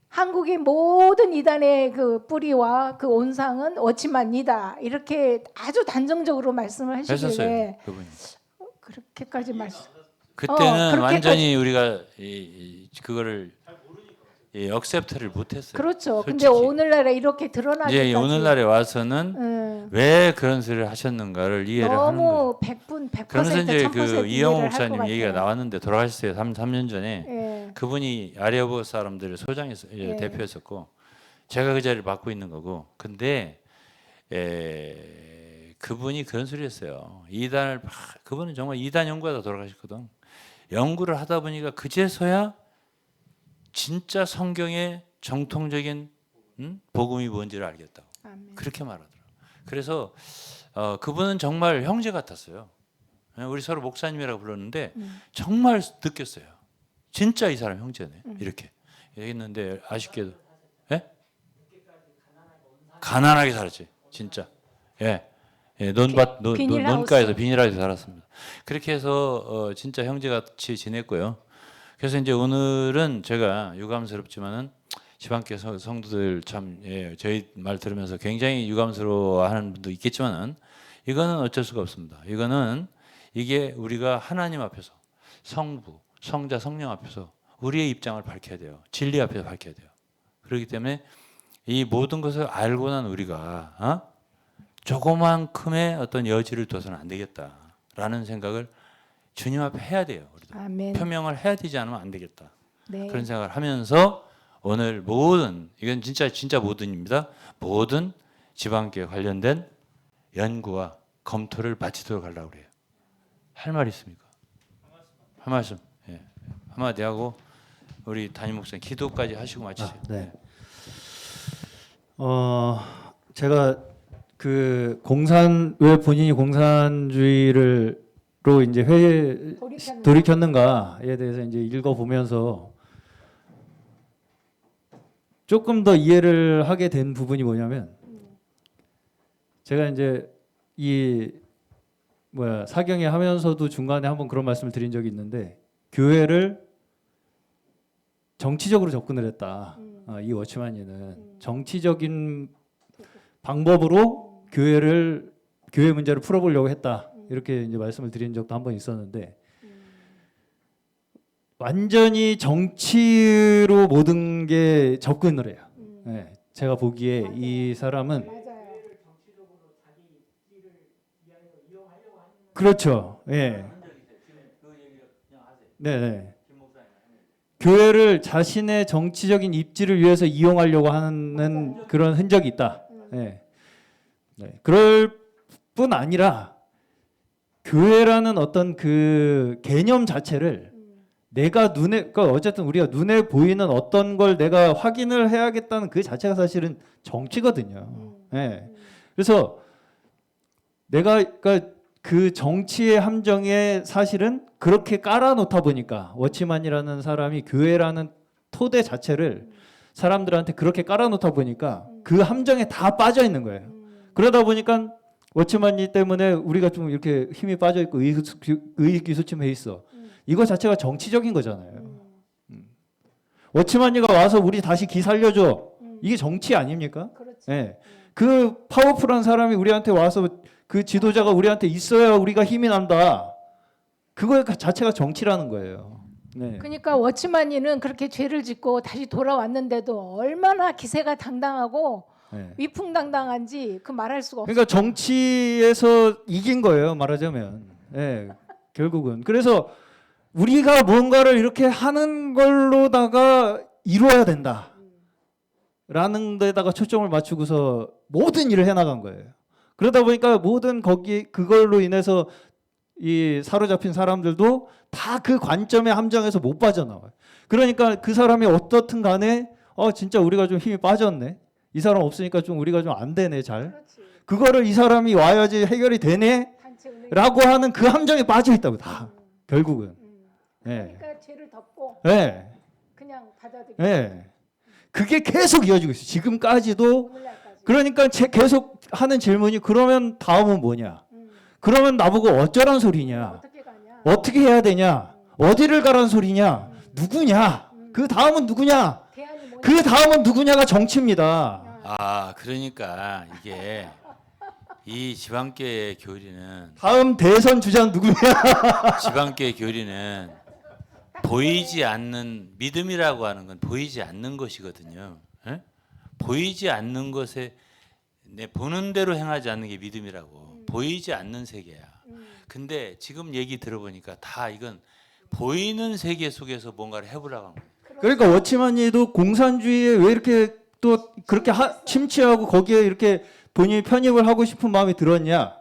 한국의 모든 이단의 그 뿌리와 그 온상은 워치만이다 이렇게 아주 단정적으로 말씀을 하시길래 했었어요. 그분이. 그렇게까지 말씀. 그때는 그렇게까지- 완전히 우리가 그거를 억셉트를 못했어요. 그렇죠. 근데 솔직히. 오늘날에 이렇게 드러나기까지 이제 오늘날에 와서는 왜 그런 소리를 하셨는가를 이해를 하는 거예요. 너무 100% 그러면서 이제 그 1000% 이영호 이해를 할것 목사님 얘기가 같아요. 나왔는데 돌아가셨어요. 3년 전에. 예. 그분이 아리아부 사람들의 소장에서 예. 대표했었고 제가 그 자리를 맡고 있는 거고. 근데 그분이 그런 소리 했어요. 그분은 정말 이단 연구하다 돌아가셨거든. 연구를 하다 보니까 그제서야 진짜 성경의 정통적인 복음이 뭔지를 알겠다고. 아멘. 그렇게 말하더라고요. 그래서 그분은 정말 형제 같았어요. 우리 서로 목사님이라고 불렀는데 정말 느꼈어요. 진짜 이 사람 형제네. 이렇게 얘기했는데 아쉽게도 가난하게 살았지. 진짜. 논가에서 비닐하우스 살았습니다. 그렇게 해서 진짜 형제같이 지냈고요. 그래서 이제 오늘은 제가 유감스럽지만은 지방교회 성도들 참 저희 말 들으면서 굉장히 유감스러워하는 분도 있겠지만은 이거는 어쩔 수가 없습니다. 이게 우리가 하나님 앞에서 성부, 성자, 성령 앞에서 우리의 입장을 밝혀야 돼요. 진리 앞에서 밝혀야 돼요. 그렇기 때문에 이 모든 것을 알고 난 우리가 조그만큼의 어떤 여지를 둬서는 안 되겠다라는 생각을 주님 앞에 해야 돼요. 우리도. 아멘. 표명을 해야 되지 않으면 안 되겠다. 네. 그런 생각을 하면서 오늘 이건 진짜 모든입니다. 모든 지방교회 관련된 연구와 검토를 마치도록 하려고 그래요. 할 말 있습니까? 한 말씀. 한마디 하고 우리 담임 목사님 기도까지 하시고 마치세요. 네. 제가 왜 본인이 공산주의로 이제 돌이켰는가에 대해서 이제 읽어보면서 조금 더 이해를 하게 된 부분이 뭐냐면 제가 이제 사경에 하면서도 중간에 한번 그런 말씀을 드린 적이 있는데 교회를 정치적으로 접근을 했다. 이 워치만이는 정치적인 방법으로 교회 문제를 풀어보려고 했다. 이렇게 이제 말씀을 드린 적도 한 번 있었는데 완전히 정치로 모든 게 접근을 해요. 예, 제가 보기에 이 사람은 그렇죠. 예. 네. 교회를 자신의 정치적인 입지를 위해서 이용하려고 하는 그런 흔적이 있다. 네. 네. 그럴 뿐 아니라 교회라는 어떤 그 개념 자체를 내가 눈에, 그러니까 어쨌든 우리가 눈에 보이는 어떤 걸 내가 확인을 해야겠다는 그 자체가 사실은 정치거든요. 네. 그래서 내가 그러니까 그 정치의 함정에 사실은 그렇게 깔아놓다 보니까 워치만이라는 사람이 교회라는 토대 자체를 사람들한테 그렇게 깔아놓다 보니까 그 함정에 다 빠져 있는 거예요. 그러다 보니까 워치만이 때문에 우리가 좀 이렇게 힘이 빠져 있고 의기소침해 있어. 이거 자체가 정치적인 거잖아요. 워치만이가 와서 우리 다시 기 살려줘. 이게 정치 아닙니까? 그렇지. 네. 그 파워풀한 사람이 우리한테 와서 그 지도자가 우리한테 있어야 우리가 힘이 난다. 그거 자체가 정치라는 거예요. 네. 그러니까 워치만이는 그렇게 죄를 짓고 다시 돌아왔는데도 얼마나 기세가 당당하고 네. 위풍당당한지 그 말할 수가 없어요. 그러니까 정치에서 이긴 거예요. 말하자면. 네. 결국은. 그래서 우리가 뭔가를 이렇게 하는 걸로다가 이루어야 된다. 라는 데다가 초점을 맞추고서 모든 일을 해나간 거예요. 그러다 보니까 모든 거기 그걸로 인해서 이 사로잡힌 사람들도 다 그 관점의 함정에서 못 빠져나와요. 그러니까 그 사람이 어떻든 간에 진짜 우리가 좀 힘이 빠졌네. 이 사람 없으니까 좀 우리가 좀 안 되네 잘. 그렇지. 그거를 이 사람이 와야지 해결이 되네. 단체 은행. 라고 하는 그 함정에 빠져 있다고 다. 결국은. 예. 그러니까 죄를 덮고 예. 그냥 받아들이고 예. 그게 계속 이어지고 있어요. 지금까지도. 오늘날까지. 그러니까 계속 하는 질문이 그러면 다음은 뭐냐? 그러면 나보고 어쩌란 소리냐? 어떻게 가냐? 어떻게 해야 되냐? 어디를 가란 소리냐? 누구냐? 그 다음은 누구냐? 대안이 뭐냐? 그 다음은 누구냐가 정치입니다. 아, 그러니까 이게 이 지방교회 교리는 다음 대선 주자는 누구냐? 지방교회 교리는 보이지 않는 믿음이라고 하는 건 보이지 않는 것이거든요. 예? 보이지 않는 것에 내 보는 대로 행하지 않는 게 믿음이라고. 보이지 않는 세계야. 근데 지금 얘기 들어보니까 다 이건 보이는 세계 속에서 뭔가를 해보려고 하는 거예요. 그러니까 워치만이도 공산주의에 왜 이렇게 또 그렇게 침체하고 거기에 이렇게 본인이 편입을 하고 싶은 마음이 들었냐?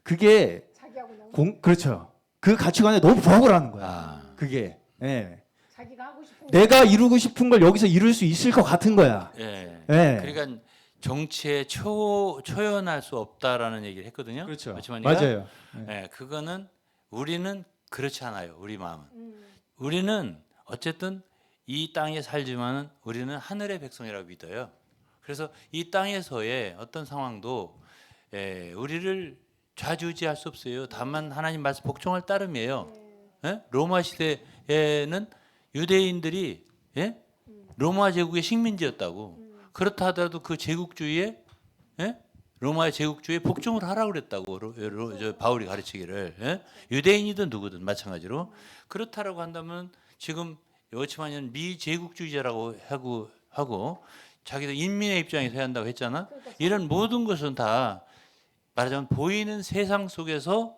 그게 자기하고 너무 그렇죠. 그 가치관에 너무 부합을 하는 거야. 아. 그게. 예. 자기가 하고 싶은 내가 이루고 싶은 걸 여기서 이룰 수 있을 것 같은 거야. 예. 예. 그러니까 정치에 초연할 수 없다라는 얘기를 했거든요. 그렇죠. 마치마니가. 맞아요. 예, 그거는 우리는 그렇지 않아요. 우리 마음은. 우리는 어쨌든 이 땅에 살지만은 우리는 하늘의 백성이라고 믿어요. 그래서 이 땅에서의 어떤 상황도 우리를 좌지우지할 수 없어요. 다만 하나님 말씀 복종할 따름이에요. 예? 로마 시대에는 유대인들이 로마 제국의 식민지였다고. 그렇다 하더라도 그 제국주의에 로마의 제국주의에 복종을 하라고 그랬다고 바울이 가르치기를. 유대인이든 누구든 마찬가지로 그렇다라고 한다면 지금 워치만은 미제국주의자라고 하고 자기도 인민의 입장에 서야 한다고 했잖아. 이런 모든 것은 다 말하자면 보이는 세상 속에서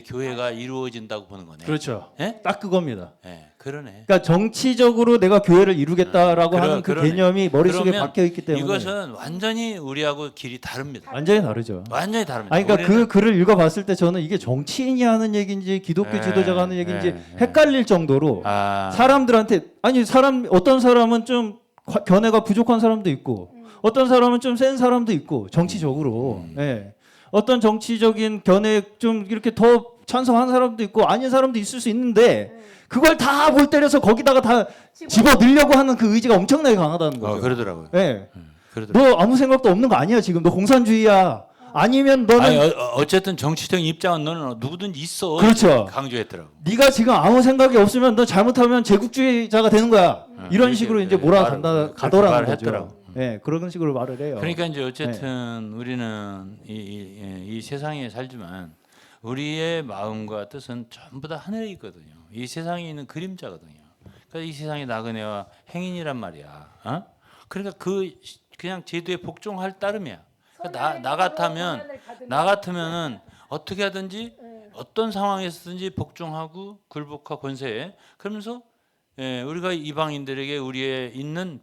교회가 이루어진다고 보는 거네. 그렇죠. 예? 딱 그겁니다. 그러네. 그러니까 정치적으로 내가 교회를 이루겠다라고 하는 그 그러네. 개념이 머릿속에 그러면 박혀 있기 때문에 이것은 완전히 우리하고 길이 다릅니다. 완전히 다르죠. 완전히 다릅니다. 아니 그러니까 우리는 그 글을 읽어봤을 때 저는 이게 정치인이 하는 얘기인지 기독교 지도자가 하는 얘기인지 헷갈릴 정도로 사람들한테 어떤 사람은 좀 견해가 부족한 사람도 있고 어떤 사람은 좀 센 사람도 있고 정치적으로 어떤 정치적인 견해 좀 이렇게 더 찬성하는 사람도 있고 아닌 사람도 있을 수 있는데 그걸 다 볼 때려서 거기다가 다 집어 넣으려고 하는 그 의지가 엄청나게 강하다는 거죠. 그러더라고요. 네. 그러더라고요. 너 아무 생각도 없는 거 아니야 지금. 너 공산주의야. 아니면 너는 아니, 어쨌든 정치적인 입장은 너는 누구든지 있어. 그렇죠. 강조했더라고. 네가 지금 아무 생각이 없으면 너 잘못하면 제국주의자가 되는 거야. 이런 그렇게, 식으로 이제 그렇게 가더라는 말을 거죠. 했더라고. 네, 그런 식으로 말을 해요. 그러니까 이제 어쨌든 우리는 이 세상에 살지만 우리의 마음과 뜻은 전부 다 하늘에 있거든요. 이 세상에 있는 그림자거든요. 그러니까 이 세상의 나그네와 행인이란 말이야. 어? 그러니까 그냥 제도에 복종할 따름이야. 그러니까 나 같으면은 어떻게 하든지 어떤 상황에서든지 복종하고 굴복하 권세에 그러면서 우리가 이방인들에게 우리의 있는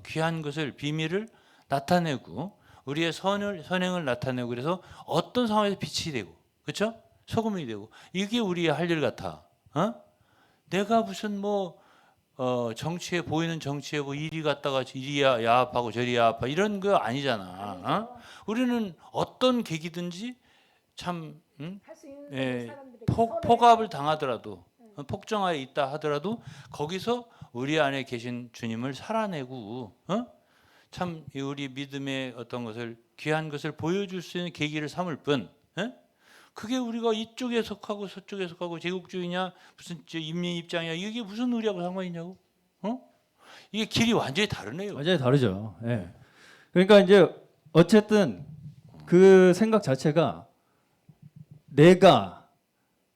귀한 것을 비밀을 나타내고 우리의 선행을 나타내고 그래서 어떤 상황에서 빛이 되고 그렇죠? 소금이 되고 이게 우리의 할 일 같아. 어? 내가 무슨 정치에 보이는 정치에 이리 갔다가 이리 야합하고 저리 야합하고 이런 거 아니잖아. 어? 우리는 어떤 계기든지 참 할수 있는 예, 사람들에게 폭압을 당하더라도 폭정하에 있다 하더라도 거기서 우리 안에 계신 주님을 살아내고 참 우리 믿음의 어떤 것을 귀한 것을 보여줄 수 있는 계기를 삼을 뿐 그게 우리가 이쪽에 속하고 저쪽에 속하고 제국주의냐 무슨 인민 입장이냐 이게 무슨 우리하고 상관이 있냐고 이게 길이 완전히 다르네요. 완전히 다르죠. 예. 그러니까 이제 어쨌든 그 생각 자체가 내가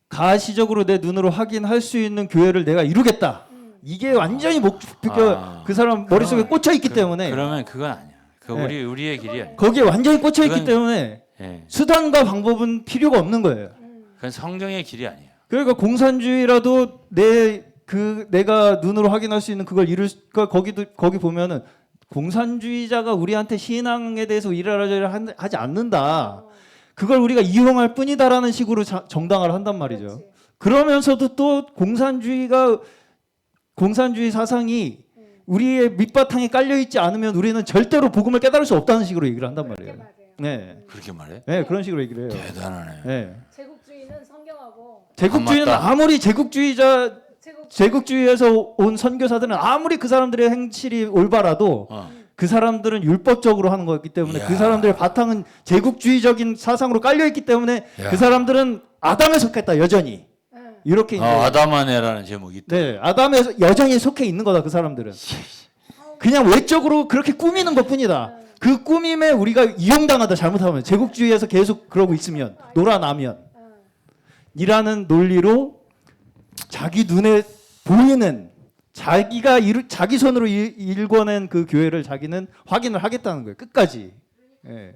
가시적으로 내 눈으로 확인할 수 있는 교회를 내가 이루겠다. 이게 완전히 목표가 그 사람 머릿속에 꽂혀 있기 때문에 그러면 그건 아니야. 그 네. 우리의 길이 아니야. 거기에 완전히 꽂혀 있기 그건- 때문에 예. 수단과 방법은 필요가 없는 거예요. 그건 성경의 길이 아니야. 그러니까 공산주의라도 내가 눈으로 확인할 수 있는 그걸 이룰 거기 보면은 공산주의자가 우리한테 신앙에 대해서 이래라 하지 않는다. 그걸 우리가 이용할 뿐이다라는 식으로 정당화를 한단 말이죠. 그러면서도 또 공산주의 사상이 우리의 밑바탕에 깔려 있지 않으면 우리는 절대로 복음을 깨달을 수 없다는 식으로 얘기를 한단 말이에요. 네, 그렇게 말해? 네 그런 식으로 얘기를 해요. 대단하네. 네. 제국주의는 성경하고 제국주의는 맞다. 아무리 제국주의에서 온 선교사들은 아무리 그 사람들의 행실이 올바라도 그 사람들은 율법적으로 하는 거였기 때문에 이야. 그 사람들의 바탕은 제국주의적인 사상으로 깔려 있기 때문에 야. 그 사람들은 아담에 속했다 여전히 이렇게 이제 아담아네라는 제목이 있다. 네 아담에 여전히 속해 있는 거다 그 사람들은 그냥 외적으로 그렇게 꾸미는 것뿐이다. 그 꾸밈에 우리가 이용당하다 잘못하면 제국주의에서 계속 그러고 있으면 놀아나면 이라는 논리로 자기 눈에 보이는 자기 손으로 일궈낸 그 교회를 자기는 확인을 하겠다는 거예요. 끝까지. 예.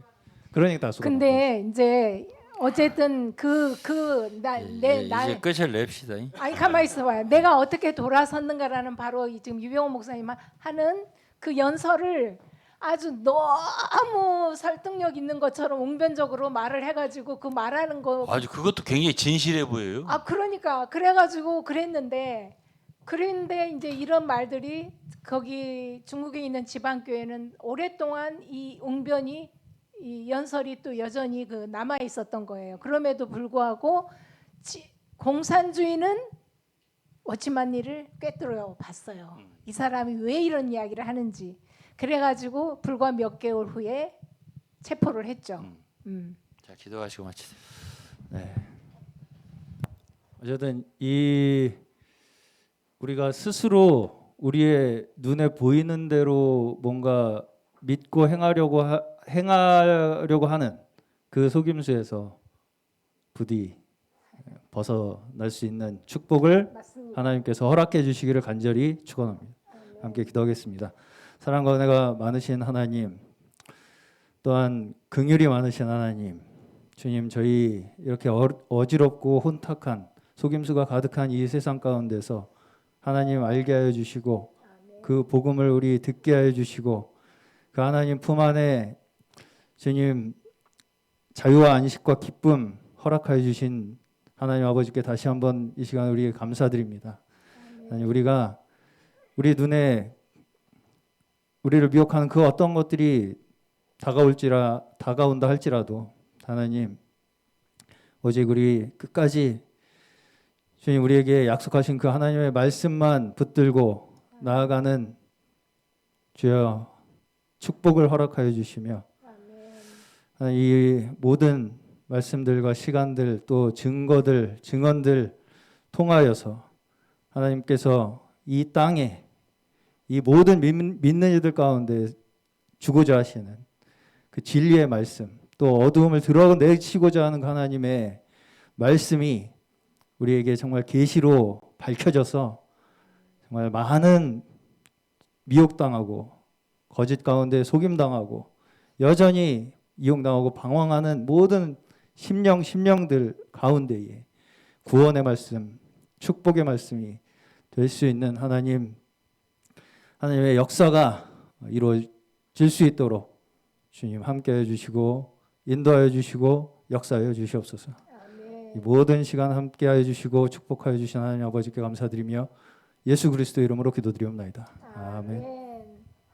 그러니까 다 근데 이제 어쨌든 이제 끝을 냅시다. 아니 가만히 있어봐요. 내가 어떻게 돌아섰는가라는 바로 지금 유병호 목사님 하는 그 연설을 아주 너무 설득력 있는 것처럼 웅변적으로 말을 해가지고 그 말하는 거 아주 그것도 굉장히 진실해 보여요. 그러니까 그래가지고 그랬는데 이제 이런 말들이 거기 중국에 있는 지방교회는 오랫동안 이 웅변이 이 연설이 또 여전히 그 남아 있었던 거예요. 그럼에도 불구하고 공산주의는 워치만니를 꿰뚫어 봤어요. 이 사람이 왜 이런 이야기를 하는지. 그래가지고 불과 몇 개월 후에 체포를 했죠. 자 기도하시고 마치세요. 네. 어쨌든 우리가 스스로 우리의 눈에 보이는 대로 뭔가 믿고 행하려고 하는 그 속임수에서 부디 벗어날 수 있는 축복을 맞습니다. 하나님께서 허락해 주시기를 간절히 축원합니다. 함께 기도하겠습니다. 사랑과 은혜가 많으신 하나님, 또한 긍휼이 많으신 하나님, 주님 저희 이렇게 어지럽고 혼탁한 속임수가 가득한 이 세상 가운데서 하나님 알게 하여 주시고 그 복음을 우리 듣게 하여 주시고 그 하나님 품 안에 주님 자유와 안식과 기쁨 허락하여 주신 하나님 아버지께 다시 한번 이 시간 우리에게 감사드립니다. 하나님 우리가 우리 눈에 우리를 미혹하는 그 어떤 것들이 다가온다 할지라도 하나님 오직 우리 끝까지 주님 우리에게 약속하신 그 하나님의 말씀만 붙들고 나아가는 주여 축복을 허락하여 주시며 이 모든 말씀들과 시간들 또 증언들 통하여서 하나님께서 이 땅에 이 모든 믿는 이들 가운데 주고자 하시는 그 진리의 말씀 또 어두움을 드러내시고자 하는 그 하나님의 말씀이 우리에게 정말 계시로 밝혀져서 정말 많은 미혹당하고 거짓 가운데 속임당하고 여전히 이용당하고 방황하는 모든 심령들 가운데에 구원의 말씀, 축복의 말씀이 될 수 있는 하나님의 역사가 이루어질 수 있도록 주님 함께해 주시고 인도하여 주시고 역사하여 주시옵소서. 이 모든 시간 함께하여 주시고 축복하여 주신 하나님 아버지께 감사드리며 예수 그리스도 이름으로 기도드리옵나이다. 아멘.